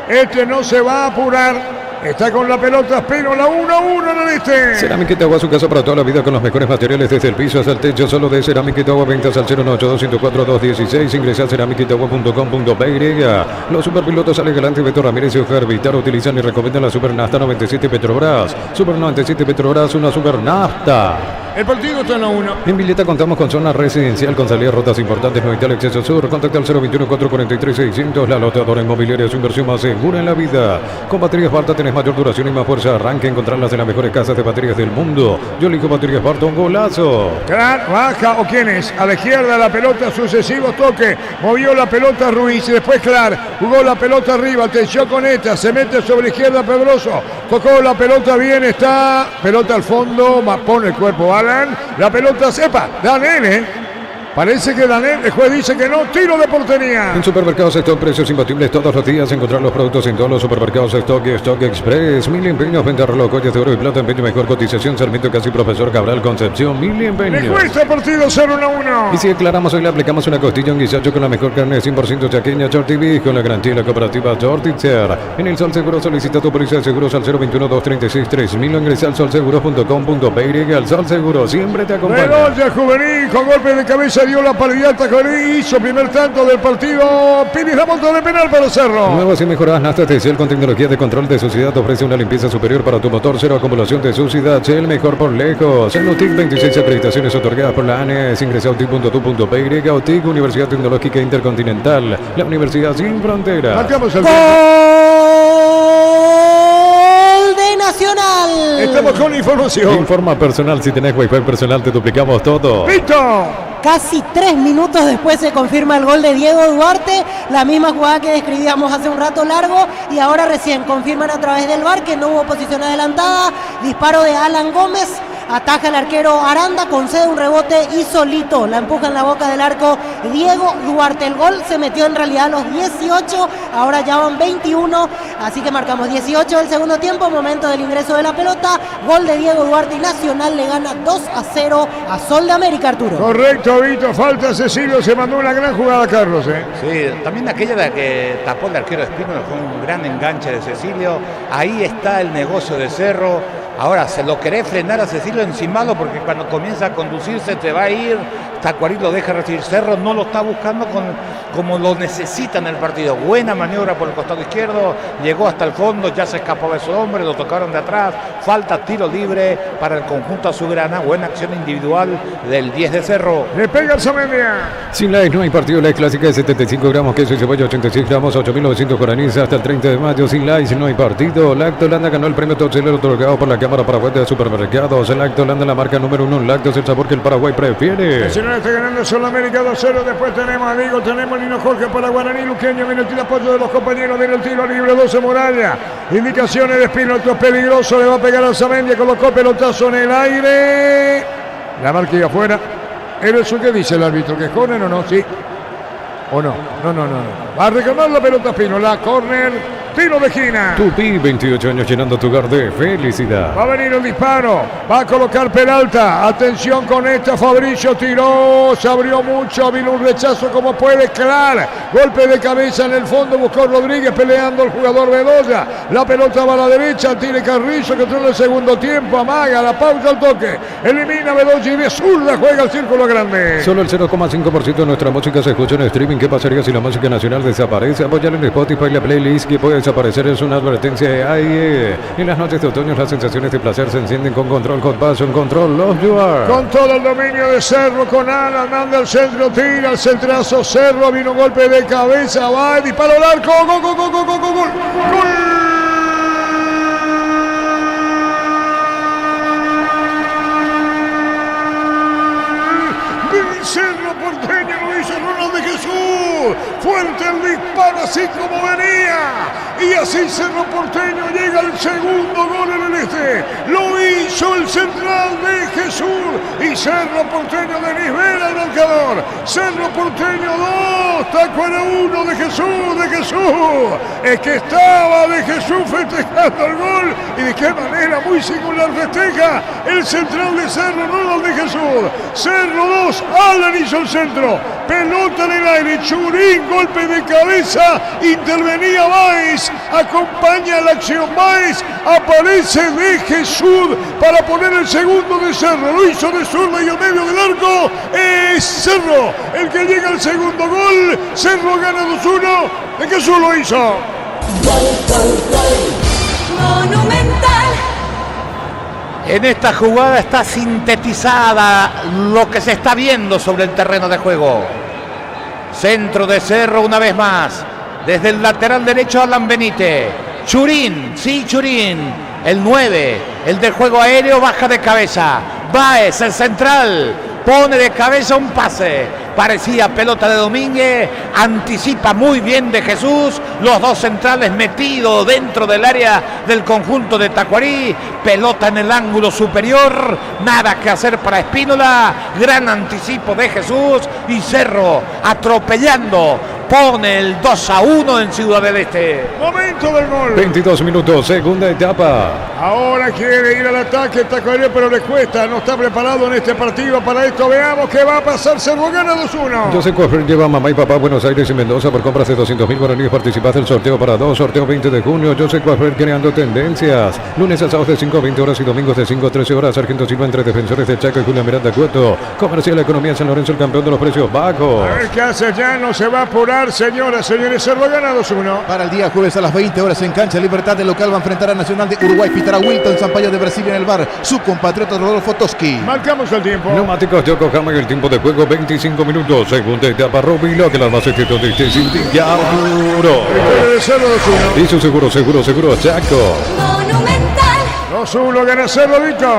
Este no se va a apurar. Está con la pelota Espínola, 1-1 en el este. Cerámica Itagua, su casa para toda la vida con los mejores materiales desde el piso hasta el techo. Solo de Cerámica Itagua, ventas al 092-104-216. Ingresa a cerámicaitagua.com.py. Los superpilotos Ale Galante, Beto Ramírez y Oscar Vitar utilizan y recomiendan la Super Nafta 97 Petrobras. Super 97 Petrobras, una Super Nafta. El partido está en 1. En Villeta contamos con zona residencial con salidas rutas importantes, no el acceso sur. Contacta al 021-443-600. La lotadora inmobiliaria, su inversión más segura en la vida. Con baterías Barta tenés mayor duración y más fuerza. Arranque, encontrarlas en las mejores casas de baterías del mundo. Yo elijo baterías Barta, un golazo. Gran, baja o quién es. A la izquierda la pelota, sucesivo toque. Movió la pelota Ruiz y después Clark. Jugó la pelota arriba, atención con esta. Se mete sobre la izquierda Pedroso. Tocó la pelota bien, está. Pelota al fondo, pone el cuerpo Alan. La pelota sepa, Danel, Parece que Danel, el juez dice que no, tiro de portería. En Supermercados Stock, precios imbatibles todos los días. Encontrar los productos en todos los supermercados Stock y Stock Express. Mil empeños, venta reloj, joyas de oro y plata, empeño mejor cotización. Sarmiento Casi Profesor Cabral Concepción, mil empeños. Le cuesta partido 0-1. Y si declaramos hoy le aplicamos una costilla, un guisacho con la mejor carne 100% chaqueña Tortiví, con la garantía de la cooperativa Tortitzer. En el Sol Seguro solicita tu póliza de seguros al 021-236-3000 o ingresa al solseguros.com.py. Al Sol Seguro siempre te acompaña. Bedoya juvenil con golpe de cabeza dio la paridad Tacorí, hizo primer tanto del partido. Piris la monta de penal para Cerro. Nuevas y mejoradas Nafta Shell con tecnología de control de suciedad ofrece una limpieza superior para tu motor, cero acumulación de suciedad. Shell mejor por lejos. En UTIC 26 acreditaciones otorgadas por la ANES. Ingresa a utic.tu.py. UTIC, Universidad Tecnológica Intercontinental, la Universidad sin fronteras. Marcamos el ¡Gol de Nacional! Estamos con la información. Informa personal, si tenés Wi-Fi personal te duplicamos todo. ¡Vito! Casi 3 minutos después se confirma el gol de Diego Duarte, la misma jugada que describíamos hace un rato largo, y ahora recién confirman a través del VAR que no hubo posición adelantada. Disparo de Alan Gómez, ataja el arquero Aranda, concede un rebote y solito la empuja en la boca del arco Diego Duarte. El gol se metió en realidad a los 18, ahora ya van 21, así que marcamos 18 del segundo tiempo, momento del ingreso de la pelota, gol de Diego Duarte y Nacional le gana 2-0 a Sol de América, Arturo. Correcto, Vito, falta Cecilio, se mandó una gran jugada Carlos. Sí, también aquella de que tapó el arquero Espínola fue un gran enganche de Cecilio. Ahí está el negocio de Cerro. Ahora, se lo querés frenar a Cecilio encimado porque cuando comienza a conducirse te va a ir, Tacuarí lo deja recibir. Cerro no lo está buscando como lo necesita en el partido. Buena maniobra por el costado izquierdo, llegó hasta el fondo, ya se escapó de su hombre, lo tocaron de atrás. Falta tiro libre para el conjunto azulgrana. Buena acción individual del 10 de Cerro. Le pega el Samendia. Sin la no hay partido. La clásica de 75 gramos, queso y cebolla, 86 gramos, 8.900 guaraníes hasta el 30 de mayo. Sin la no hay partido. Lacto Holanda ganó el premio Toxelero otorgado por la Cámara Paraguay de Supermercados. El Lacto Holanda, la marca número 1. Lacto es el sabor que el Paraguay prefiere. El señor está ganando Sudamérica 2-0. Después tenemos a Diego, tenemos a Nino Jorge para Guaraní Luqueño. Viene el tiro apoyo de los compañeros. Viene el tiro libre, 12 Muralla. Indicaciones de Espino, otro peligroso. Le va a pegar al Samendia, colocó pelotazo en el aire. La marca y afuera. ¿Pero eso qué dice el árbitro? ¿Que es córner o no? Sí. ¿O no? No. Va a reclamar la pelota Espino. La córner. Tiro de esquina. Tupi, 28 años llenando tu hogar de felicidad. Va a venir el disparo. Va a colocar Peralta. Atención con esta. Fabricio tiró. Se abrió mucho. Vino un rechazo como puede. Clar. Golpe de cabeza en el fondo. Buscó Rodríguez peleando el jugador Bedoya. La pelota va a la derecha. Tire Carrillo que entró en el segundo tiempo. Amaga. La pausa al toque. Elimina Bedoya y de zurda juega el círculo grande. Solo el 0,5% de nuestra música se escucha en streaming. ¿Qué pasaría si la música nacional desaparece? Apoyar en Spotify la playlist que puede desaparecer es una advertencia de AIE. En las noches de otoño las sensaciones de placer se encienden con control, con paso, en control, Love You Are. Con todo el dominio de Cerro, con Alan, manda al centro, tira el centrazo, Cerro, vino un golpe de cabeza, va, disparo al arco, gol. Cerro Porteño lo hizo Ronald de Jesús. Fuerte el disparo, así como venía. Y así Cerro Porteño llega al segundo gol en el este. Lo hizo el central de Jesús. Y Cerro Porteño de Nisbera el marcador. Cerro Porteño 2, Tacuara 1 de Jesús. Es que estaba de Jesús festejando el gol. Y de qué manera muy singular festeja el central de Cerro, Ronald de Jesús. Cerro 2, Alan hizo el centro. Pelota en el aire, Churín, golpe de cabeza, intervenía Báez, acompaña la acción Báez, aparece de Jesús para poner el segundo de Cerro, lo hizo de zurda y a medio del arco, es Cerro el que llega al segundo gol, Cerro gana 2-1, de Jesús lo hizo. Monumental. En esta jugada está sintetizada lo que se está viendo sobre el terreno de juego. Centro de Cerro una vez más. Desde el lateral derecho Alan Benítez. Churín, el 9, el del juego aéreo, baja de cabeza. Báez, el central, pone de cabeza un pase. Parecía pelota de Domínguez, anticipa muy bien de Jesús, los dos centrales metidos dentro del área del conjunto de Tacuarí, pelota en el ángulo superior, nada que hacer para Espínola, gran anticipo de Jesús y Cerro atropellando, pone el 2-1 en Ciudad del Este. Momento del gol. 22 minutos, segunda etapa. Ahora quiere ir al ataque Tacuarí, pero le cuesta, no está preparado en este partido para esto. Veamos qué va a pasar. Cerro gana 2-1. José Cofer lleva a mamá y papá a Buenos Aires y Mendoza por compras de 200.000 guaraníes. Participás del sorteo para 2, sorteo 20 de junio. José Cofer creando tendencias. Lunes a sábados de 5 a 20 horas y domingos de 5 a 13 horas. Sargento Silva entre Defensores de Chaco y Julián Miranda Cueto. Comercial Economía San Lorenzo, el campeón de los precios bajos. A ver qué hace ya, no se va a apurar, señoras, señores. Cerro gana 2-1. Para el día jueves a las 20 horas en cancha Libertad, el local va a enfrentar a Nacional de Uruguay. Pitará Wilton Sampaio de Brasil en el bar. Su compatriota Rodolfo Toski. Marcamos el tiempo. Neumáticos Yokohama y el tiempo de juego 25 minutos. Segunda etapa Robilo, que las más éxitos de este Sindicato duro. De Cerro 2-1. Y su seguro Chaco. Monumental. 2-1 gana Cerro, Vito.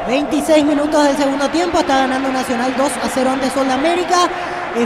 26 minutos del segundo tiempo, está ganando Nacional 2-0 ante Sol de América.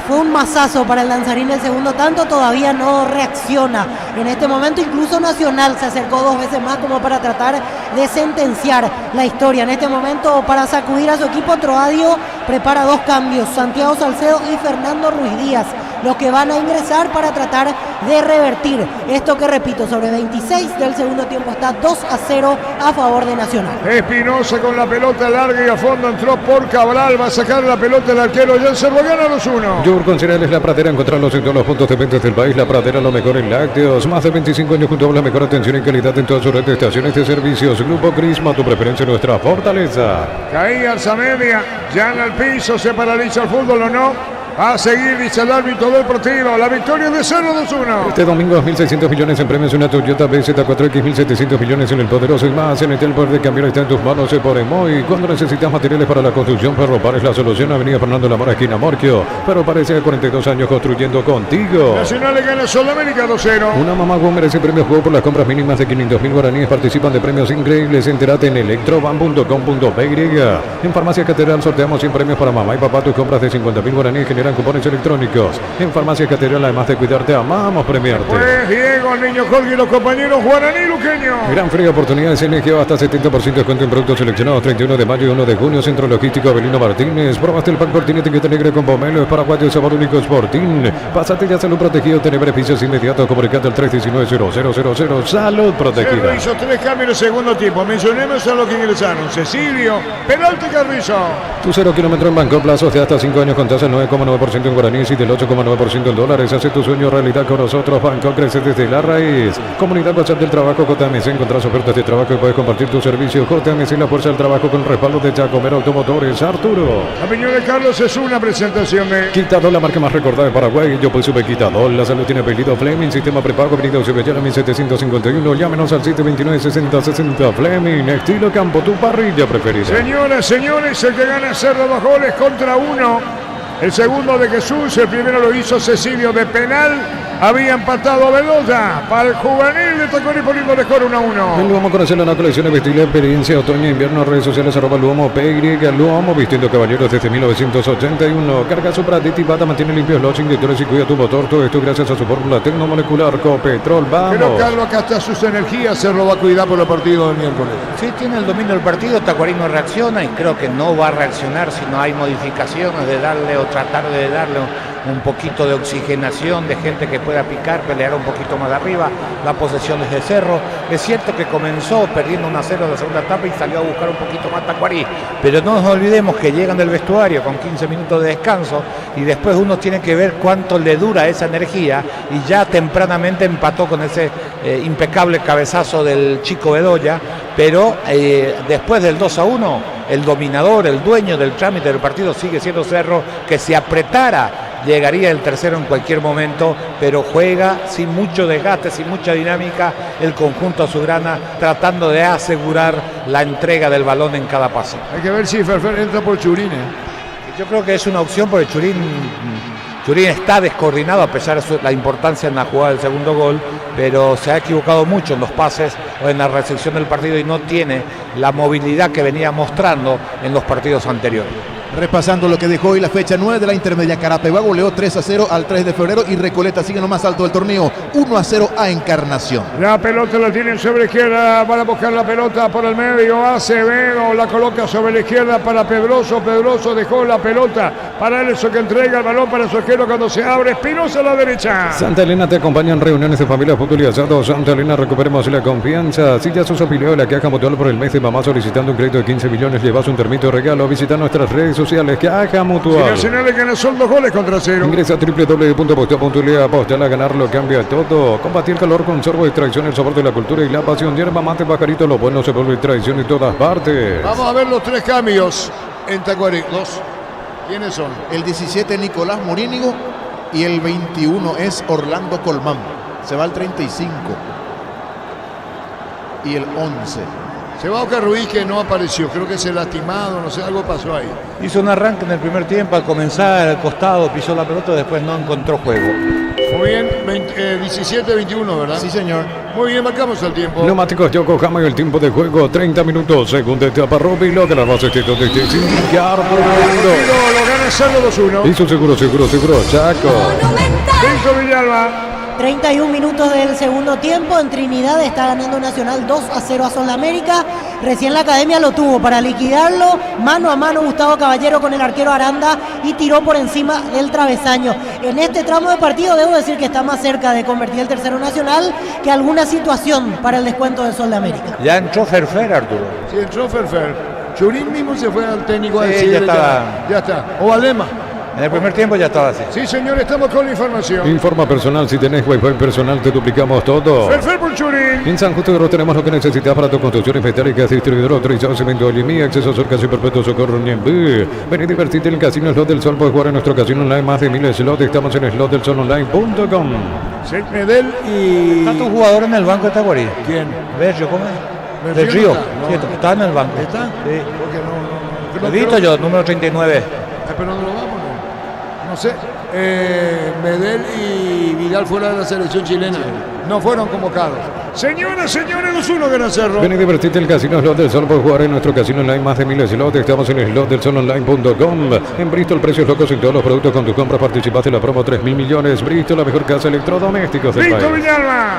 Fue un mazazo para el danzarín del segundo tanto, todavía no reacciona. En este momento incluso Nacional se acercó 2 veces más como para tratar de sentenciar la historia. En este momento, para sacudir a su equipo, Troadio prepara 2 cambios, Santiago Salcedo y Fernando Ruiz Díaz, los que van a ingresar para tratar de revertir esto que, repito, sobre 26 del segundo tiempo está 2-0 a favor de Nacional. Espinosa con la pelota larga y a fondo entró por Cabral, va a sacar la pelota el arquero y el Cerro gana 2-1. Yogurt con cereales La Pradera, encontrarlos en todos los puntos de venta del país. La Pradera, lo mejor en lácteos. Más de 25 años junto a la mejor atención y calidad en todas sus red de estaciones de servicios. Grupo Crisma, tu preferencia, nuestra fortaleza. Caía Alzamedia, ya en el al piso, se paraliza el fútbol o no. A seguir, dice el árbitro del partido. La victoria de 0-2-1. Este domingo 2.600 millones en premios, una Toyota BZ4X, 1.700 millones en el poderoso y más. En el poder de cambiar está en tus manos, por Emoy. Cuando necesitas materiales para la construcción, Ferropar es la solución. Avenida Fernando Lamora, esquina Morquio. Ferropar hace 42 años construyendo contigo. Nacional le gana Sudamérica 2-0. Una mamá merece premios juego por las compras mínimas de 500.000 guaraníes. Participan de premios increíbles. Entérate en electroban.com.py. En Farmacia Catedral sorteamos 100 premios para mamá y papá. Tus compras de 50.000 guaraníes generan cupones electrónicos. En Farmacia Catedral, además de cuidarte, amamos premiarte. Pues Diego, el niño Jorge y los compañeros guaraní luqueño. Gran fría oportunidades en Egeo, hasta 70% de descuento en productos seleccionados. 31 de mayo y 1 de junio. Centro Logístico Avelino Martínez. Probaste el pan Fortín etiqueta negra con pomelo. Es paraguayo, sabor único Sportín. Pásate ya Salud Protegido. Tener beneficios inmediatos. Comunicate al 319-0000. Salud Protegida. Cerro hizo 3 cambios en el segundo tiempo. Mencionemos a los que ingresaron. Cecilio, Peralta y Carrizo. Tu 0 kilómetro en Banco, plazos de hasta 5 años con tasa 9,9% en guaraníes y del 8,9% en dólares. Hace tu sueño realidad con nosotros. Banco crece desde la raíz. Comunidad WhatsApp del trabajo JMC. Encontrás ofertas de trabajo y puedes compartir tu servicio. JMC, la fuerza del trabajo con respaldo de Jacomero Automotores. Arturo. La opinión de Carlos es una presentación de Quitador, la marca más recordada de Paraguay. Yo pues sube Quitador. La salud tiene apellido Fleming. Sistema prepago. Avenida Eusebio 1751. Llámenos al 729-6060. Fleming. Estilo campo, tu parrilla preferida. Señoras, señores, el que gana Cerro 2 goles contra 1. El segundo de Jesús, el primero lo hizo Cecilio de penal. Había empatado Bedoya para el juvenil de Tacuarí poniendo de score 1-1. El Luomo conoce la colección de vestir experiencia otoño e invierno, redes sociales @Luomo PY, Luomo vistiendo caballeros desde 1981. Carga Supraditi Bata, mantiene limpios los inyectores y cuida tu motor. Todo esto gracias a su fórmula tecnomolecular Copetrol. Vamos. Pero Carlos, acá está sus energías, se lo va a cuidar por los partidos del miércoles. Sí, tiene el dominio del partido, Tacuarí no reacciona y creo que no va a reaccionar si no hay modificaciones de darle o tratar de darle un poquito de oxigenación, de gente que pueda picar, pelear un poquito más de arriba. La posesión es de Cerro. Es cierto que comenzó perdiendo 1-0 en la segunda etapa y salió a buscar un poquito más Tacuarí, pero no nos olvidemos que llegan del vestuario con 15 minutos de descanso y después uno tiene que ver cuánto le dura esa energía, y ya tempranamente empató con ese impecable cabezazo del chico Bedoya, pero después del 2-1 el dominador, el dueño del trámite del partido sigue siendo Cerro, que si apretara llegaría el tercero en cualquier momento, pero juega sin mucho desgaste, sin mucha dinámica el conjunto azulgrana, tratando de asegurar la entrega del balón en cada pase. Hay que ver si Ferfer entra por Churín. Yo creo que es una opción porque Churín está descoordinado a pesar de la importancia en la jugada del segundo gol, pero se ha equivocado mucho en los pases o en la recepción del partido y no tiene la movilidad que venía mostrando en los partidos anteriores. Repasando lo que dejó hoy la fecha 9 de la intermedia, Carapeguá goleó 3-0 al 3 de febrero y Recoleta sigue en lo más alto del torneo, 1-0 a Encarnación. La pelota la tienen sobre izquierda, van a buscar la pelota por el medio, Acevedo la coloca sobre la izquierda para Pedroso, Pedroso dejó la pelota para Elso que entrega el balón para su arquero cuando se abre, Espinosa a la derecha. Santa Elena te acompaña en reuniones de familia, fútbol y asado. Santa Elena, recuperemos la confianza. Si ya sos afiliado de la Caja Mutual por el mes de mamá solicitando un crédito de 15 millones, llevas un termito de regalo. Visita nuestras redes sociales, Caja Mutual. Nacional le gana son 2 goles contra 0. Ingresa a www.postea.le, apostar a ganar lo cambia todo. Combatir el calor con sorbo de extracción, el sabor de la cultura y la pasión. Yerba mate, pajarito, lo bueno se vuelve tradición en todas partes. Vamos a ver los 3 cambios en Tacuarí. ¿Quiénes son? El 17 Nicolás Morínigo y el 21 es Orlando Colmán. Se va al 35 y el 11. Se va Oscar Ruiz, que no apareció, creo que se lastimado, no sé, algo pasó ahí. Hizo un arranque en el primer tiempo, al comenzar al costado pisó la pelota, después no encontró juego. Muy bien, 17-21, ¿verdad? Sí, señor. Muy bien, marcamos el tiempo. Neumáticos Yokohama y el tiempo de juego, 30 minutos. Segunda etapa, Robilo de las bases de donde te sindicar. Lo gana Cerro 2-1. Hizo seguro, Chaco. Víctor Villalba. 31 minutos del segundo tiempo. En Trinidad está ganando Nacional 2-0 a Sol América. Recién la Academia lo tuvo para liquidarlo. Mano a mano Gustavo Caballero con el arquero Aranda y tiró por encima del travesaño. En este tramo de partido debo decir que está más cerca de convertir el tercero Nacional que alguna situación para el descuento de Sol de América. Ya entró Ferfer, Arturo. Sí, entró Ferfer. Churín mismo se fue al técnico a Sí, decir ya está. Ya está. O Alema. En el primer tiempo ya estaba así. Sí, señor, estamos con la información. Informa personal, si tenés Wi-Fi personal te duplicamos todo. Ferfer Pulchurín. En San Justo de Oro tenemos lo que necesitas para tu construcciones metálicas, distribuidor autorizado, cemento, Olimí, acceso a Surcas y Perpetuo Socorro, Ñembú. Ven y divertirte en el casino Slot del Sol, puedes jugar en nuestro casino online, más de 1000 slots, estamos en slotdelsononline.com. Medel y... ¿Está tu jugador en el banco de Tacuarí? ¿Quién? Berrio, ¿cómo es? ¿Berrio Del Río. no está? No. Sí, está en el banco. ¿Está? Sí. Porque no Lo he visto yo, número 39. Pero no lo vamos, no sé. Medel y Vidal fuera de la selección chilena. No fueron convocados. Señoras, señores, 2-1 gana Cerro. Ven y divertirte en el casino Slot del Sol, puedes jugar en nuestro casino online, más de 1000 slots, estamos en slotdelsononline.com. En Bristol, precios locos en todos los productos, con tus compras participaste en la promo 3.000 millones. Bristol, la mejor casa de electrodomésticos del Listo, país. Villalba.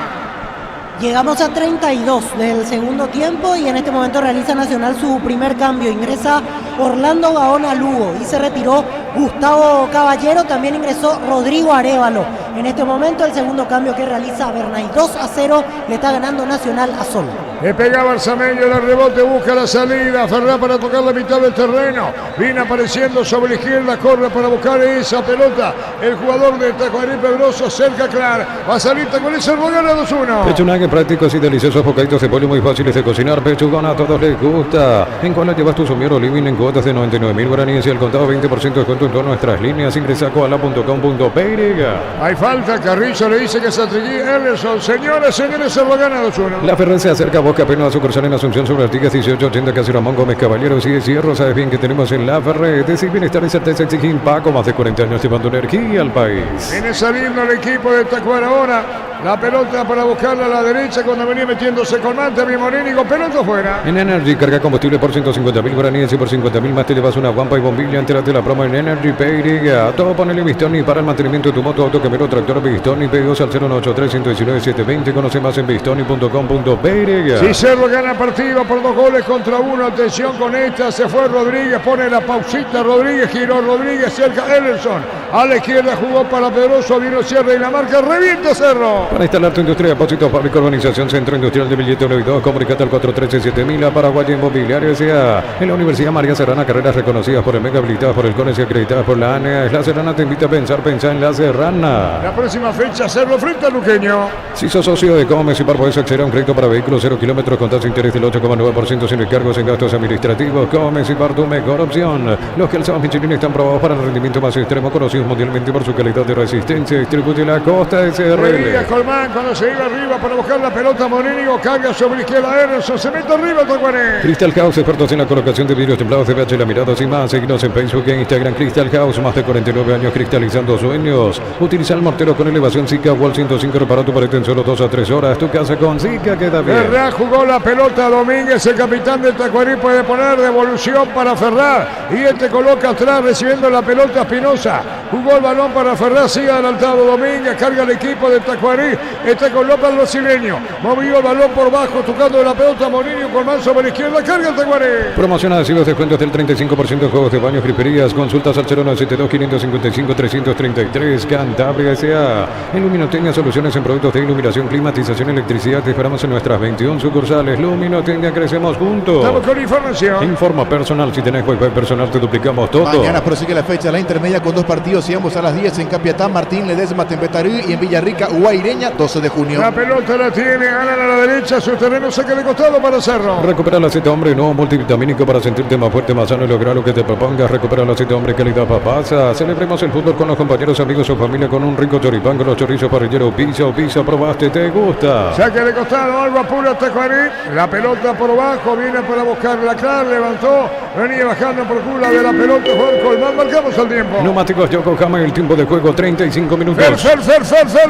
Llegamos a 32 del segundo tiempo y en este momento realiza Nacional su primer cambio. Ingresa Orlando Gaona Lugo y se retiró Gustavo Caballero. También ingresó Rodrigo Arévalo. En este momento el segundo cambio que realiza Bernay. 2-0 le está ganando Nacional a Sol. Le pega Barzameño, el rebote, busca la salida. Ferrá para tocar la mitad del terreno. Viene apareciendo sobre la izquierda, corre para buscar esa pelota. El jugador de Tacuarí Pedroso cerca Clar. Va a salir Tacuarí, Cerro gana 2-1. Pechunague prácticos y deliciosos bocaditos de pollo muy fáciles de cocinar. Pechugón a todos les gusta. En Cola llevas tu sumiero living en cuotas de 99.000 guaraníes y al contado 20% de descuento en todas nuestras líneas. Ingresa a coala.com.py. Hay falta, Carrillo le dice que se atribuye Ellerson. Señores, Cerro gana 2-1. La Ferrer se acerca a Boca Peno a sucursal en Asunción sobre Artigas 1880 Casi Ramón Gómez Caballeros y Cierro. Sabes bien que tenemos en La Ferrer. Decir bienestar y certeza exigen Paco. Más de 40 años llevando energía al país. Viene saliendo el equipo de Tacuara ahora. La pelota para buscarla a la derecha cuando venía metiéndose con Manta, Mimorini con pelota fuera. En Energy carga combustible por 150.000 guaraníes y por 50.000 más te llevas una guampa y bombilla. Entérate la promo en Energy Pay. Todo ponele Bistoni para el mantenimiento de tu moto, auto, camionero, tractor, Bistoni. Pedidos al 093-119-720. Conoce más en bistoni.com.py. Si Cerro gana partido por 2-1. Atención con esta, se fue Rodríguez, pone la pausita Rodríguez, giró Rodríguez cerca Ellerson. A la izquierda jugó para Pedroso, vino Sierra y la marca, revienta Cerro. Para instalar tu industria, depósito, fábrica, urbanización, centro industrial de billete 1 comunicate al 413-7000 a Paraguay Inmobiliaria S.A. En la Universidad María Serrana, carreras reconocidas por el MEGA, habilitadas por el CONES y acreditadas por la ANEA. La Serrana te invita a pensar en La Serrana. La próxima fecha, Cerro frente a Luqueño. Si sos socio de Comes y podés acceder a un crédito para vehículos 0 kilómetros con tasa de interés del 8,9% sin recargos en gastos administrativos. Comes y tu mejor opción. Los calzados Michelin están probados para el rendimiento más extremo, conocidos mundialmente por su calidad de resistencia. Distribuye la Costa SRL. Colmán cuando se iba arriba para buscar la pelota, Morínigo carga sobre la izquierda, Emerson se mete arriba, Tacuarí. Crystal House, expertos en la colocación de vidrios templados de BH Laminados y más. Seguinos en Facebook e Instagram. Crystal House, más de 49 años cristalizando sueños. Utiliza el mortero con elevación Zika Wall 105, repara tu pared en solo 2 a 3 horas. Tu casa con Zika queda bien. Ferrá jugó la pelota, Domínguez, el capitán de Tacuarí, puede poner devolución para Ferrá y este coloca atrás recibiendo la pelota Espinosa. Jugó el balón para Ferrá, sigue adelantado Domínguez, carga el equipo de Tacuarí. Está con López brasileño. Movió el balón por bajo, tocando la pelota Morínigo con más sobre la izquierda, carga el Tacuarí. Promoción adhesivos, descuentos del 35% de juegos de baños, griperías. Consultas al 0972-555-333. Cantabria S.A. En Luminoteña, soluciones en productos de iluminación, climatización, electricidad. Te esperamos en nuestras 21 sucursales. Luminoteña, crecemos juntos. Estamos con información. Informa personal, si tenés Wi-Fi personal te duplicamos todo. Mañana prosigue la fecha, la intermedia con 2 partidos y ambos a las 10 en Capiatá, Martín Ledesma, Tempetarí y en Villarrica, Guaireña, 12 de junio. La pelota la tiene, Alan a la derecha, su terreno saca de costado para Cerro. Recupera el aceite hombre, nuevo multivitamínico para sentirte más fuerte, más sano y lograr lo que te propongas. Recupera el aceite hombre, calidad papasa. Celebremos el fútbol con los compañeros, amigos o familia con un rico choripán, con los chorizos parrilleros, pizza, probaste, te gusta. Saque de costado, algo apura Tacuarí. La pelota por bajo, viene para buscar la Clar, levantó, venía bajando por culo de la pelota, Juan Colmán, marcamos el tiempo. Neumáticos Yokohama, el tiempo de juego 35 minutos. Fer,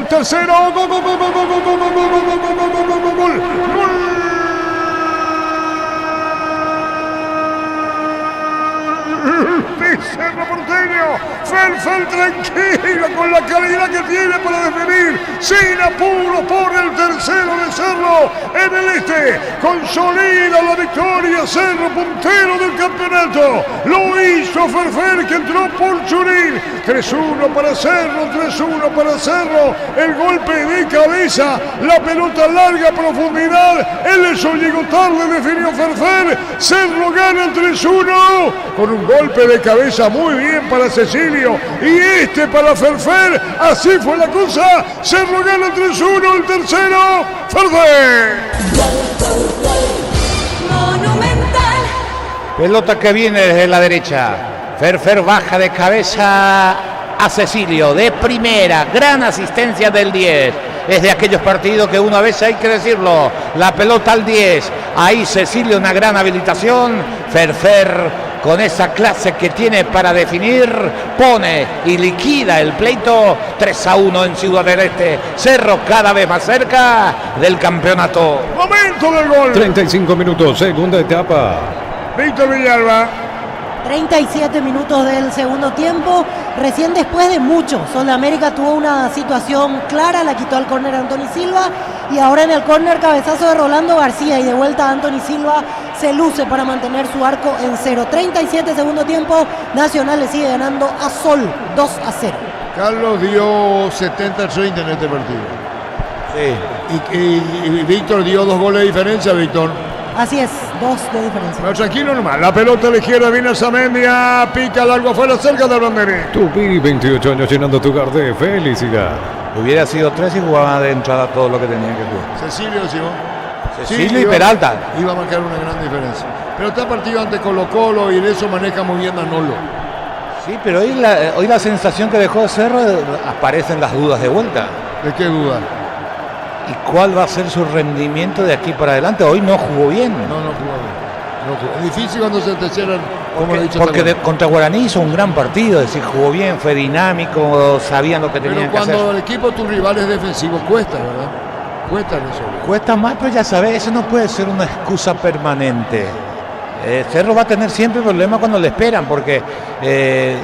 tercero, gol. Cerro Porteño, Fer tranquilo con la calidad que tiene para definir, sin apuro por el tercero de Cerro en el este, consolida la victoria, Cerro puntero del campeonato, lo hizo Fer que entró por Churín, 3-1 para Cerro, el golpe de cabeza, la pelota larga profundidad, Ellerson llegó tarde, definió Fer, Cerro gana el 3-1 con un golpe de cabeza muy bien para Cecilio y este para Ferfer. Así fue la cosa. Cerro gana 3-1, el tercero, Ferfer. Monumental. Pelota que viene desde la derecha. Ferfer baja de cabeza a Cecilio de primera. Gran asistencia del 10. Es de aquellos partidos que una vez hay que decirlo. La pelota al 10. Ahí Cecilio, una gran habilitación. Ferfer con esa clase que tiene para definir, pone y liquida el pleito. 3-1 en Ciudad del Este. Cerro cada vez más cerca del campeonato. Momento del gol. 35 minutos, segunda etapa. Víctor Villalba. 37 minutos del segundo tiempo, recién después de mucho. Sol de América tuvo una situación clara, la quitó al córner Anthony Silva y ahora en el córner cabezazo de Rolando García y de vuelta Anthony Silva se luce para mantener su arco en 0. 37 segundo tiempo, Nacional le sigue ganando a Sol 2-0. Carlos dio 70-30 en este partido. Sí. Y Víctor dio 2 goles de diferencia, Víctor. Así es, 2 de diferencia. Pero tranquilo nomás, la pelota a la izquierda viene a Zamendia, pica largo afuera, cerca del banderín. Tupi, 28 años llenando tu hogar de felicidad. Hubiera sido 3 y jugaba de entrada todo lo que tenía que jugar. Cecilio, Simón. Cecilio y Peralta. Iba a marcar una gran diferencia. Pero está partido ante Colo-Colo y de eso maneja muy bien Danolo. Sí, pero hoy la sensación que dejó Cerro, aparecen las dudas de vuelta. ¿De qué duda? ¿Y cuál va a ser su rendimiento de aquí para adelante? Hoy no jugó bien. No jugó bien. No jugó. Es difícil cuando se te cierran, como le he dicho. Porque contra Guaraní hizo un gran partido, es decir, jugó bien, fue dinámico, sabían lo que tenían que hacer. Pero cuando el equipo, tu rival es defensivo, cuesta, ¿verdad? Cuesta resolver. Cuesta más, pero ya sabes, eso no puede ser una excusa permanente. Cerro va a tener siempre problemas cuando le esperan, porque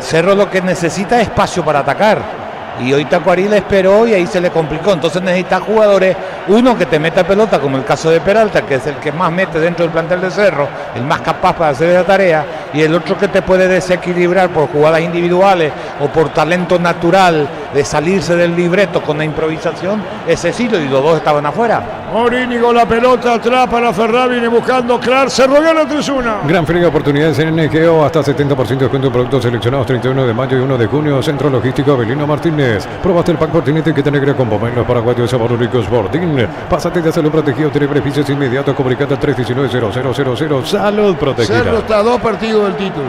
Cerro lo que necesita es espacio para atacar. Y hoy Tacuarí le esperó y ahí se le complicó. Entonces necesita jugadores, uno que te meta pelota, como el caso de Peralta, que es el que más mete dentro del plantel de Cerro, el más capaz para hacer la tarea, y el otro que te puede desequilibrar por jugadas individuales o por talento natural de salirse del libreto con la improvisación, es Cecilio, y los dos estaban afuera. Morínigo, la pelota atrás para Ferrari, viene buscando Clark, Cerro gana 3-1. Gran feria de oportunidades en NGO, hasta 70% de descuento en productos seleccionados, 31 de mayo y 1 de junio, Centro Logístico Avelino Martínez. Probaste el pack Fortinete que te alegra con pomelos paraguayos sabor rico Sporting. Pásate de salud protegido, tiene beneficios inmediatos, comunicate al 319-0000, salud protegida. Cerro está a 2 partidos del título.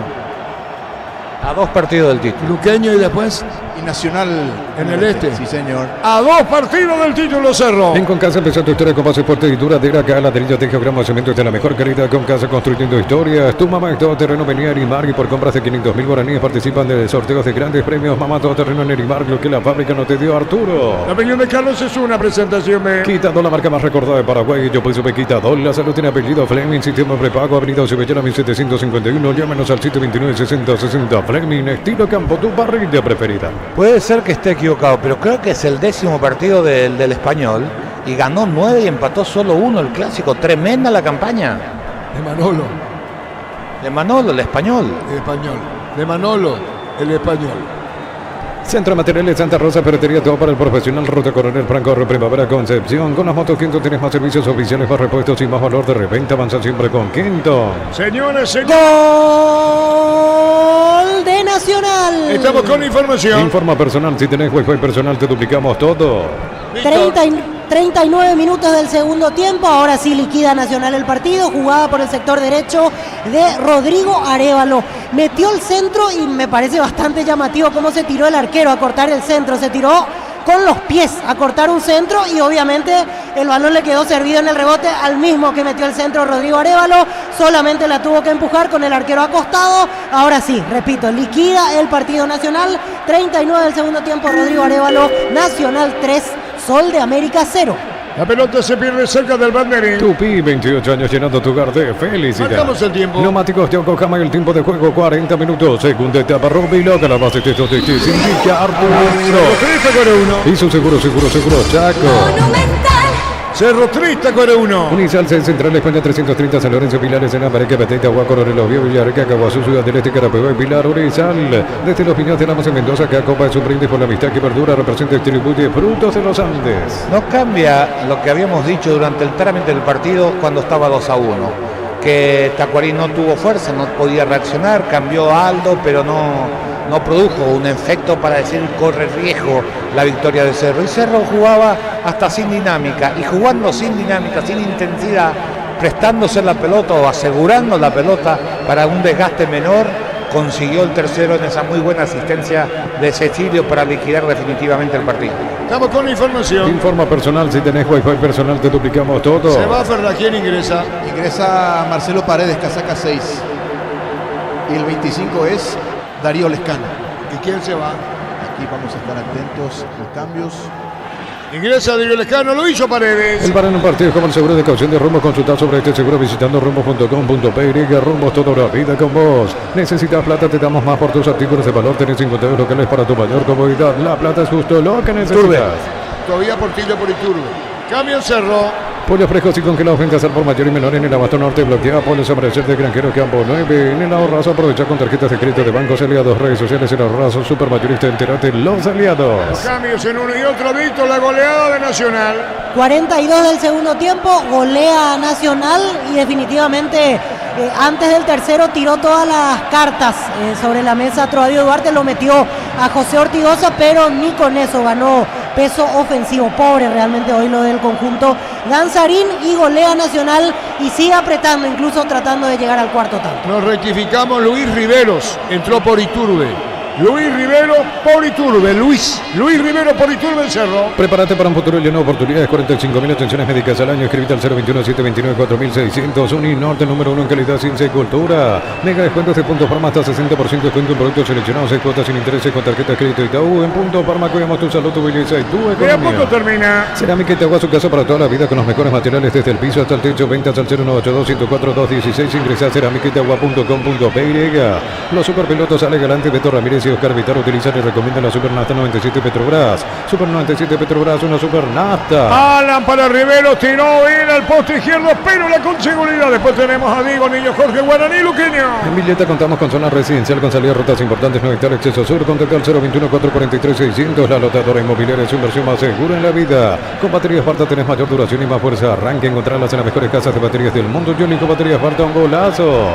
A 2 partidos del título. Luqueño y después Y Nacional en el este. Sí, señor. A 2 partidos del título, Cerro. En Concasa empezó tu historia con base fuerte y duradera. Acá ladrillo, teja, gramo, cemento de la mejor calidad. Concasa construyendo historias. Tu mamá es todo terreno, venía a Nerimar y por compras de 500.000 guaraníes participan de sorteos de grandes premios. Mamá todo terreno en Nerimar, lo que la fábrica no te dio, Arturo. La opinión de Carlos es una presentación de Quitador, la marca más recordada de Paraguay. Yo pienso que Quitador. La salud tiene apellido Fleming, sistema prepago, avenida Cebellera 1751. Llámenos al 729-6060. Fleming, estilo campo, tu parrilla preferida. Puede ser que esté equivocado, pero creo que es el 10º partido del Español y ganó 9 y empató solo 1 el clásico. Tremenda la campaña de Manolo. De Manolo, el español. El español. De Manolo, el español. Centro de Materiales Santa Rosa, ferretería, todo para el profesional. Ruta Coronel Franco, Primavera Concepción. Con las motos Quinto tienes más servicios oficiales, más repuestos y más valor de reventa. Avanza siempre con Quinto. Señores, Gol de Nacional. Estamos con información. Informa personal, si tenés Wi-Fi personal te duplicamos todo. 39 minutos del segundo tiempo, ahora sí liquida Nacional el partido, jugada por el sector derecho de Rodrigo Arévalo. Metió el centro y me parece bastante llamativo cómo se tiró el arquero a cortar el centro, se tiró con los pies a cortar un centro y obviamente el balón le quedó servido en el rebote al mismo que metió el centro Rodrigo Arévalo, solamente la tuvo que empujar con el arquero acostado. Ahora sí, repito, liquida el partido Nacional, 39 del segundo tiempo, Rodrigo Arévalo, Nacional 3, Sol de América 0. La pelota se pierde cerca del banderín. Tupi, 28 años llenando tu hogar de felicidad. Marcamos el tiempo. Neumáticos de Yokohama y el tiempo de juego 40 minutos. Segunda etapa, Rubilo, que la base de estos indica Arturo. Hizo seguro, Chaco. Monumental. Cerro Triste, Core 1. Unisal Central España 330, San Lorenzo, Pilares, en América, Petita, Guacorón, Los Víos, Villarreca, Caguazú, Ciudad del Este, Carapeguá y Pilar, Unisal. Desde Los Piñas de Lamos en Mendoza, que acopa es un brindis por la amistad que perdura, representa y distribuye frutos de los Andes. No cambia lo que habíamos dicho durante el trámite del partido cuando estaba 2-1. que Tacuarí no tuvo fuerza, no podía reaccionar, cambió a Aldo, pero no produjo un efecto para decir corre riesgo la victoria de Cerro. Y Cerro jugaba hasta sin dinámica, y jugando sin dinámica, sin intensidad, prestándose la pelota o asegurando la pelota para un desgaste menor, consiguió el tercero en esa muy buena asistencia de Cecilio para liquidar definitivamente el partido. Estamos con la información. Informa personal, si tenés wifi personal te duplicamos todo. Se va Ferla, ¿quién ingresa? Ingresa Marcelo Paredes, casaca 6. Y el 25 es Darío Lescano. ¿Y quién se va? Aquí vamos a estar atentos a los cambios. Ingresa Darío Lescano, lo hizo Paredes. El bar en un partido como el seguro de caución de Rumbo. Consulta sobre este seguro visitando rumbo.com.py. Rumbos, toda la vida con vos. Necesitas plata, te damos más por tus artículos de valor. Tenés 50 euros locales para tu mayor comodidad. La plata es justo lo que necesitas. Todavía Portillo por Iturbe. Cambio Cerro. Pollos frescos y congelados en Cazar por mayor y menor en el Abasto Norte. Bloquea pollos amanecer de Granjero Campo 9. En el Ahorrazo aprovecha con tarjetas de crédito de bancos aliados, redes sociales, el Ahorrazo supermayorista. Entérate los aliados. Los cambios en uno y otro. Víctor, la goleada de Nacional. 42 del segundo tiempo, golea Nacional y definitivamente antes del tercero tiró todas las cartas sobre la mesa. Troadio Duarte lo metió a José Ortigosa, pero ni con eso ganó peso ofensivo. Pobre realmente hoy lo del conjunto Danzarín, y golea Nacional y sigue apretando, incluso tratando de llegar al cuarto tanto. Nos rectificamos, Luis Riveros entró por Iturbe. Luis Rivero por Iturbe. Luis Rivero por Iturbe el Cerro. Prepárate para un futuro lleno de oportunidades. 45.000 atenciones médicas al año. Escribite al 021-729-4600. Uninorte, número 1 en calidad, ciencia y cultura. Mega descuentos de Punto Farma hasta 60% de descuento en productos seleccionados. 6 cuotas sin intereses con tarjeta de crédito Itaú. En Punto Farma cuidamos tu salud, tu belleza y tu ¿Y a economía. poco termina? Cerámica Itagua, su casa para toda la vida con los mejores materiales desde el piso hasta el techo. Ventas al 0982-104-216. Ingresa a cerámicaitagua.com.py. Los superpilotos Ale Galante, Beto Ramírez y Oscar Vitar utilizan y recomiendan la Super Nafta 97 Petrobras. Super 97 Petrobras, una Super Nafta. Alan para Rivero, tiró bien al poste izquierdo, pero la con seguridad. Después tenemos a Diego Niño Jorge Guaraní Luqueño. En Villeta contamos con zona residencial con salida a rutas importantes, no evitar exceso sur. Contacta al 021-443-600. La lotadora inmobiliaria es su inversión más segura en la vida. Con baterías Farta tenés mayor duración y más fuerza. Arranque, encontrarlas en las mejores casas de baterías del mundo. Yónico Baterías Farta, un golazo.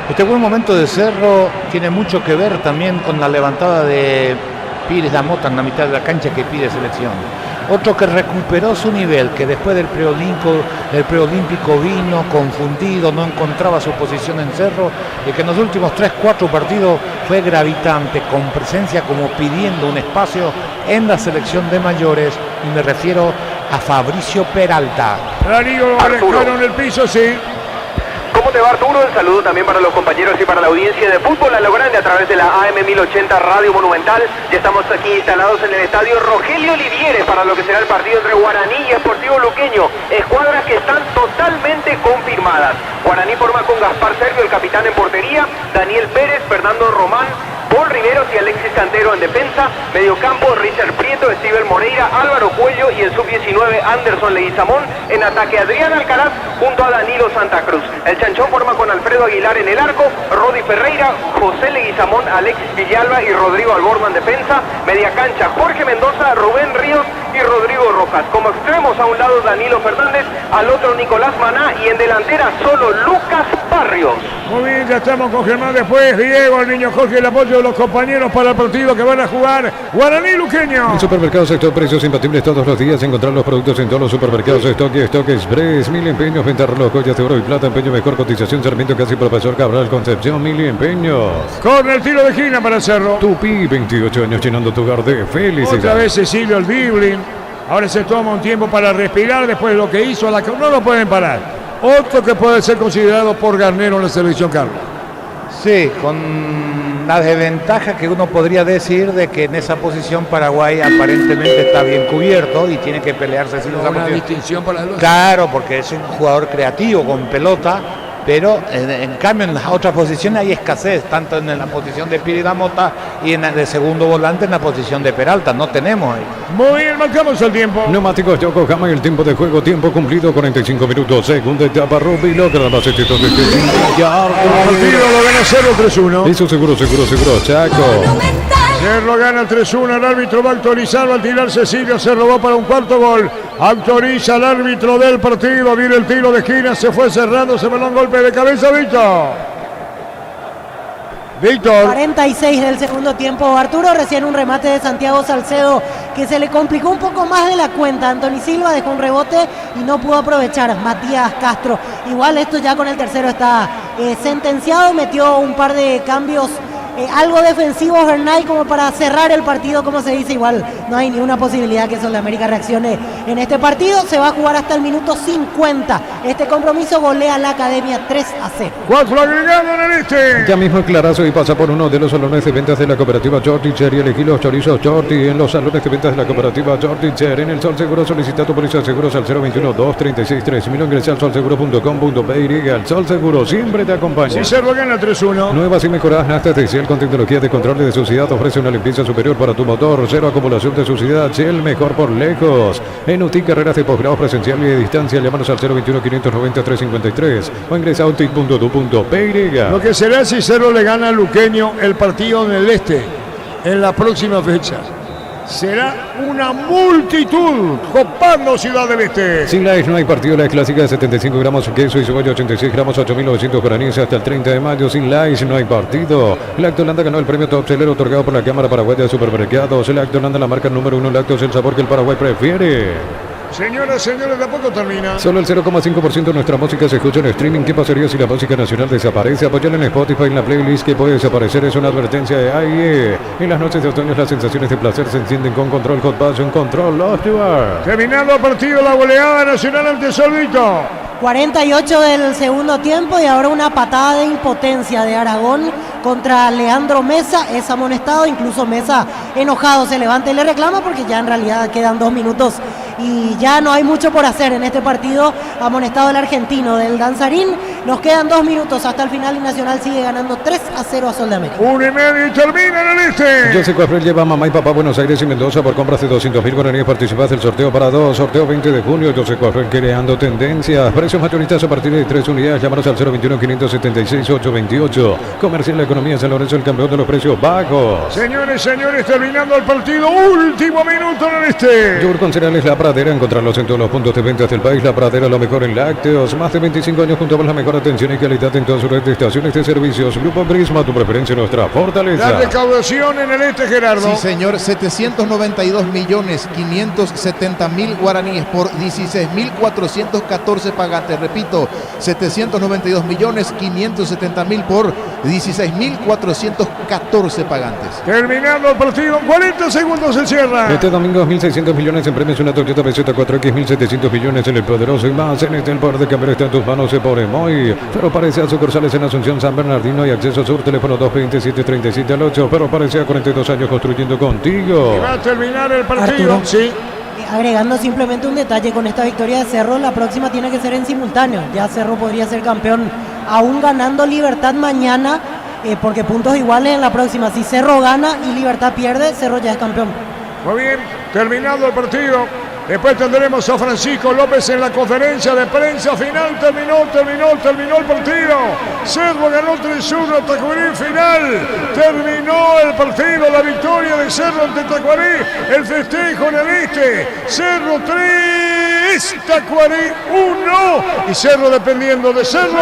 Este buen momento de Cerro tiene mucho que ver también con la levantada de Pires Damota en la mitad de la cancha que pide selección. Otro que recuperó su nivel, que después del preolímpico vino confundido, no encontraba su posición en Cerro, y que en los últimos 3-4 partidos fue gravitante, con presencia como pidiendo un espacio en la selección de mayores, y me refiero a Fabricio Peralta. Darío lo alejaron en el piso, sí. ¿Cómo te va, Arturo? El saludo también para los compañeros y para la audiencia de Fútbol a lo Grande a través de la AM 1080 Radio Monumental. Ya estamos aquí instalados en el estadio Rogelio Liviere para lo que será el partido entre Guaraní y Sportivo Luqueño. Escuadras que están totalmente confirmadas. Guaraní forma con Gaspar Servio, el capitán en portería, Daniel Pérez, Fernando Román, Paul Riveros y Alexis Cantero en defensa. Mediocampo, Richard Prieto, Steven Moreira, Álvaro Cuello y el sub-19 Anderson Leguizamón. En ataque, Adrián Alcaraz junto a Danilo Santa Cruz. El Chanchón forma con Alfredo Aguilar en el arco, Rodi Ferreira, José Leguizamón, Alexis Villalba y Rodrigo Alborno en defensa. Media cancha, Jorge Mendoza, Rubén Ríos y Rodrigo Rojas. Como extremos, a un lado Danilo Fernández, al otro Nicolás Maná y en delantera solo Lucas Barrios. Muy bien, ya estamos con Germán después. Diego, el Niño Jorge, el apoyo de los compañeros para el partido que van a jugar Guaraní Luqueño. En Supermercados Stock, precios imbatibles todos los días. Encontrar los productos en todos los supermercados Stock y Stock Express. Mil empeños, venta reloj, joyas de oro y plata, empeño mejor cotización, Sarmiento casi Profesor Cabral, Concepción, Mil empeños. Con el tiro de esquina para el Cerro. Tupi, 28 años llenando tu hogar de felicidad. Otra vez Cecilio el dribbling. Ahora se toma un tiempo para respirar después de lo que hizo. No lo pueden parar. Otro que puede ser considerado por Garnero en la selección, Carlos. Sí, con la desventaja que uno podría decir de que en esa posición Paraguay aparentemente está bien cubierto y tiene que pelearse sin esa Una posición. distinción para los. Claro, porque es un jugador creativo con pelota, pero en cambio en las otras posiciones hay escasez, tanto en la posición de Pires Damota y en la de segundo volante en la posición de Peralta, no tenemos ahí. Muy bien, marcamos el tiempo. Neumáticos Yokohama y el tiempo de juego, tiempo cumplido, 45 minutos, segunda etapa, Rubi logra la base de donde El partido lo gana 0-3-1. Eso seguro, Chaco. Monumental. Cerro gana 3-1, el árbitro va a autorizar, va a tirar Cecilio, se robó para un cuarto gol. Autoriza el árbitro del partido, viene el tiro de esquina, se fue cerrando, se mandó un golpe de cabeza, Víctor. 46 del segundo tiempo, Arturo, recién un remate de Santiago Salcedo que se le complicó un poco más de la cuenta. Anthony Silva dejó un rebote y no pudo aprovechar. Matías Castro, igual esto ya con el tercero está sentenciado, metió un par de cambios algo defensivos Bernay como para cerrar el partido, como se dice. Igual no hay ni una posibilidad que Sol de América reaccione en este partido. Se va a jugar hasta el minuto 50. Este compromiso golea a la Academia 3-0. 4 agregado en el este. Ya mismo el clarazo y pasa por uno de los salones de ventas de la cooperativa Jordicher y elegí los chorizos Jordi en los salones de ventas de la cooperativa Jordicher. En el Sol Seguro solicita tu póliza de seguros al 021-236-3000. Ingresa al solseguro.com.py. El Sol Seguro siempre te acompaña. Si Cerro gana 3-1. Nuevas y mejoradas naftas de Shell con tecnología de control de suciedad ofrece una limpieza superior para tu motor. Cero acumulación de suciedad. Shell, mejor por lejos. En UTI, carreras de posgrado presencial y de distancia, llámanos al 021-590-353 o ingresa a utic.tu.py. Lo que será si Cerro le gana a Luqueño el partido en el este en la próxima fecha. Será una multitud copando Ciudad del Este. Sin la no hay partido. La clásica de 75 gramos, queso y cebolla 86 gramos, 8.900 guaraníes hasta el 30 de mayo. Sin la no hay partido. Lactolanda ganó el premio Top Seller otorgado por la Cámara Paraguaya de Supermercados. Lactolanda, la marca número 1. Lácteos, el sabor que el Paraguay prefiere. Señoras, señores, tampoco termina. Solo el 0,5% de nuestra música se escucha en streaming. ¿Qué pasaría si la música nacional desaparece? Apoyar en Spotify en la playlist que puede desaparecer. Es una advertencia de AIE. En las noches de otoño las sensaciones de placer se encienden con Control Hot Passion, Control Lost. Terminando el partido, la goleada nacional ante Solvito. 48 del segundo tiempo y ahora una patada de impotencia de Aragón contra Leandro Mesa. Es amonestado, incluso Mesa enojado se levanta y le reclama porque ya en realidad quedan 2 minutos y ya no hay mucho por hacer en este partido. Amonestado el argentino del Danzarín. Nos quedan 2 minutos hasta el final y Nacional sigue ganando 3-0 a Sol de América. 1:30 y termina en el este. José Coafrel lleva a mamá y papá a Buenos Aires y Mendoza por compras de 200.000 guaraníes. Participas del sorteo para 2. Sorteo 20 de junio. José Coafrel creando tendencias. Precios mayoristas a partir de 3 unidades. Llámanos al 021-576-828. Comercial La Economía San Lorenzo, el campeón de los precios bajos. Señores, terminando el partido. Último minuto en el este. Yogur con cereales La Pradera. Encontrarlos en todos los puntos de ventas del país. La Pradera, lo mejor en lácteos. Más de 25 años junto a la mejor atención y calidad en toda su red de estaciones de servicios. Grupo Prisma, tu preferencia, nuestra fortaleza. La recaudación en el este, Gerardo. Sí, señor, 792.570.000 guaraníes por 16.414 pagantes. Repito, 792.570.000 por 16.414 pagantes. Terminando el partido, en 40 segundos se cierra. Este domingo 1.600 millones en premios, una Toyota BZ4X, 1.700 millones en el poderoso y más. En este el poder de cambiar está en tus manos, se pone muy. Pero parecía sucursales en Asunción, San Bernardino y Acceso Sur, teléfono 227-37-8. Pero parecía 42 años construyendo contigo. Y va a terminar el partido. Arturo, sí. Agregando simplemente un detalle con esta victoria de Cerro, la próxima tiene que ser en simultáneo. Ya Cerro podría ser campeón aún ganando Libertad mañana, porque puntos iguales en la próxima. Si Cerro gana y Libertad pierde, Cerro ya es campeón. Muy bien, terminado el partido. Después tendremos a Francisco López en la conferencia de prensa final. Terminó el partido. Cerro ganó 3-1 Tacuarí final. Terminó el partido, la victoria de Cerro ante Tacuarí. El festejo en el este. Cerro 3, Tacuarí 1. Y Cerro dependiendo de Cerro.